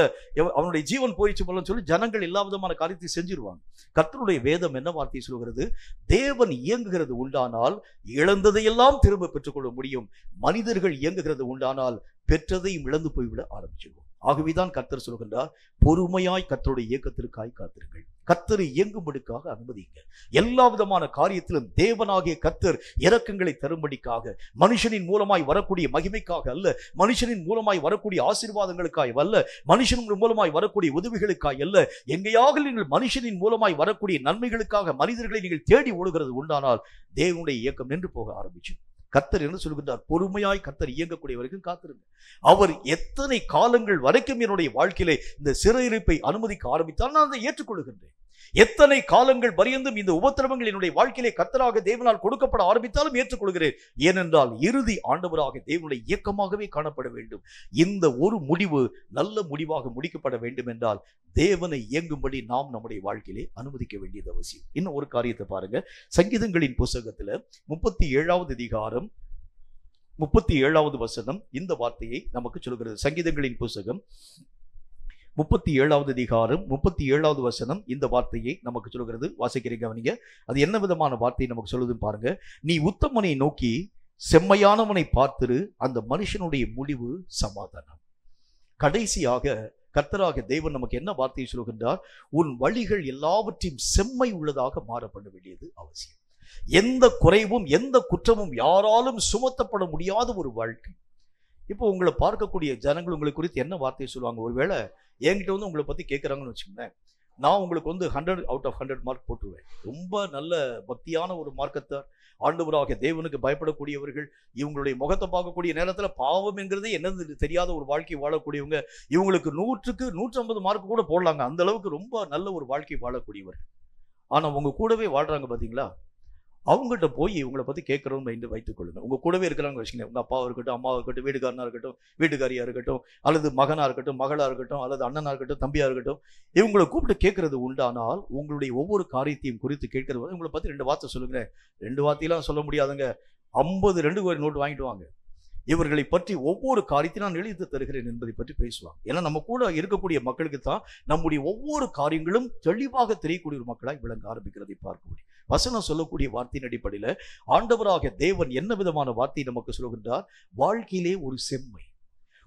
அவனுடைய ஜீவன் போயிடுச்சு போலன்னு சொல்லி ஜனங்கள் எல்லா விதமான காரியத்தை செஞ்சிருவாங்க. கர்த்தருடைய வேதம் என்ன வார்த்தையை சொல்கிறது? தேவன் இயங்குகிறது உண்டானால் இழந்ததையெல்லாம் திரும்ப பெற்றுக்கொள்ள முடியும். மனிதர்கள் இயங்குகிறது உண்டானால் பெற்றதையும் இழந்து போய்விட ஆரம்பிச்சிருவோம். ஆகவேதான் கர்த்தர் சொல்கின்றார், பொறுமையாய் கர்த்தருடைய இயக்கத்திற்காய் காத்திருங்கள். கர்த்தரை இயங்கும்படிக்காக அனுமதிங்க. எல்லா விதமான காரியத்திலும் தேவனாகிய கர்த்தர் இரக்கங்களை தரும்படிக்காக, மனுஷனின் மூலமாய் வரக்கூடிய மகிமைக்காக அல்ல, மனுஷனின் மூலமாய் வரக்கூடிய ஆசீர்வாதங்களுக்காய் அல்ல, மனுஷனின் மூலமாய் வரக்கூடிய உதவிகளுக்காய் அல்ல, எங்கேயாக நீங்கள் மனுஷனின் மூலமாய் வரக்கூடிய நன்மைகளுக்காக மனிதர்களை நீங்கள் தேடி ஓடுகிறது உண்டானால் தேவனுடைய இயக்கம் நின்று போக ஆரம்பிச்சு. கர்த்தர் என்ன சொல்கின்றார்? பொறுமையாய் கர்த்தர் இயங்கக்கூடிய வரைக்கும் காத்திருங்க. அவர் எத்தனை காலங்கள் வரைக்கும் என்னுடைய வாழ்க்கையிலே இந்த சிறையிருப்பை அனுமதிக்க ஆரம்பித்தால் நான் அதை ஏற்றுக்கொள்கின்றேன். எத்தனை காலங்கள் பரியந்தும் இந்த உபத்திரவங்கள் என்னுடைய வாழ்க்கையிலே கர்த்தராக தேவனால் கொடுக்கப்பட ஆரம்பித்தாலும் ஏற்றுக்கொள்கிறேன். ஏனென்றால் இறுதி ஆண்டவராக தேவனுடைய இயக்கமாகவே காணப்பட வேண்டும். இந்த ஒரு முடிவு நல்ல முடிவாக முடிக்கப்பட வேண்டும் என்றால் தேவனை இயங்கும்படி நாம் நம்முடைய வாழ்க்கையிலே அனுமதிக்க வேண்டியது அவசியம். இன்னும் ஒரு காரியத்தை பாருங்க. சங்கீதங்களின் புத்தகத்துல 37வது அதிகாரம் 37வது வசனம் இந்த வார்த்தையை நமக்கு சொல்கிறது. சங்கீதங்களின் புத்தகம் 37வது அதிகாரம் 37வது வசனம் இந்த வார்த்தையை நமக்கு சொல்கிறது. வாசிக்கிறீங்க கவனிங்க. அது என்ன விதமான வார்த்தையை நமக்கு சொல்லுதுன்னு பாருங்க. நீ உத்தமனை நோக்கி செம்மையானவனை பார்த்திரு, அந்த மனுஷனுடைய முடிவு சமாதானம். கடைசியாக கர்த்தராக தேவன் நமக்கு என்ன வார்த்தையை சொல்கின்றார்? உன் வழிகள் எல்லாவற்றையும் செம்மை உள்ளதாக மாற பண்ண வேண்டியது அவசியம். எந்த குறைவும் எந்த குற்றமும் யாராலும் சுமத்தப்பட முடியாத ஒரு வாழ்க்கை. இப்போ உங்களை பார்க்கக்கூடிய ஜனங்கள் உங்களை குறித்து என்ன வார்த்தையை சொல்லுவாங்க? ஒருவேளை என்கிட்ட வந்து உங்களை பத்தி கேட்கறாங்கன்னு வச்சுக்கோங்களேன், நான் உங்களுக்கு வந்து 100 out of 100 மார்க் போட்டுருவேன். ரொம்ப நல்ல பக்தியான ஒரு மார்க்கத்தார், ஆண்டவராக தேவனுக்கு பயப்படக்கூடியவர்கள், இவங்களுடைய முகத்தை பார்க்கக்கூடிய நேரத்தில் பாவம் என்கிறதே என்னது தெரியாத ஒரு வாழ்க்கை வாழக்கூடியவங்க, இவங்களுக்கு 100க்கு 150 மார்க் கூட போடலாங்க. அந்த அளவுக்கு ரொம்ப நல்ல ஒரு வாழ்க்கை வாழக்கூடியவர்கள். ஆனா உங்க கூடவே வாழ்றாங்க பாத்தீங்களா? அவங்ககிட்ட போய் இவங்களை பற்றி கேட்குறோம் என்று வைத்துக் கொள்ளுங்க. உங்கள் கூடவே இருக்கிறாங்க வச்சுக்கோங்க. உங்கள் அப்பாவாக இருக்கட்டும், அம்மாவாக இருக்கட்டும், வீட்டுக்காரனாக இருக்கட்டும், வீட்டுக்காரியாக இருக்கட்டும், அல்லது மகனாக இருக்கட்டும், மகளாக இருக்கட்டும், அல்லது அண்ணனாக இருக்கட்டும், தம்பியாக இருக்கட்டும், இவங்களை கூப்பிட்டு கேட்கறது உண்டானால் உங்களுடைய ஒவ்வொரு காரியத்தையும் குறித்து கேட்கறது. உங்களை பற்றி 2 வார்த்தை சொல்லுங்களேன். 2 வார்த்தையெல்லாம் சொல்ல முடியாதுங்க. 50 2 நோட்டு வாங்கிட்டு வாங்க. இவர்களை பற்றி ஒவ்வொரு காரியத்தையும் நான் எழுதி தருகிறேன் என்பதை பற்றி பேசுவாங்க. ஏன்னா நம்ம கூட இருக்கக்கூடிய மக்களுக்கு தான் நம்முடைய ஒவ்வொரு காரியங்களும் தெளிவாக தெரியக்கூடிய ஒரு மக்களாய் விளங்க ஆரம்பிக்கிறதை பார்க்க முடியும். வசனம் சொல்லக்கூடிய வார்த்தையின் அடிப்படையில் ஆண்டவராக தேவன் என்ன விதமான வார்த்தையை நமக்கு சொல்கின்றார்? வாழ்க்கையிலே ஒரு செம்மை.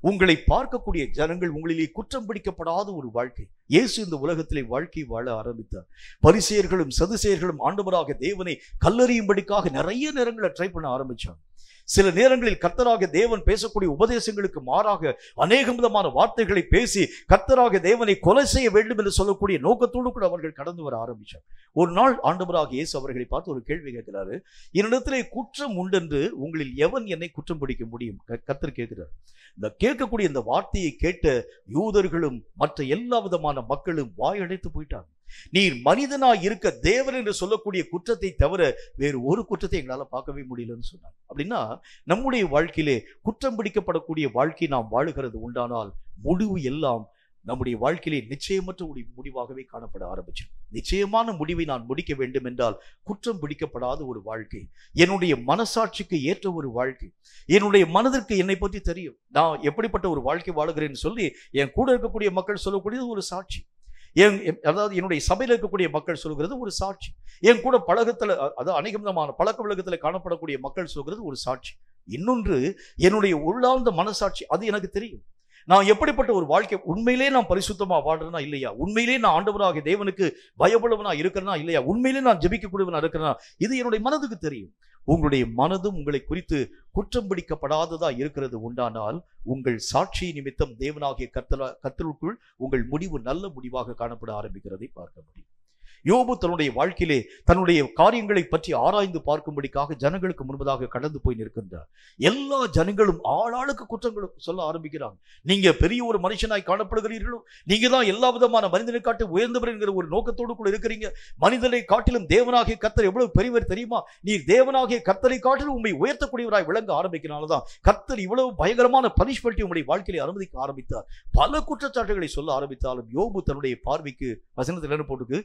உங்களை பார்க்கக்கூடிய ஜனங்கள் உங்களிலே குற்றம் பிடிக்கப்படாத ஒரு வாழ்க்கை. இயேசு இந்த உலகத்திலே வாழ்க்கை வாழ ஆரம்பித்தார். பரிசேயர்களும் சதுசேயர்களும் ஆண்டவராக தேவனை கல்லறியும்படிக்காக நிறைய நேரங்களை ட்ரை பண்ண ஆரம்பிச்சாங்க. சில நேரங்களில் கர்த்தராக தேவன் பேசக்கூடிய உபதேசங்களுக்கு மாறாக அநேக விதமான வார்த்தைகளை பேசி கர்த்தராக தேவனை கொலை செய்ய வேண்டும் என்று சொல்லக்கூடிய நோக்கத்தோடு கூட அவர்கள் கடந்து வர ஆரம்பித்தார். ஒரு நாள் ஆண்டவராக இயேசு அவர்களை பார்த்து ஒரு கேள்வி கேட்கிறாரு. என்னிடத்திலே குற்றம் உண்டென்று உங்களில் எவன் என்னை குற்றம் பிடிக்க முடியும்? கர்த்தர் கேட்கிறார். இந்த கேட்கக்கூடிய இந்த வார்த்தையை கேட்ட யூதர்களும் மற்ற எல்லா விதமான மக்களும் வாயடைத்து போயிட்டாங்க. நீர் மனிதனாய் இருக்க தேவன் என்று சொல்லக்கூடிய குற்றத்தை தவிர வேறு ஒரு குற்றத்தை எங்களால பார்க்கவே முடியலன்னு சொன்னாங்க. அப்படின்னா நம்முடைய வாழ்க்கையிலே குற்றம் பிடிக்கப்படக்கூடிய வாழ்க்கை நாம் வாழுகிறது உண்டானால் முடிவு எல்லாம் நம்முடைய வாழ்க்கையிலே நிச்சயமற்ற ஒரு முடிவாகவே காணப்பட ஆரம்பிச்சிடும். நிச்சயமான முடிவை நான் முடிக்க வேண்டும் என்றால் குற்றம் பிடிக்கப்படாத ஒரு வாழ்க்கை, என்னுடைய மனசாட்சிக்கு ஏற்ற ஒரு வாழ்க்கை, என்னுடைய மனதிற்கு என்னை பற்றி தெரியும், நான் எப்படிப்பட்ட ஒரு வாழ்க்கை வாழுகிறேன்னு சொல்லி என் கூட இருக்கக்கூடிய மக்கள் சொல்லக்கூடியது ஒரு சாட்சி. அதாவது என்னுடைய சபையில் இருக்கக்கூடிய மக்கள் சொல்கிறது ஒரு சாட்சி. என் கூட பழக்கத்தில், அதாவது அநேக விதமான பழக்க வழக்கத்தில் காணப்படக்கூடிய மக்கள் சொல்கிறது ஒரு சாட்சி. இன்னொன்று என்னுடைய உள்ளார்ந்த மனசாட்சி, அது எனக்கு தெரியும். நான் எப்படிப்பட்ட ஒரு வாழ்க்கை, உண்மையிலே நான் பரிசுத்தமா வாழ்றேனா இல்லையா, உண்மையிலே நான் ஆண்டவராகிய தேவனுக்கு பயப்படுவனா இருக்கிறேனா இல்லையா, உண்மையிலே நான் ஜெபிக்கக்கூடியவனா இருக்கிறேனா, இது என்னுடைய மனதுக்கு தெரியும். உங்களுடைய மனதும் உங்களை குறித்து குற்றம் பிடிக்கப்படாததா இருக்கிறது உண்டானால் உங்கள் சாட்சி நிமித்தம் தேவனாகிய கர்த்தருக்குள் உங்கள் முடிவு நல்ல முடிவாக காணப்பட ஆரம்பிக்கிறதை பார்க்க முடியும். யோபு தன்னுடைய வாழ்க்கையிலே தன்னுடைய காரியங்களை பற்றி ஆராய்ந்து பார்க்கும்படிக்காக ஜனங்களுக்கு முன்பதாக கடந்து போய் நிற்கின்றார். எல்லா ஜனங்களும் ஆளாளுக்கு குற்றங்களும் சொல்ல ஆரம்பிக்கிறாங்க. நீங்க பெரிய ஒரு மனுஷனாய் காணப்படுகிறீர்களோ, நீங்க தான் எல்லா விதமான மனிதனை காட்டி உயர்ந்தவர் என்கிற ஒரு நோக்கத்தோடு கூட இருக்கிறீங்க. மனிதனை காட்டிலும் தேவனாகிய கர்த்தர் எவ்வளவு பெரியவர் தெரியுமா, நீர் தேவனாகிய கர்த்தரை காட்டிலும் உண்மை உயர்த்தக்கூடியவராய் விளங்க ஆரம்பிக்கிறனாலதான் கர்த்தர் இவ்வளவு பயங்கரமான பனிஷ்மெண்ட் உங்களுடைய வாழ்க்கையை அனுமதிக்க ஆரம்பித்தார். பல குற்றச்சாட்டுகளை சொல்ல ஆரம்பித்தாலும் யோபு தன்னுடைய பார்வைக்கு வசனத்தில் என்ன போட்டுக்கு,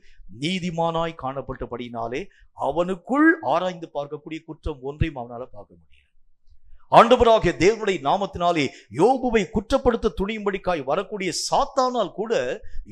நீதிமானாய் காணப்பட்டபடினாலே அவனுக்குள் ஆராய்ந்து பார்க்கக்கூடிய குற்றம் ஒன்றையும் அவனால பார்க்க முடியல. ஆண்டவராகிய தேவனுடைய நாமத்தினாலே யோபுவை குற்றப்படுத்த துணியும்படிக்காய் வரக்கூடிய சாத்தானால் கூட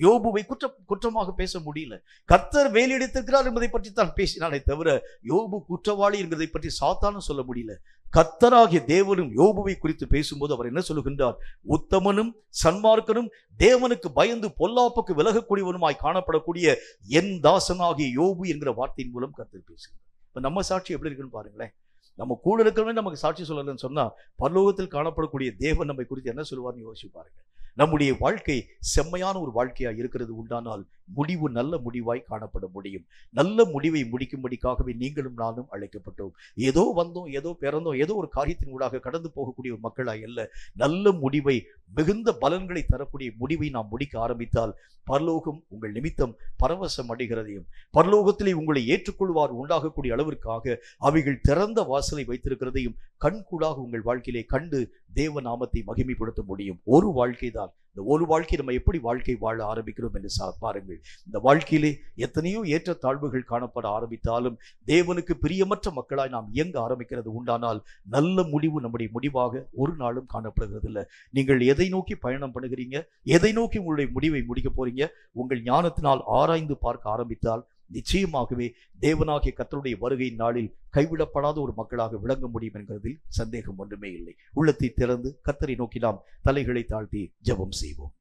யோபுவை குற்றமாக பேச முடியல. கர்த்தர் வேலையெடுத்திருக்கிறார் என்பதை பற்றி தான் பேசினாலே தவிர யோபு குற்றவாளி என்பதை பற்றி சாத்தானும் சொல்ல முடியல. கர்த்தராகிய தேவனும் யோபுவை குறித்து பேசும்போது அவர் என்ன சொல்லுகின்றார், உத்தமனும் சன்மார்க்கனும் தேவனுக்கு பயந்து பொல்லாப்புக்கு விலகக்கூடியவனுமாய் காணப்படக்கூடிய என் தாசனாகிய யோபு என்கிற வார்த்தையின் மூலம் கர்த்தர் பேசுகிறார். இப்ப நம்ம சாட்சி எப்படி இருக்குன்னு பாருங்களேன். நம்ம கூட இருக்கிறவங்க நமக்கு சாட்சி சொல்லலன்னு சொன்னா பரலோகத்தில் காணப்படக்கூடிய தேவன் நம்மை குறித்து என்ன சொல்லுவார்னு யோசிச்சு பாருங்க. நம்முடைய வாழ்க்கை செம்மையான ஒரு வாழ்க்கையா இருக்கிறது உண்டானால் முடிவு நல்ல முடிவாய் காணப்பட முடியும். நல்ல முடிவை முடிக்கும்படிக்காகவே நீங்களும் நானும் அழைக்கப்பட்டோம். ஏதோ வந்தோம், ஏதோ பிறந்தோம், ஏதோ ஒரு காரியத்தின் ஊடாக கடந்து போகக்கூடிய ஒரு மக்களாய் அல்ல. நல்ல முடிவை, மிகுந்த பலன்களை தரக்கூடிய முடிவை நாம் முடிக்க ஆரம்பித்தால் பரலோகம் உங்கள் நிமித்தம் பரவசம் அடைகிறதையும் பரலோகத்திலே உங்களை ஏற்றுக்கொள்வார் உண்டாகக்கூடிய அளவிற்காக அவைகள் திறந்த வாசலை வைத்திருக்கிறதையும் கண்கூடாக உங்கள் வாழ்க்கையிலே கண்டு தேவ நாமத்தை மகிமைப்படுத்த முடியும். ஒரு வாழ்க்கை தான். இந்த ஒரு வாழ்க்கை நம்ம எப்படி வாழ்க்கை வாழ ஆரம்பிக்கிறோம் என்று பாருங்கள். இந்த வாழ்க்கையிலே எத்தனையோ ஏற்ற தாழ்வுகள் காணப்பட ஆரம்பித்தாலும் தேவனுக்கு பிரியமற்ற மக்களாய் நாம் இயங்க ஆரம்பிக்கிறது உண்டானால் நல்ல முடிவு நம்முடைய முடிவாக ஒரு நாளும் காணப்படுகிறது இல்லை. நீங்கள் எதை நோக்கி பயணம் பண்ணுகிறீங்க, எதை நோக்கி உங்களுடைய முடிவை முடிக்க போறீங்க, உங்கள் ஞானத்தினால் ஆராய்ந்து பார்க்க ஆரம்பித்தால் நிச்சயமாகவே தேவனாகிய கர்த்தருடைய வருகையின் நாளில் கைவிடப்படாத ஒரு மக்களாக விளங்க முடியும் என்கிறதில் சந்தேகம் ஒன்றுமே இல்லை. உள்ளத்தை திறந்து கர்த்தரை நோக்கி நாம் தலைகளை தாழ்த்தி ஜெபம் செய்வோம்.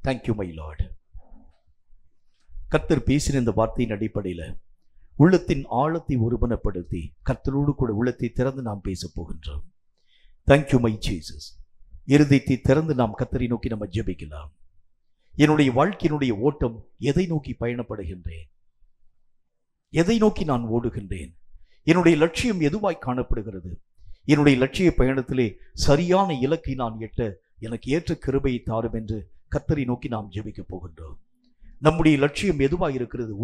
Thank you my Lord. கர்த்தர் பேசின இந்த வார்த்தையின் அடிப்படையில் உள்ளத்தின் ஆழத்தை ஒருமனப்படுத்தி கர்த்தரோடு கூட உள்ளத்தை திறந்து நாம் பேச போகின்றோம். Thank you my Jesus. இருதயத்தை திறந்து நாம் கர்த்தரை நோக்கி நம்ம ஜெபிக்கலாம். என்னுடைய வாழ்க்கையினுடைய ஓட்டம் எதை நோக்கி பயணப்படுகின்றேன், எதை நோக்கி நான் ஓடுகின்றேன், என்னுடைய லட்சியம் எதுவாய் காணப்படுகிறது, என்னுடைய லட்சிய பயணத்திலே சரியான இலக்கை நான் எட்ட எனக்கு ஏற்ற கிருபையை தாரும் என்று கர்த்தரை நோக்கி நாம் ஜெபிக்க போகின்றோம். நம்முடைய லட்சியம் எதுவாய் இருக்கிறது,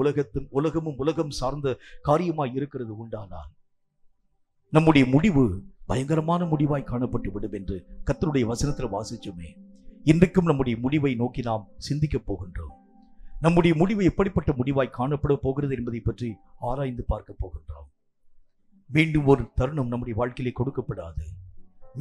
உலகமும் உலகம் சார்ந்த காரியமாய் இருக்கிறது உண்டானால் நம்முடைய முடிவு பயங்கரமான முடிவாய் காணப்பட்டு விடும் என்று கர்த்தருடைய வசனத்தில் வாசிச்சுமே. இன்றைக்கும் நம்முடைய முடிவை நோக்கி நாம் சிந்திக்க போகின்றோம். நம்முடைய முடிவு எப்படிப்பட்ட முடிவாய் காணப்பட போகிறது என்பதை பற்றி ஆராய்ந்து பார்க்க போகின்றோம். மீண்டும் ஒரு தருணம் நம்முடைய வாழ்க்கையிலே கொடுக்கப்படாது.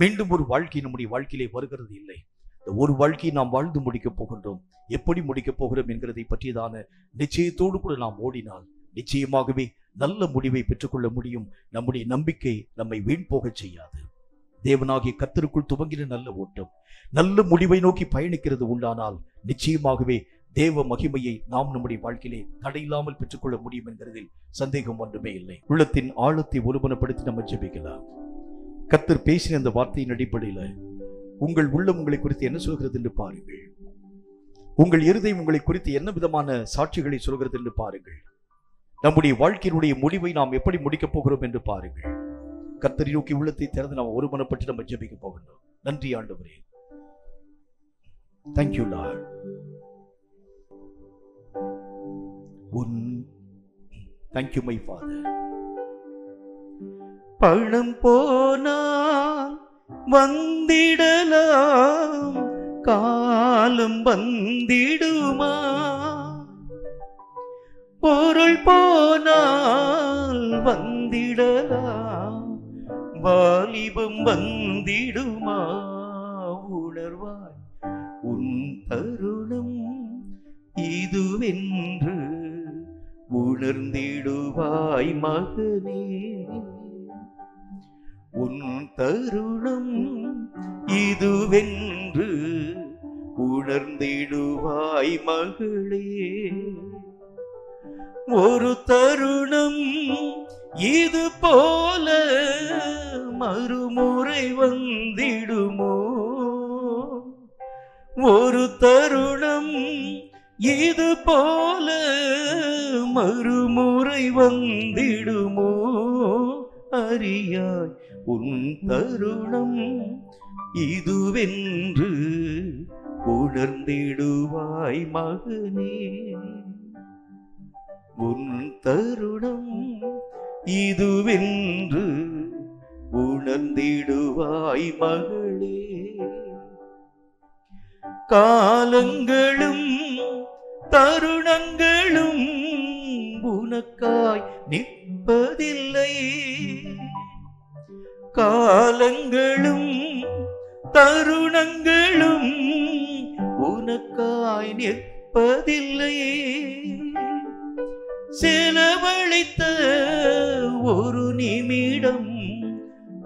மீண்டும் ஒரு வாழ்க்கை நம்முடைய வாழ்க்கையிலே வருகிறது இல்லை. இந்த ஒரு வாழ்க்கையை நாம் வாழ்ந்து முடிக்கப் போகின்றோம். எப்படி முடிக்கப் போகிறோம் என்கிறதை பற்றியதான நிச்சயத்தோடு கூட நாம் ஓடினால் நிச்சயமாகவே நல்ல முடிவை பெற்றுக்கொள்ள முடியும். நம்முடைய நம்பிக்கை நம்மை வீண் போக செய்யாது. தேவனாகிய கர்த்தருக்குள் துவங்கின நல்ல ஓட்டம் நல்ல முடிவை நோக்கி பயணிக்கிறது உண்டானால் நிச்சயமாகவே தேவ மகிமையை நாம் நம்முடைய வாழ்க்கையிலே தடையில்லாமல் பெற்றுக்கொள்ள முடியும் என்கிறதில் சந்தேகம் ஒன்றுமே இல்லை. உள்ளத்தின் ஆழத்தை ஒருமனப்படுத்தி நம்ம ஜெபிக்கலாம். கர்த்தர் பேசின அந்த வார்த்தையின் அடிப்படையில் உங்கள் உள்ளம் உங்களை குறித்து என்ன சொல்கிறது என்று பாருங்கள். உங்கள் இருதயம் உங்களை குறித்து என்ன விதமான சாட்சிகளை சொல்கிறது என்று பாருங்கள். நம்முடைய வாழ்க்கையினுடைய முடிவை நாம் எப்படி முடிக்கப் போகிறோம் என்று பாருங்கள். கர்த்தரை நோக்கி உள்ளத்தை திறந்து நாம் ஒருமனப்பட்டு நம்ம ஜெபிக்க போகின்றோம். நன்றி ஆண்டவரே. Thank you Lord. Thank you my Father. பணம் போனால் வந்திடலாம் காலம் வந்திடுமா, பொருள் போனால் வந்திடலாம் வாலிபம் வந்திடுமா, உணர்வாய் உன் தருணம் இதுவென்று உணர்ந்திடுவாய் மகனே, உன் தருணம் இதுவென்று உணர்ந்திடுவாய் மகளே. ஒரு தருணம் இது போல மறுமுறை வந்திடுமோ, ஒரு தருணம் இது போல மறுமுறை வந்திடுமோ, அறியாய் உன் தருணம் இதுவென்று உணர்ந்திடுவாய் மகனே, உன் தருணம் இதுவென்று உணர்ந்திடுவாய் மகளே. காலங்களும் தருணங்களும் உனக்காய் நிற்பதில்லை, காலங்களும் தருணங்களும் உனக்காய் நிற்பதில்லை, செலவழித்த ஒரு நிமிடம்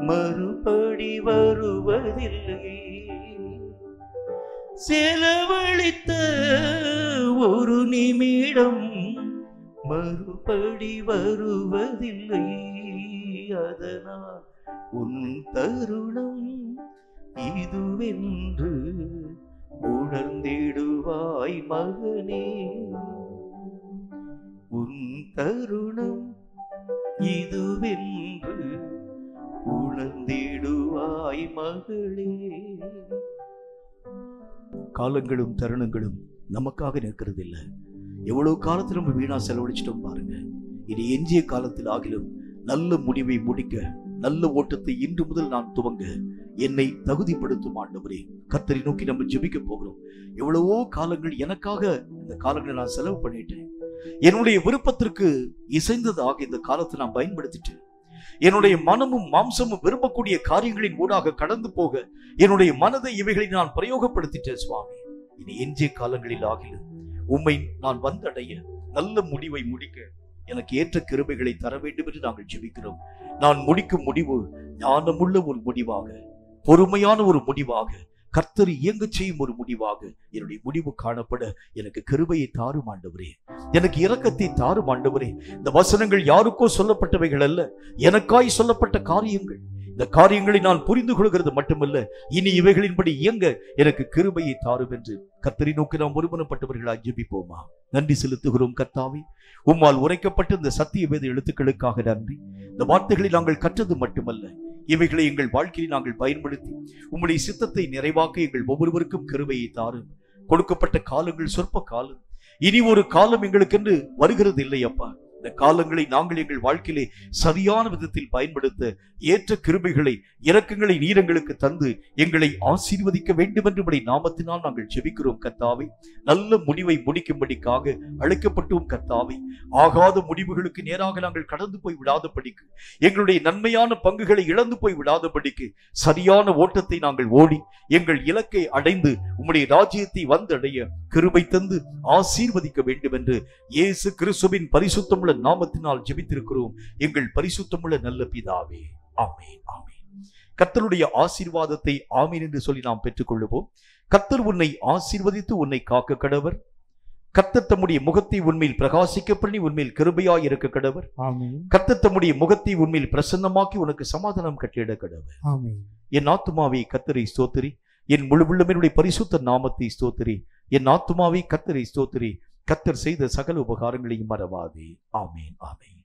மறுபடி வருவதில்லை, செலவழித்த ஒரு நிமிடம் மறுபடி வருவதில்லை, அதனால் உன் தருணம் இதுவென்று உணர்ந்திடுவாய் மகனே, உன் தருணம் இதுவென்று உணர்ந்திடுவாய் மகளே. காலங்களும் தருணங்களும் நமக்காக நிற்கிறது இல்லை. எவ்வளவு காலத்தில் நம்ம வீணா செலவழிச்சிட்டோம் பாருங்க. இனி எஞ்சிய காலத்தில் ஆகிலும் நல்ல முடிவை முடிக்க, நல்ல ஓட்டத்தை இன்று முதல் நான் துவங்க என்னை தகுதிப்படுத்தும் ஆண்டவரே. கர்த்தரை நோக்கி நம்ம ஜெபிக்க போகிறோம். எவ்வளவோ காலங்கள் எனக்காக இந்த காலங்களை நான் செலவு பண்ணிட்டேன். என்னுடைய விருப்பத்திற்கு இசைந்ததாக இந்த காலத்தை நான் பயன்படுத்திட்டேன். என்னுடைய மனமும் மாம்சமும் விரும்பக்கூடிய காரியங்களின் ஊடாக கடந்து போக என்னுடைய மனதை இவைகளை நான் பிரயோகப்படுத்திட்டேன் சுவாமி. இனி எஞ்சிய காலங்களில் ஆகிலும் உம்மை நான் வந்தடைய, நல்ல முடிவை முடிக்க எனக்கு ஏற்ற கிருபைகளை தர வேண்டும் என்று நாங்கள் ஜெபிக்கிறோம். நான் முடிக்கும் முடிவு ஞானமுள்ள ஒரு முடிவாக, பொறுமையான ஒரு முடிவாக, கர்த்தர் இயங்க செய்யும் ஒரு முடிவாக என்னுடைய முடிவு காணப்பட எனக்கு கிருபையை தாரும் ஆண்டவரே, எனக்கு இரக்கத்தை தாரும் ஆண்டவரே. இந்த வசனங்கள் யாருக்கோ சொல்லப்பட்டவைகள் அல்ல, எனக்காய் சொல்லப்பட்ட காரியங்கள். இந்த காரியங்களை நான் புரிந்து கொள்கிறது மட்டுமல்ல, இனி இவைகளின்படி இயங்க எனக்கு கிருபையை தாரும் என்று கர்த்தரை நோக்கி நாம் ஒருமனப்பட்டவர்களாய் ஜெபிப்போமா. நன்றி செலுத்துகிறோம் கர்த்தாவே. உம்மால் உரைக்கப்பட்ட இந்த சத்திய வேத எழுத்துக்களுக்காக நன்றி. இந்த வார்த்தைகளை நாங்கள் கற்றது மட்டுமல்ல, இவைகளை எங்கள் வாழ்க்கையில் நாங்கள் பயன்படுத்தி உம்முடைய சித்தத்தை நிறைவாக்க எங்கள் ஒவ்வொருவருக்கும் கிருபையை தாரும். கொடுக்கப்பட்ட காலங்கள் சொற்ப காலம், இனி ஒரு காலம் எங்களுக்கென்று வருகிறது இல்லை அப்பா. இந்த காலங்களை நாங்கள் எங்கள் வாழ்க்கையிலே சரியான விதத்தில் பயன்படுத்த ஏற்ற கிருபைகளை, இரக்கங்களை நீர் எங்களுக்கு தந்து எங்களை ஆசீர்வதிக்க வேண்டும் என்று உம்முடைய நாமத்தினால் நாங்கள் ஜெபிக்கிறோம் கர்த்தாவே. நல்ல முடிவை முடிக்கும்படிக்காக அழைக்கப்பட்டோம் கர்த்தாவே. ஆகாத முடிவுகளுக்கு நேராக நாங்கள் கடந்து போய் விடாதபடிக்கு, எங்களுடைய நன்மையான பங்குகளை இழந்து போய் விடாதபடிக்கு சரியான ஓட்டத்தை நாங்கள் ஓடி எங்கள் இலக்கை அடைந்து உம்முடைய ராஜ்யத்தை வந்தடைய கிருபை தந்து ஆசீர்வதிக்க வேண்டும் என்று இயேசு கிறிஸ்துவின் பரிசுத்தமுள்ள நாமத்தினால் ஜெபித்திருக்கிறோம் எங்கள் பரிசுத்தமுள்ள நல்ல பிதாவே. ஆமென், ஆமென். கர்த்தருடைய ஆசீர்வாதத்தை ஆமீன் என்று சொல்லி நாம் பெற்றுக்கொள்ளுவோம். கர்த்தர் உன்னை ஆசீர்வதித்து உன்னை காக்க கடவர். கர்த்தர் தம்முடைய முகத்தை உன்மேல் பிரகாசிக்க பண்ணி உன்மேல் கிருபையாய் இருக்க கடவர். கர்த்தர் தம்முடைய முகத்தை உன்மேல் பிரசன்னமாக்கி உனக்கு சமாதானம் கட்டிட கடவர். என் ஆத்துமாவை கர்த்தரை ஸ்தோத்திரி, என் முழு உள்ளமென்னுடைய பரிசுத்த நாமத்தை ஸ்தோத்திரி. என் ஆத்துமாவை கர்த்தரை ஸ்தோத்திரி, கர்த்தர் செய்த சகல உபகாரங்களையும் மறவாதே. ஆமேன், ஆமேன்.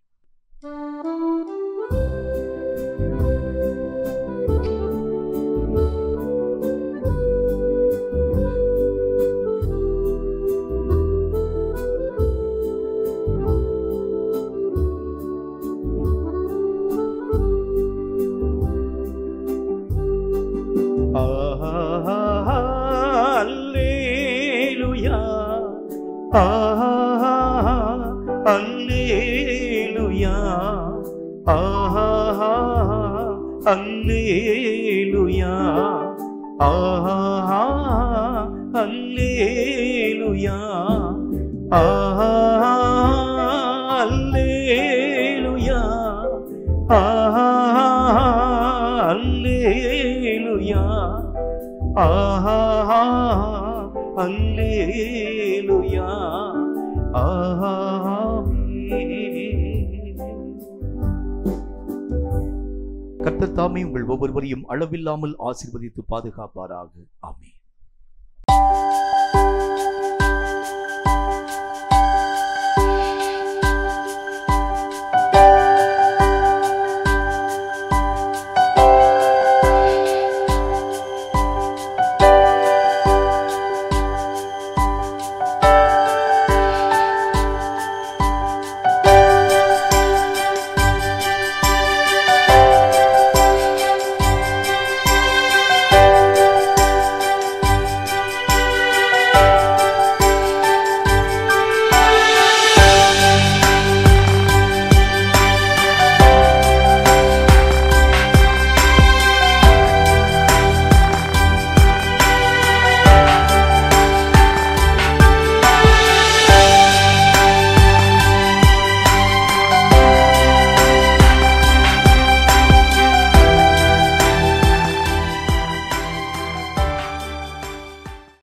அல்லேலூயா, அல்லேலூயா, அல்லேலூயா, அல்லேலூயா, அல்லேலூயா, அல்லேலூயா, கர்த்தர் தாமே உங்கள் ஒவ்வொருவரையும் அளவில்லாமல் ஆசீர்வதித்து பாதுகாப்பாராக. ஆமென்.